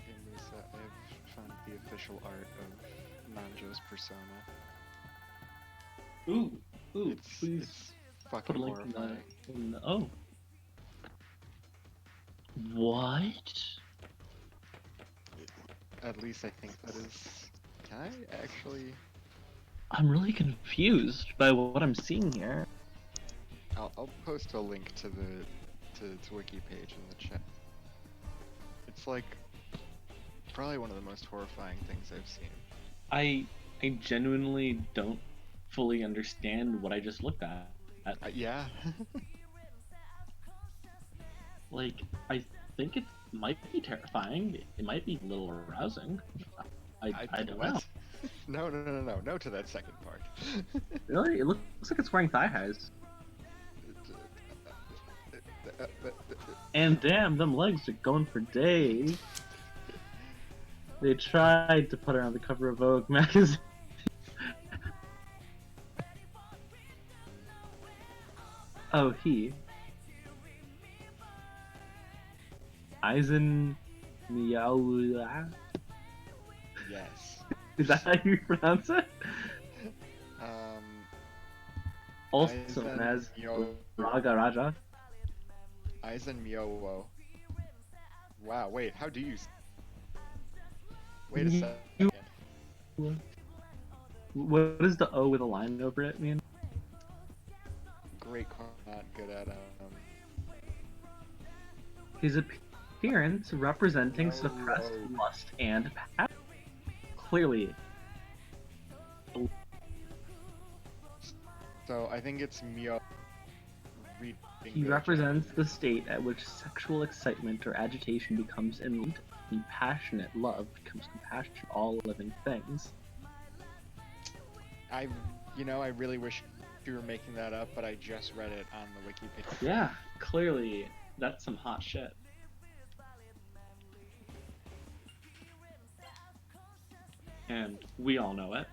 Hey Lisa, I've found the official art of Nanjo's persona. Ooh, ooh, please It's put fucking a link in horrifying. oh. What? At least I think that is. Can I actually? I'm really confused by what I'm seeing here. I'll post a link to the to wiki page in the chat. It's like probably one of the most horrifying things I've seen. I genuinely don't fully understand what I just looked at. Yeah. Like, I think it might be terrifying. It might be a little arousing. I don't know. what? No to that second part. Really? It looks like it's wearing thigh highs. And damn, them legs are going for days. They tried to put her on the cover of Vogue magazine. Oh, he. Eisen Miaoula? Yes. Is that how you pronounce it? Also known Eisen as Mio- Raga Raja. Eisen Miowo. Wow, wait, how do you wait a second. What does the O with a line over it mean? Great not good at His appearance representing No, suppressed no. lust and passion. Clearly. So I think it's Mio reading He the represents the state at which sexual excitement or agitation becomes enlightened, and passionate love becomes compassion for all living things. I really wish you were making that up, but I just read it on the wiki page. Yeah, clearly that's some hot shit. And we all know it.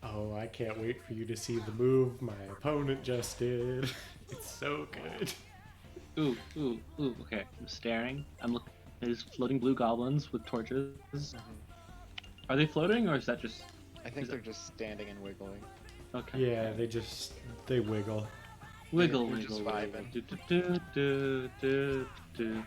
Oh, I can't wait for you to see the move my opponent just did. It's so good. Ooh, ooh, ooh, okay. I'm staring. I'm looking. There's floating blue goblins with torches. Are they floating, or is that just... I think they're just standing and wiggling. Okay. Yeah, they wiggle. Wiggle, We're wiggle, just wiggle. vibing. Do, do, do, do, do, do.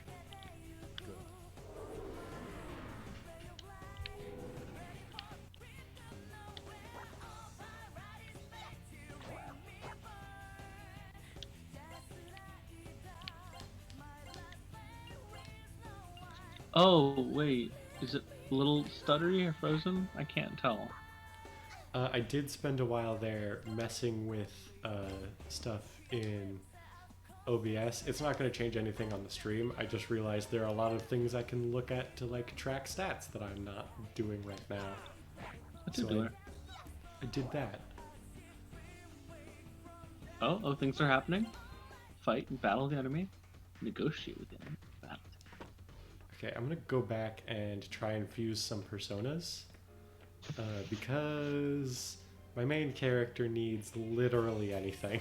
Oh, wait. Is it a little stuttery or frozen? I can't tell. I did spend a while there messing with stuff in OBS. It's not going to change anything on the stream. I just realized there are a lot of things I can look at to like track stats that I'm not doing right now. What's So it doing? I did that. Oh, things are happening. Fight and battle the enemy. Negotiate with the enemy. Battle. Okay, I'm gonna go back and try and fuse some personas because my main character needs literally anything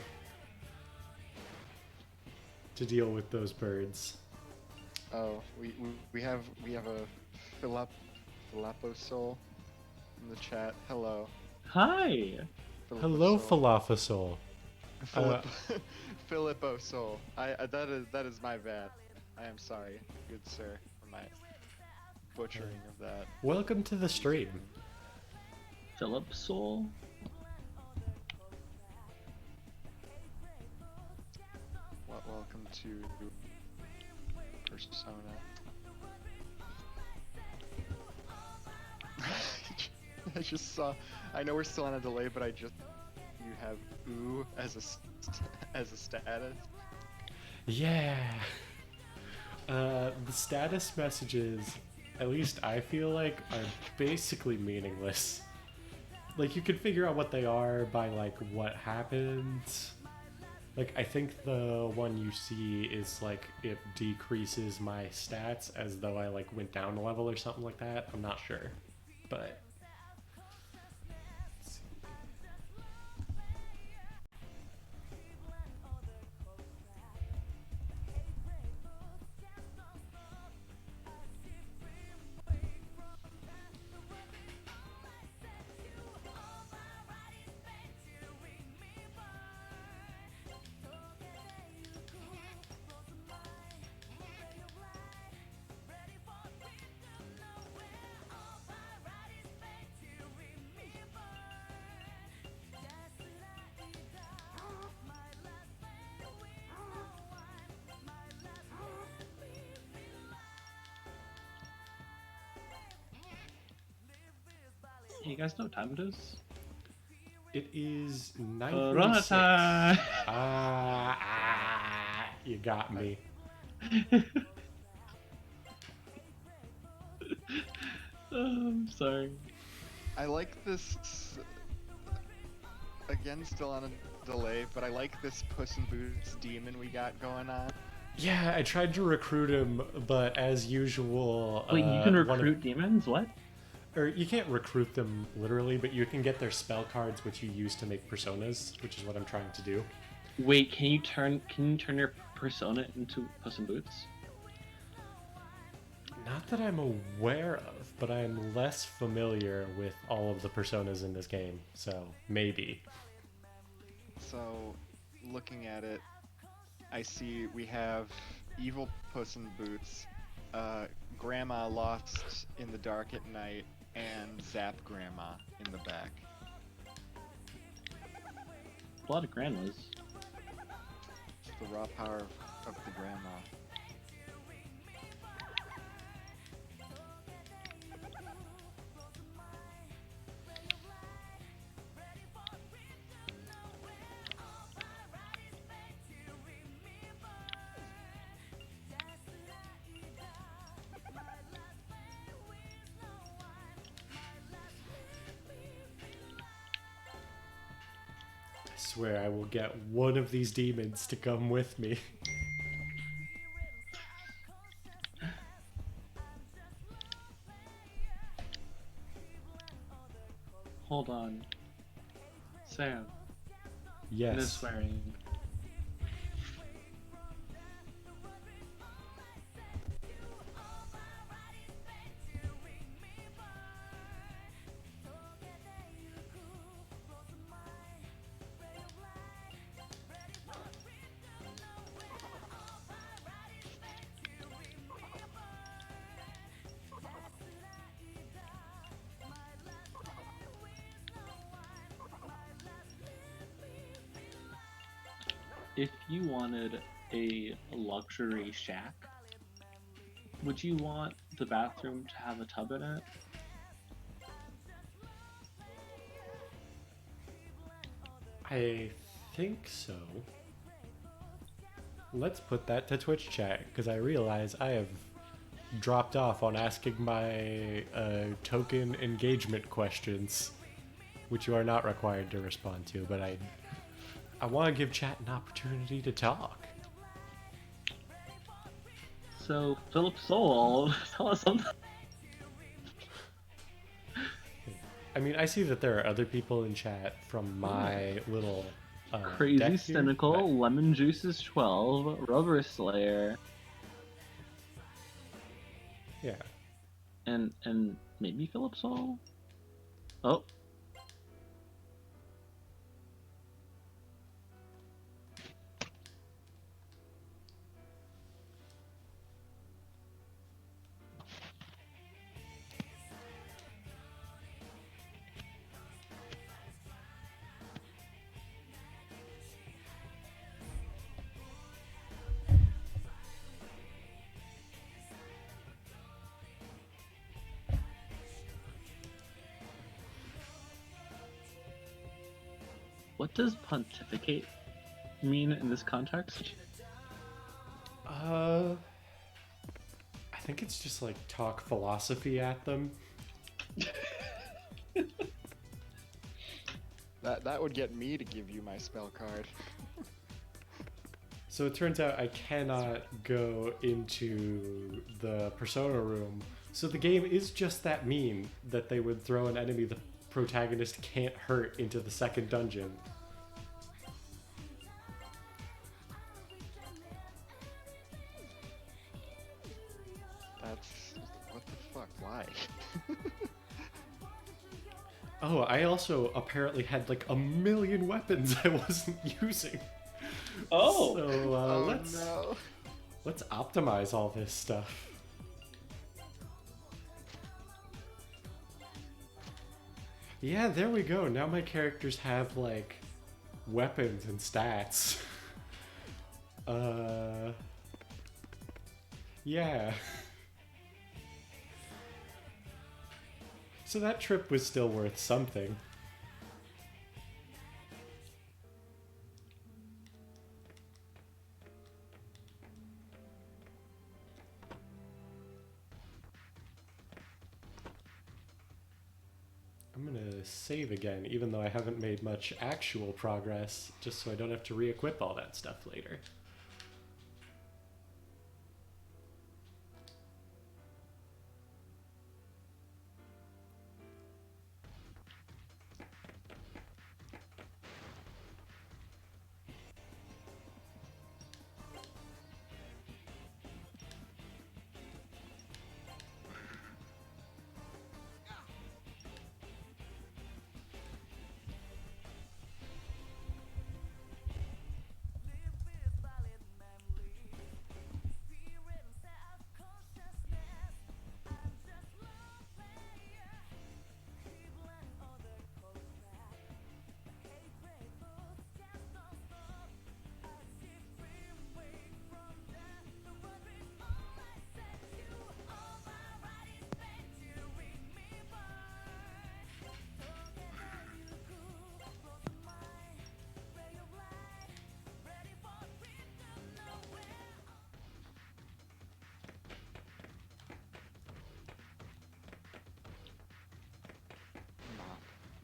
to deal with those birds. Oh, we have a Philapo soul in the chat. Hello. Hi! Hello, Falafel. Filippo soul. That is my bad. I am sorry, good sir, for my butchering of that. Welcome to the stream. Philip Soul? Welcome to Persona. I just saw. I know we're still on a delay, but you have ooh as a status. Yeah. The status messages, at least I feel like, are basically meaningless. Like, you can figure out what they are by, like, what happened. Like, I think the one you see is, like, it decreases my stats as though I, like, went down a level or something like that. I'm not sure. But... Hey, you guys know what time it is? It is Corona 9:46. time! You got me. I'm sorry. I like this. Again, still on a delay, but I like this Puss in Boots demon we got going on. Yeah, I tried to recruit him, but as usual... Wait, you can one of- recruit demons? What? Or you can't recruit them literally, but you can get their spell cards, which you use to make personas, which is what I'm trying to do. Wait, can you turn your persona into Puss in Boots? Not that I'm aware of, but I'm less familiar with all of the personas in this game, so maybe. So, looking at it, I see we have evil Puss in Boots, Grandma lost in the dark at night, and Zap Grandma in the back. A lot of grandmas. It's the raw power of the grandma. I swear I will get one of these demons to come with me. Hold on. Sam. Yes. No swearing. If you wanted a luxury shack, Would you want the bathroom to have a tub in it? I think so. Let's put that to Twitch chat, because I realize I have dropped off on asking my token engagement questions, which you are not required to respond to, but I want to give chat an opportunity to talk. So, Philip Soul, tell us something. I mean, I see that there are other people in chat from my little Crazy deck here, Cynical, but- Lemon Juices 12, Rubber Slayer, yeah. and maybe Philip Soul? Oh. What does pontificate mean in this context? I think it's just like talk philosophy at them. That would get me to give you my spell card. So it turns out I cannot go into the persona room. So the game is just that mean that they would throw an enemy the protagonist can't hurt into the second dungeon. That's... what the fuck? Why? Oh, I also apparently had like a million weapons I wasn't using. Oh! So let's optimize all this stuff. Yeah, there we go. Now my characters have like weapons and stats. Yeah. So that trip was still worth something. I'm gonna save again, even though I haven't made much actual progress, just so I don't have to re-equip all that stuff later.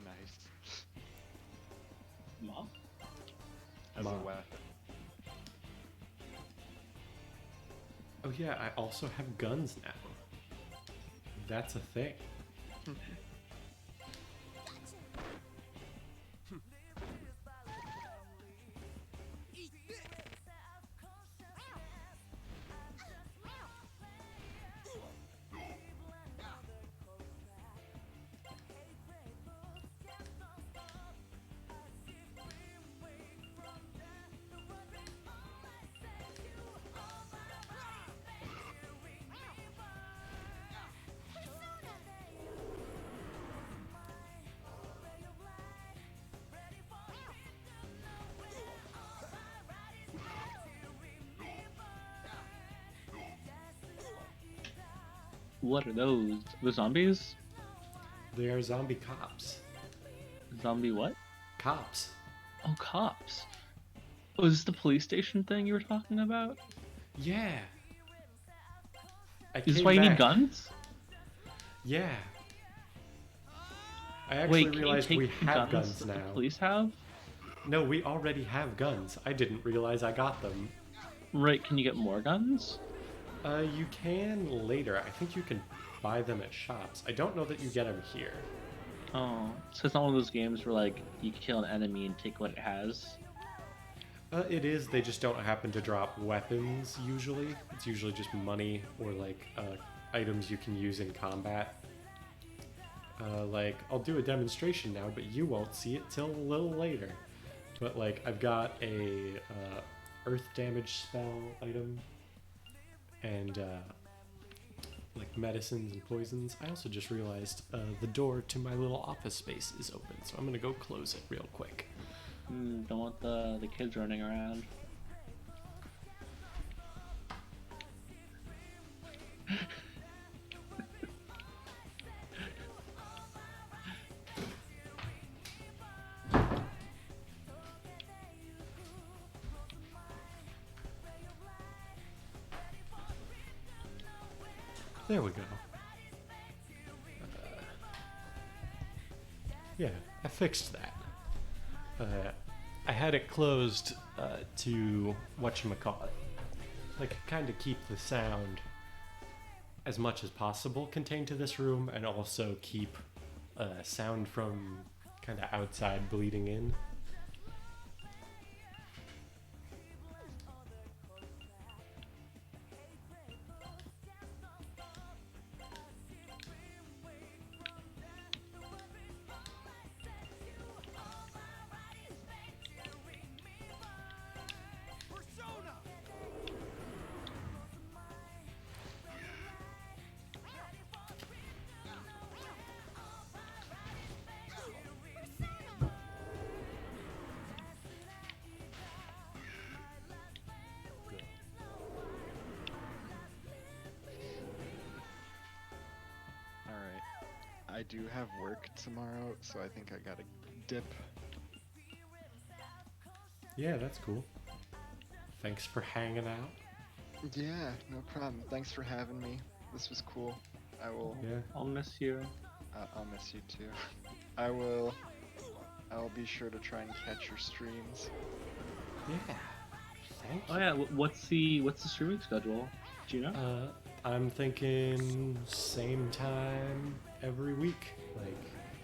Nice. Mom? As a Mom. weapon. Oh yeah, I also have guns now. That's a thing. What are those? The zombies? They are zombie cops. Zombie what? Cops. Oh, cops. Oh, is this the police station thing you were talking about? Yeah. I Is this came why you need back. guns? Yeah. I actually Wait, can you realized take we have guns guns that now. the police have? No, we already have guns. I didn't realize I got them. Right, can you get more guns? You can later. I think you can buy them at shops. I don't know that you get them here. Oh, so it's not one of those games where like you kill an enemy and take what it has. It is. They just don't happen to drop weapons usually. It's usually just money or like items you can use in combat. Like I'll do a demonstration now, but you won't see it till a little later. But like I've got a earth damage spell item and like medicines and poisons. I also just realized the door to my little office space is open, so I'm gonna go close it real quick. Don't want the kids running around. There we go. Yeah, I fixed that. I had it closed to whatchamacallit. Like, kind of keep the sound as much as possible contained to this room and also keep sound from kind of outside bleeding in. Alright. I do have work tomorrow, so I think I gotta dip. Yeah, that's cool. Thanks for hanging out. Yeah, no problem. Thanks for having me. This was cool. I will. Yeah. I'll miss you. I'll miss you too. I will. I'll be sure to try and catch your streams. Yeah. Thank you. Oh yeah, what's the streaming schedule? Do you know? I'm thinking same time every week. Like,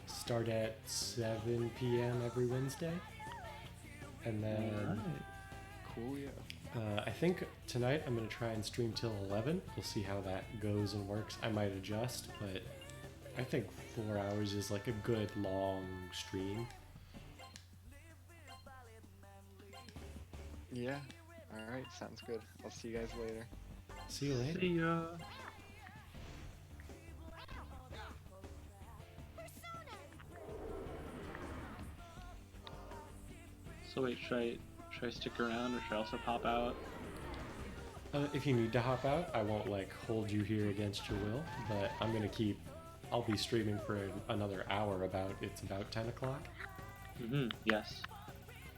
start at 7 p.m. every Wednesday. And then Alright. Cool, yeah. I think tonight I'm going to try and stream till 11. We'll see how that goes and works. I might adjust, but I think 4 hours is like a good long stream. Yeah. Alright, sounds good. I'll see you guys later. See you later. See ya. So wait, should I stick around or should I also pop out? If you need to hop out, I won't like hold you here against your will, but I'm gonna keep. I'll be streaming for another hour. It's about 10 o'clock. Yes.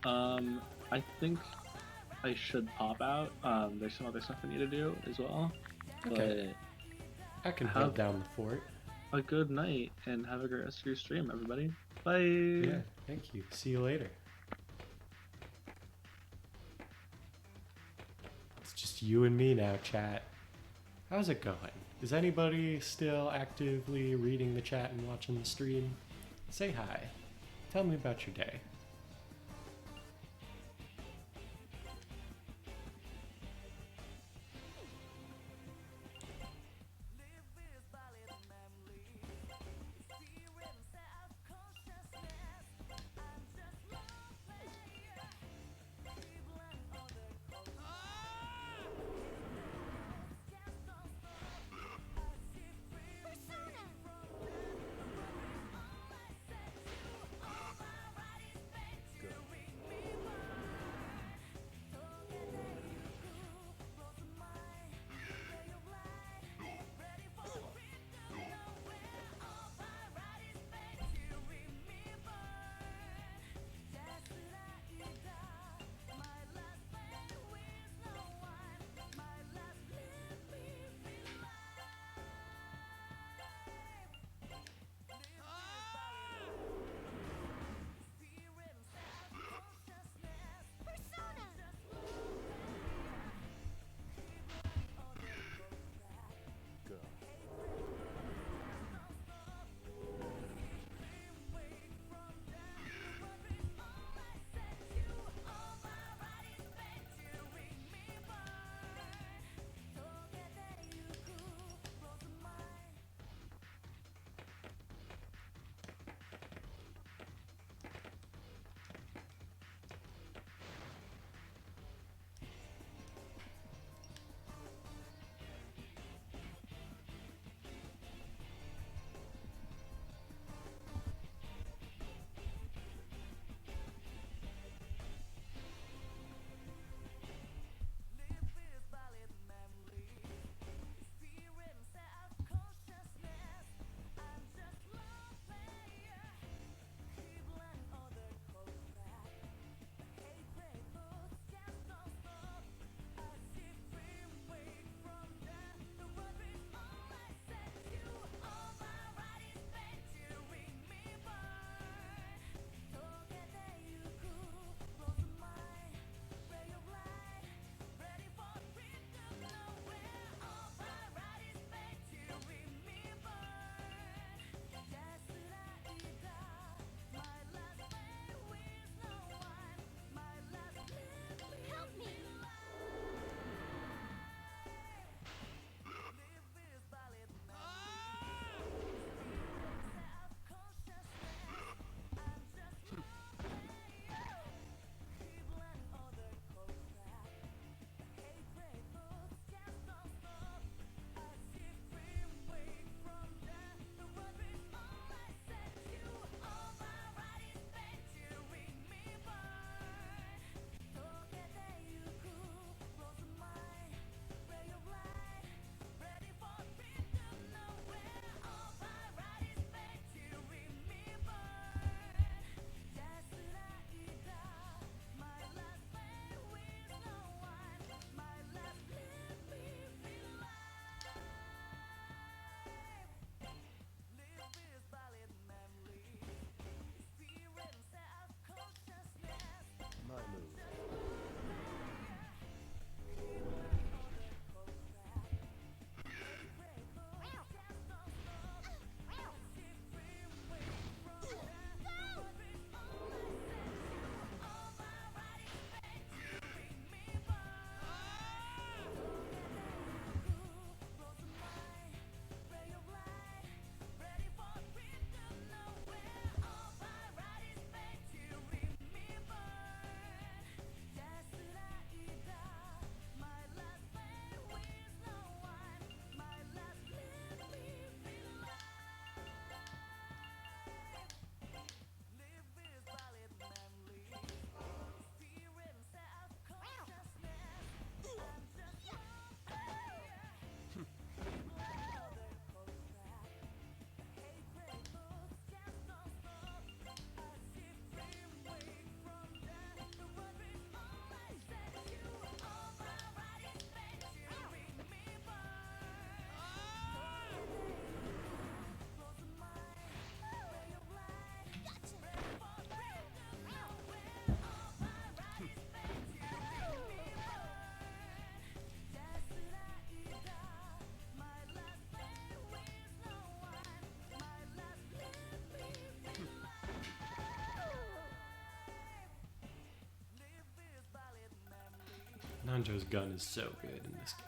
I think I should pop out. There's some other stuff I need to do as well. Okay. I can How- hold down the fort. But a good night and have a great rest of your stream, everybody. Bye. Yeah. Thank you. See you later. It's just you and me now, chat. How's it going? Is anybody still actively reading the chat and watching the stream? Say hi. Tell me about your day. Hanjo's gun is so good in this game.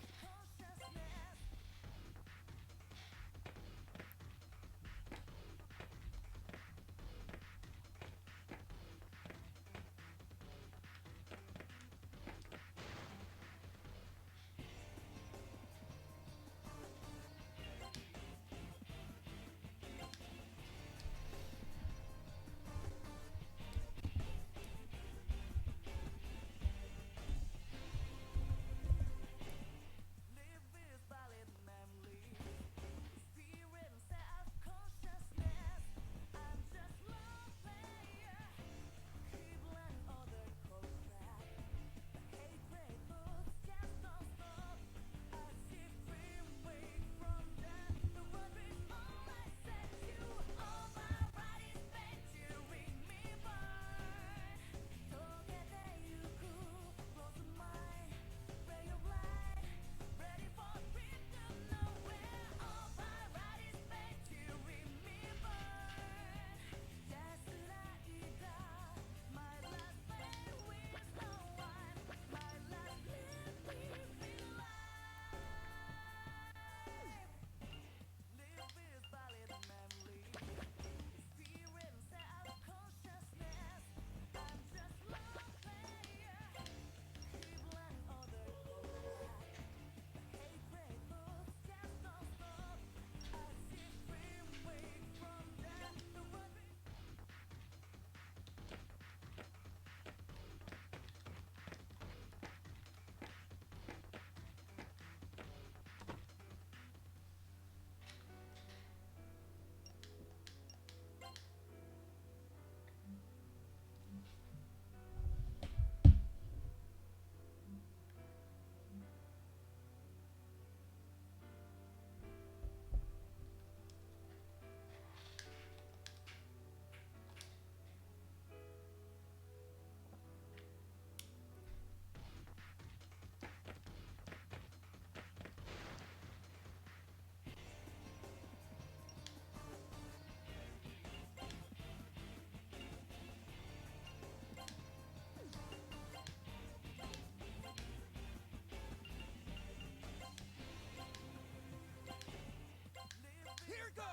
Here goes!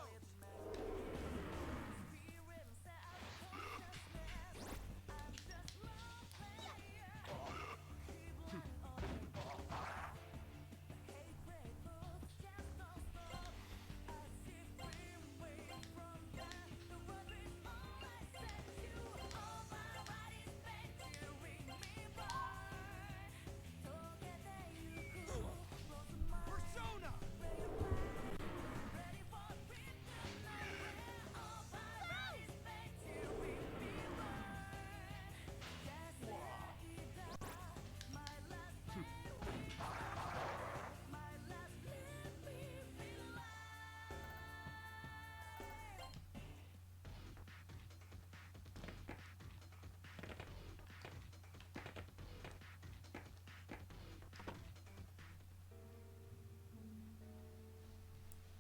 Persona!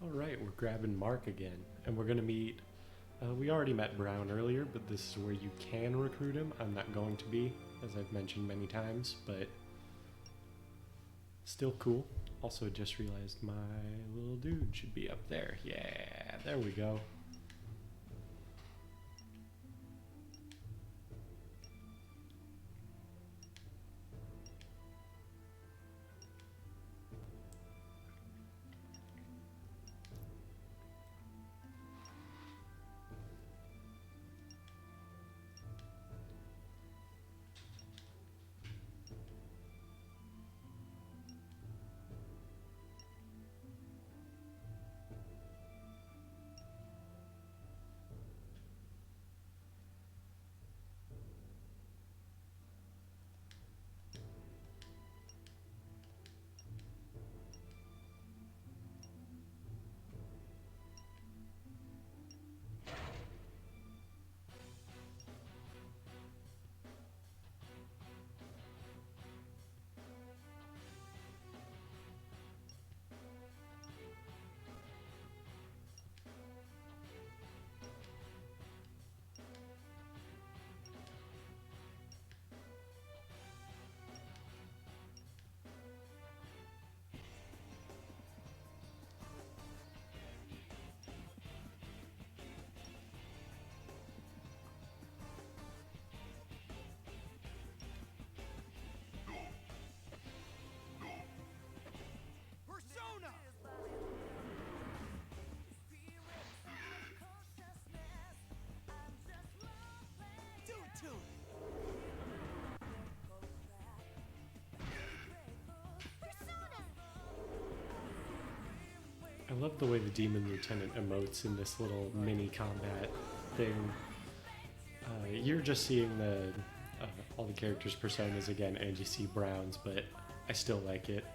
Alright, we're grabbing Mark again, and we're gonna meet. We already met Brown earlier, but this is where you can recruit him. I'm not going to be, as I've mentioned many times, but still cool. Also, just realized my little dude should be up there. Yeah, there we go. I love the way the Demon Lieutenant emotes in this little mini combat thing. You're just seeing all the characters' personas again, and you see Brown's, but I still like it.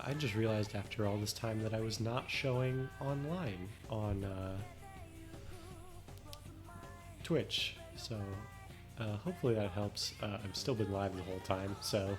I just realized after all this time that I was not showing online on Twitch, so hopefully that helps. I've still been live the whole time, so...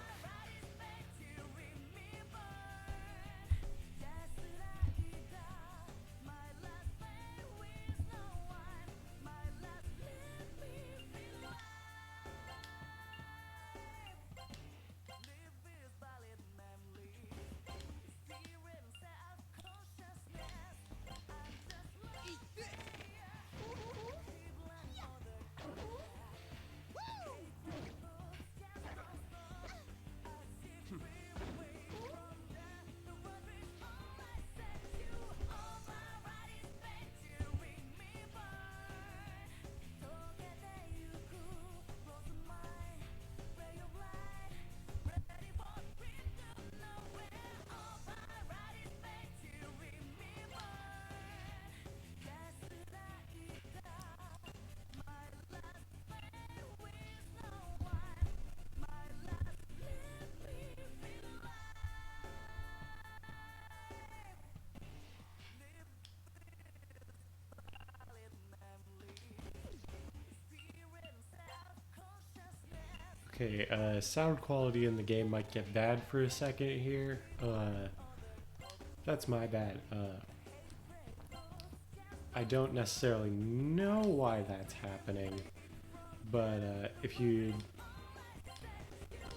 Okay, sound quality in the game might get bad for a second here. That's my bad. I don't necessarily know why that's happening, but if you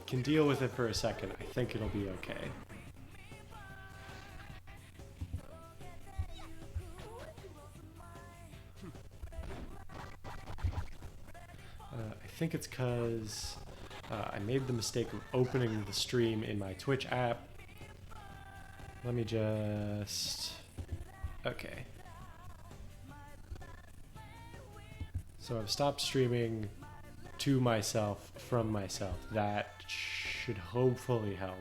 can deal with it for a second, I think it'll be okay. I think it's because I made the mistake of opening the stream in my Twitch app, Let me just... Okay. So I've stopped streaming to myself from myself. That should hopefully help.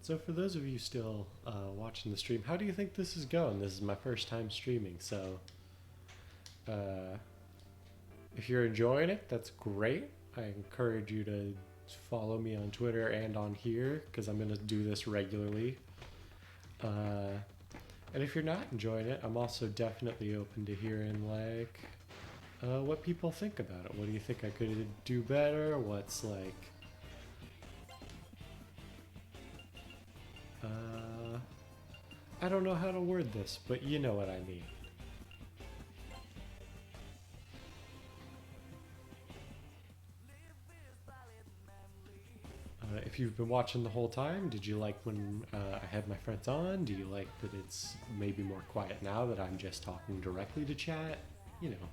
So for those of you still watching the stream, how do you think this is going? This is my first time streaming, so if you're enjoying it, that's great. I encourage you to follow me on Twitter and on here, because I'm going to do this regularly. And if you're not enjoying it, I'm also definitely open to hearing, like, what people think about it. What do you think I could do better? What's, like... I don't know how to word this, but you know what I mean. If you've been watching the whole time, did you like when I had my friends on? Do you like that it's maybe more quiet now that I'm just talking directly to chat? You know.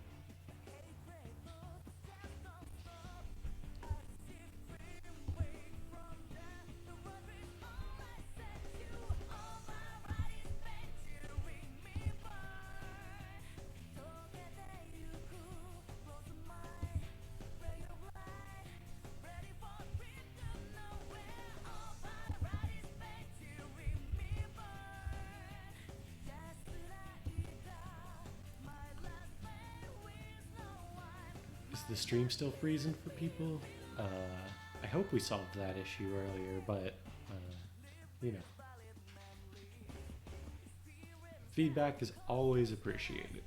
Is the stream still freezing for people? I hope we solved that issue earlier, but, you know. Feedback is always appreciated.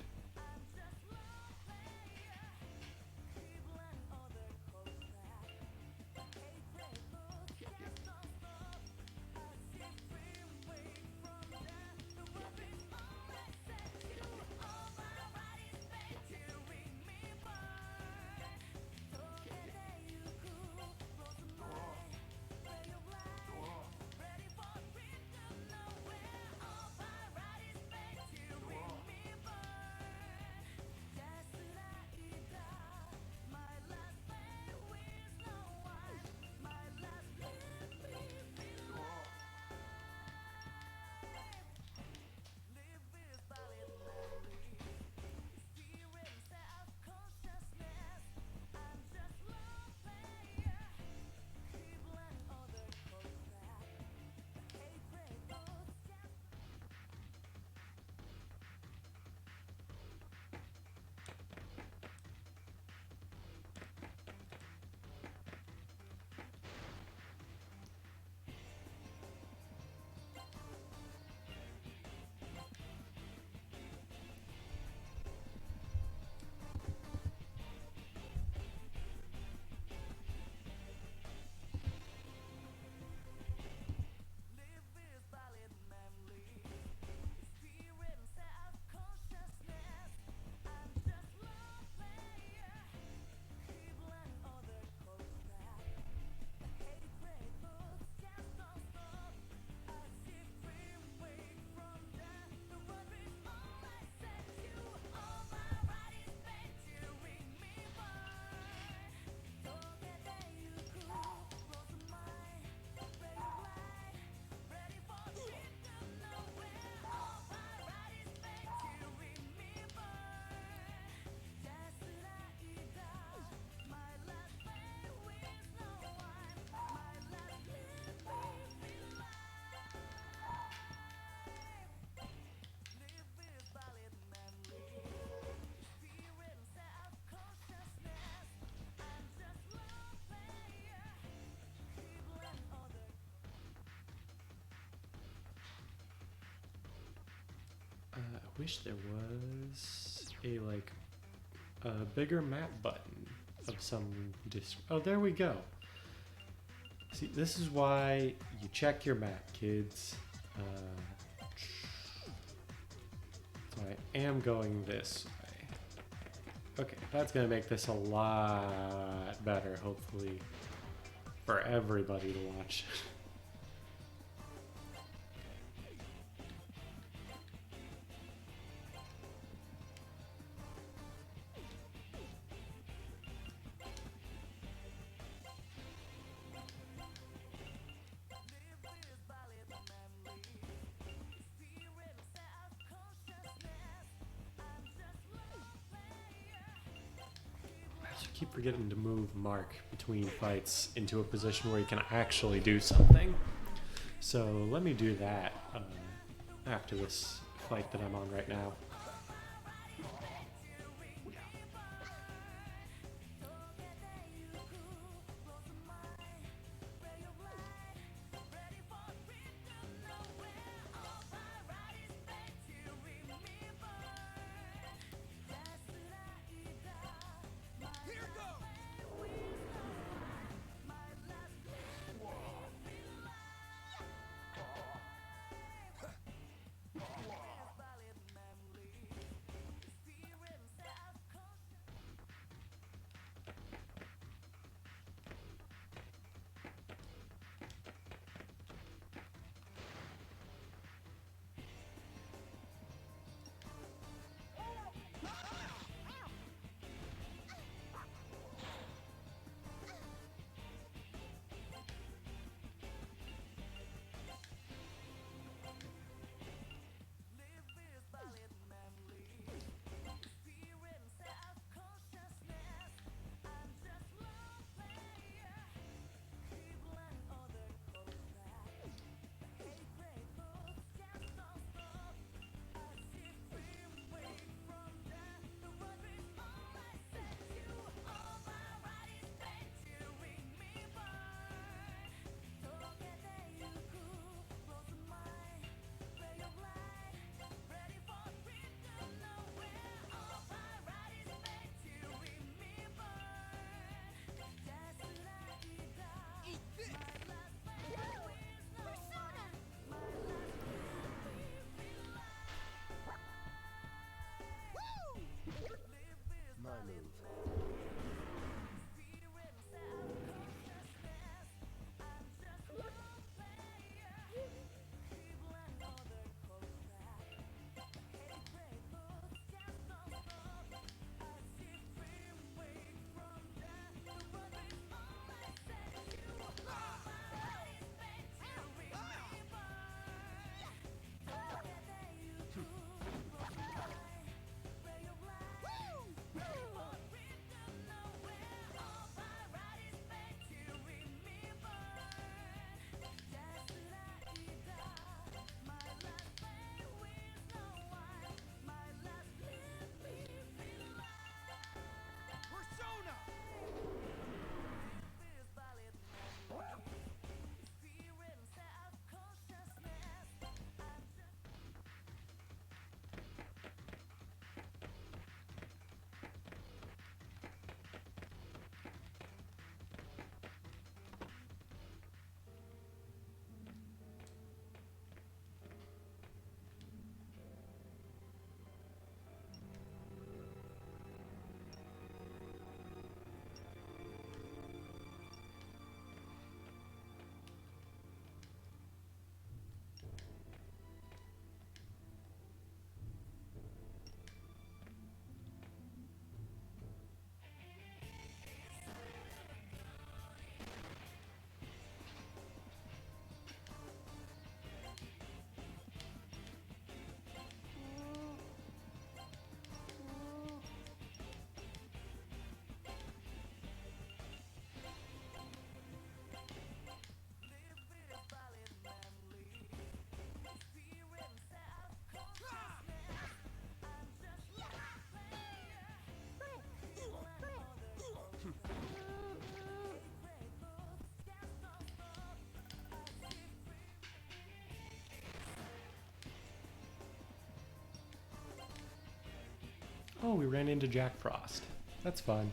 wish there was a like a bigger map button of some oh, there we go. See, this is why you check your map, kids. So I am going this way. Okay, that's gonna make this a lot better, hopefully, for everybody to watch. I keep forgetting to move Mark between fights into a position where he can actually do something. So let me do that after this fight that I'm on right now. Oh, we ran into Jack Frost. That's fun.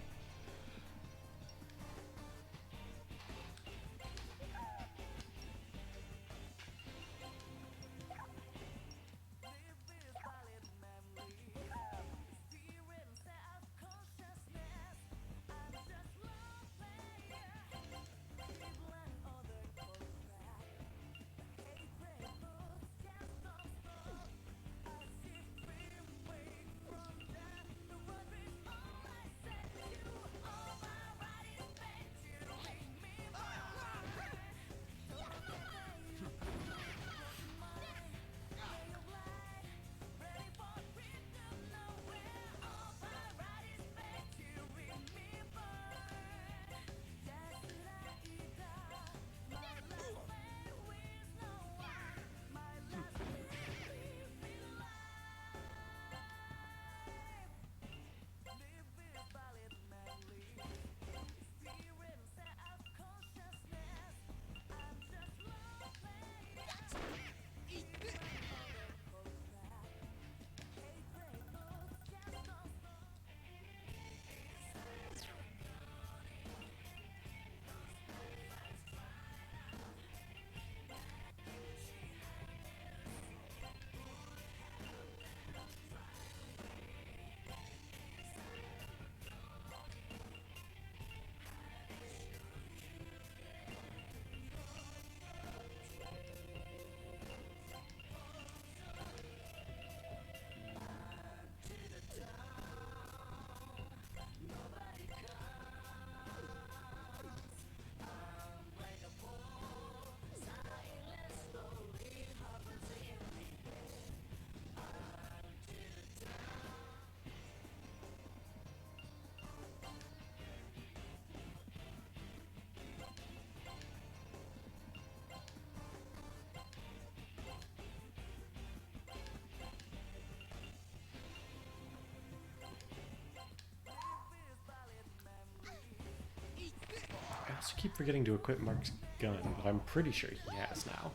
I also keep forgetting to equip Mark's gun, but I'm pretty sure he has now.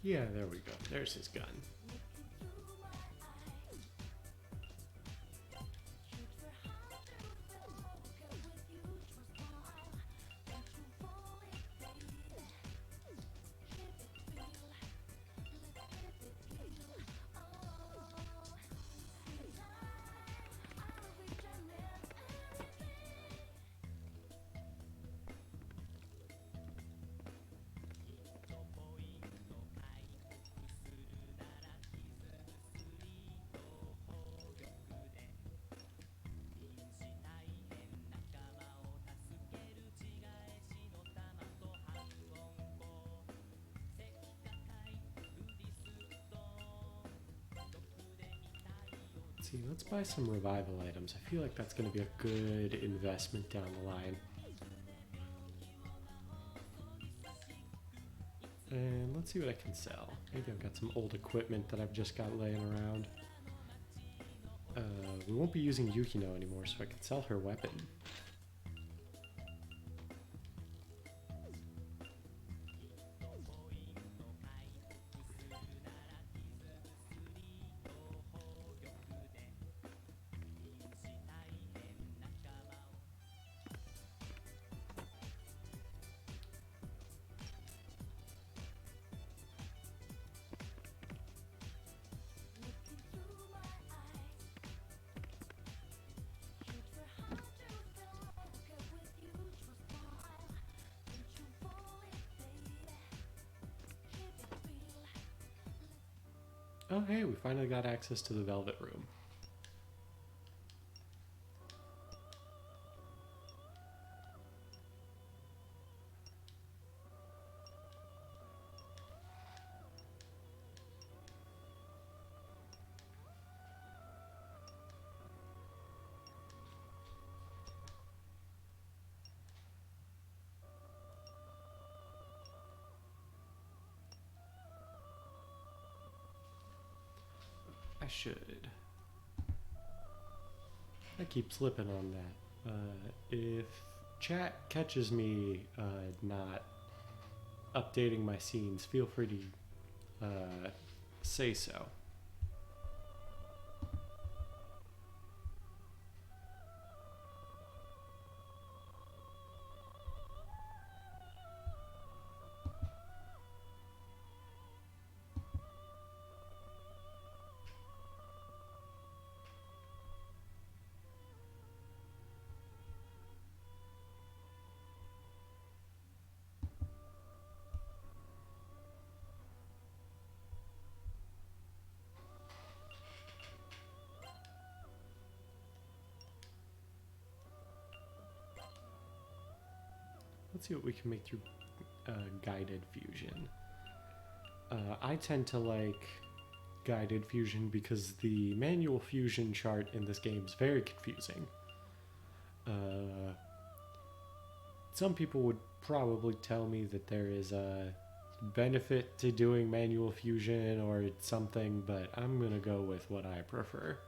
Yeah, there we go. There's his gun. See, let's buy some revival items. I feel like that's going to be a good investment down the line. And let's see what I can sell. Maybe I've got some old equipment that I've just got laying around. We won't be using Yukino anymore, so I can sell her weapon. Oh hey, we finally got access to the Velvet Room. I should. I keep slipping on that. If chat catches me not updating my scenes, feel free to say so. Let's see what we can make through guided fusion. I tend to like guided fusion because the manual fusion chart in this game is very confusing. Some people would probably tell me that there is a benefit to doing manual fusion or something, but I'm gonna go with what I prefer.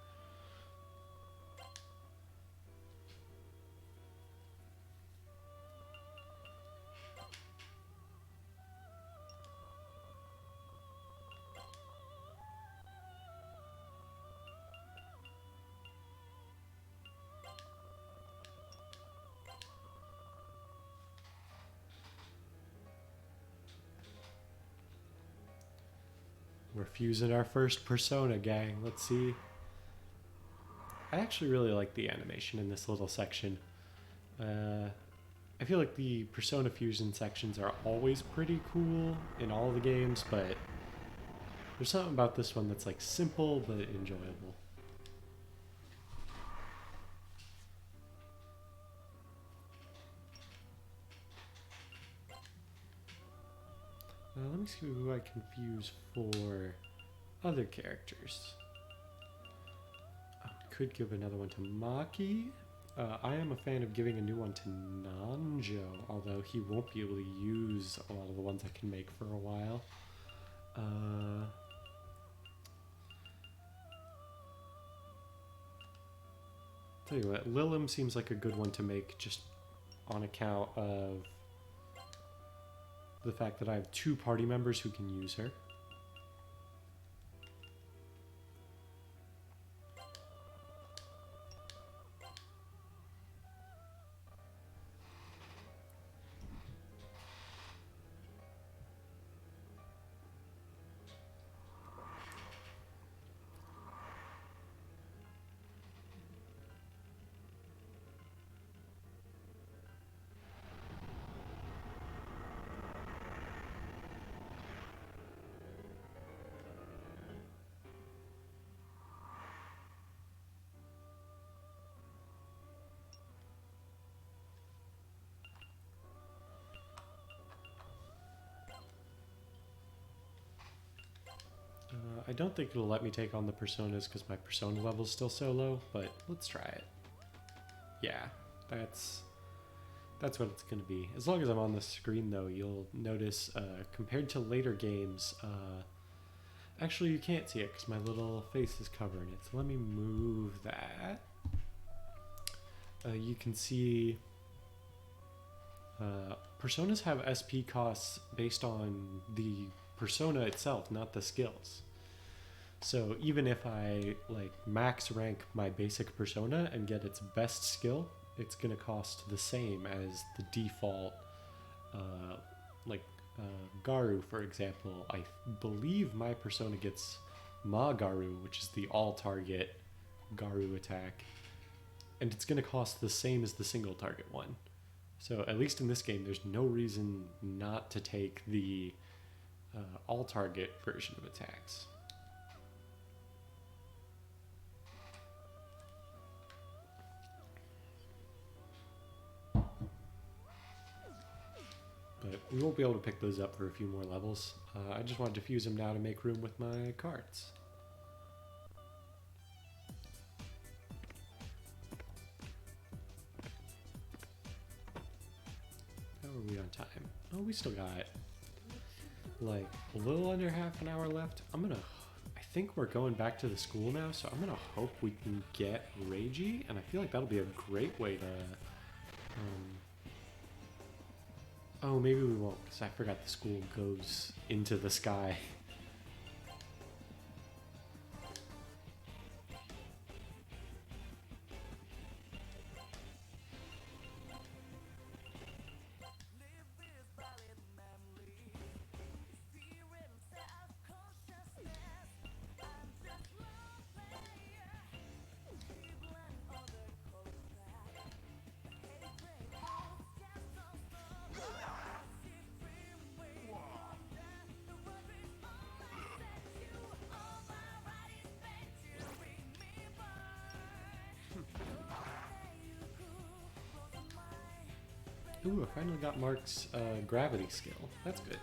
We're fusing our first persona, gang. Let's see. I actually really like the animation in this little section. I feel like the persona fusion sections are always pretty cool in all the games, but there's something about this one that's like simple but enjoyable. Let me see who I can fuse for other characters. I could give another one to Maki. I am a fan of giving a new one to Nanjo, although he won't be able to use a lot of the ones I can make for a while. Tell you what, Lilim seems like a good one to make just on account of the fact that I have 2 party members who can use her. I don't think it'll let me take on the personas because my persona level's still so low, but let's try it. Yeah, that's what it's going to be. As long as I'm on the screen, though, you'll notice compared to later games, actually you can't see it because my little face is covering it. So let me move that. You can see personas have SP costs based on the persona itself, not the skills. So even if I like max rank my basic persona and get its best skill, it's going to cost the same as the default, Garu, for example. I believe my persona gets Ma Garu, which is the all-target Garu attack, and it's going to cost the same as the single-target one. So at least in this game, there's no reason not to take the all-target version of attacks. But we won't be able to pick those up for a few more levels. I just wanted to fuse them now to make room with my cards. How are we on time? Oh, we still got like a little under half an hour left. I think we're going back to the school now, so I'm gonna hope we can get Reiji, and I feel like that'll be a great way to oh, maybe we won't, because I forgot the school goes into the sky. Ooh, I finally got Mark's gravity skill. That's good.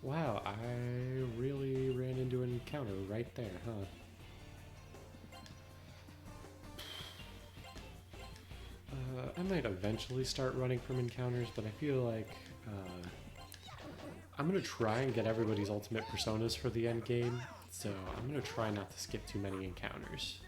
Wow, I really ran into an encounter right there, huh? I might eventually start running from encounters, but I feel like I'm gonna try and get everybody's ultimate personas for the end game, so I'm gonna try not to skip too many encounters.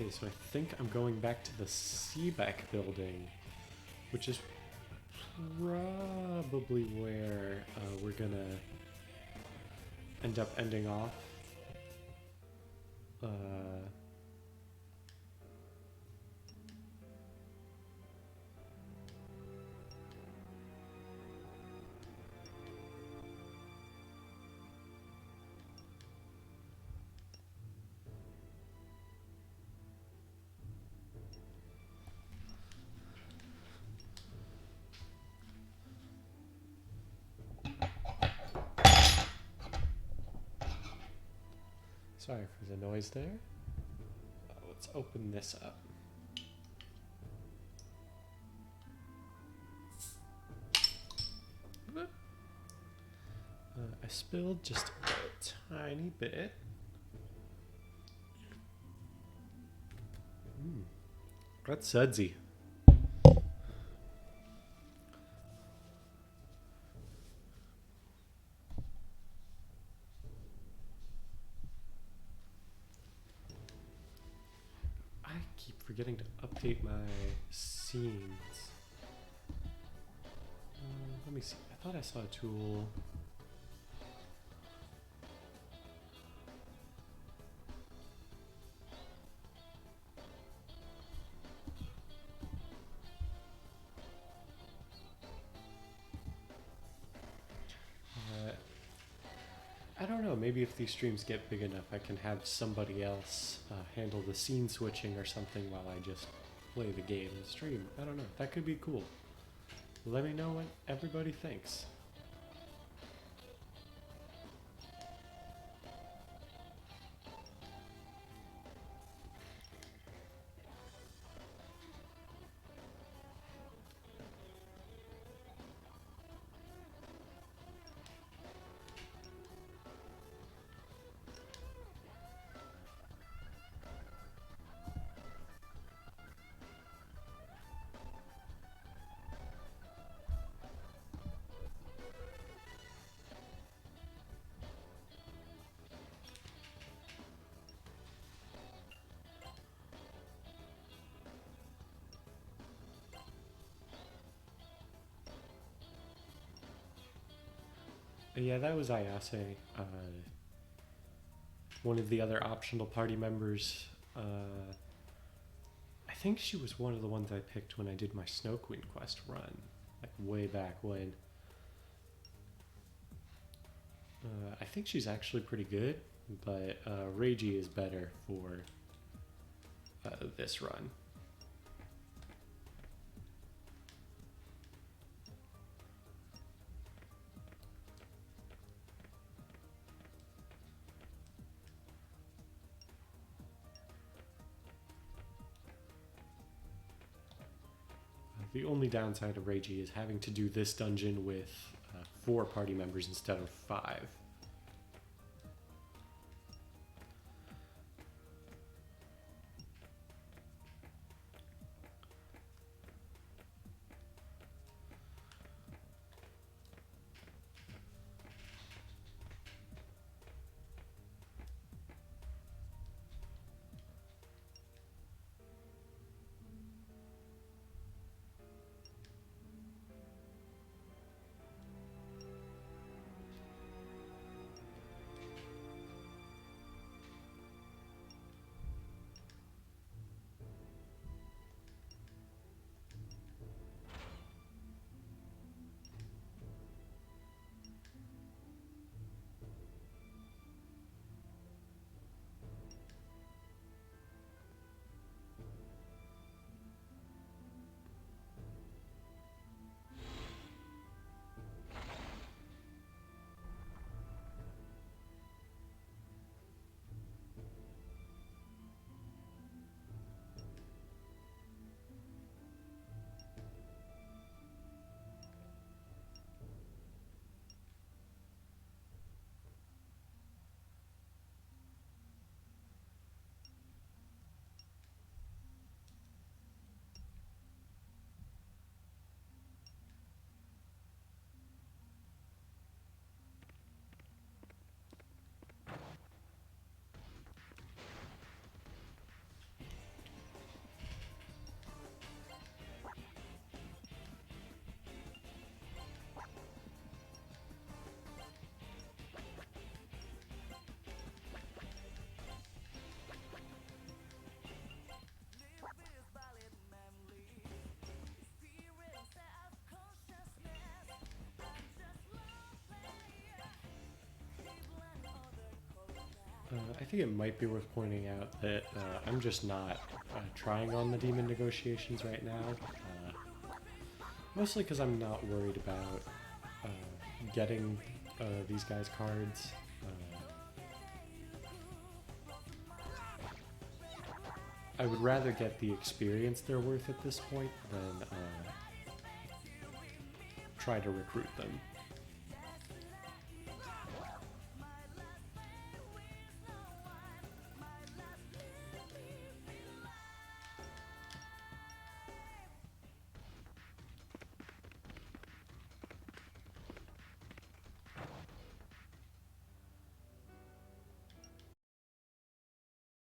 Okay, so I think I'm going back to the Seebeck building, which is probably where we're gonna end up ending off. Sorry for the noise there. Let's open this up. I spilled just a tiny bit. That's sudsy. I keep forgetting to update my scenes. Let me see. I thought I saw a tool. I don't know, maybe if these streams get big enough, I can have somebody else handle the scene switching or something while I just play the game and stream. I don't know, that could be cool. Let me know what everybody thinks. Yeah, that was Ayase, one of the other optional party members. I think she was one of the ones I picked when I did my Snow Queen quest run, like way back when. I think she's actually pretty good, but Reiji is better for this run. The only downside of Reiji is having to do this dungeon with 4 party members instead of 5. think it might be worth pointing out that I'm just not trying on the demon negotiations right now. Mostly because I'm not worried about getting these guys' cards. I would rather get the experience they're worth at this point than try to recruit them.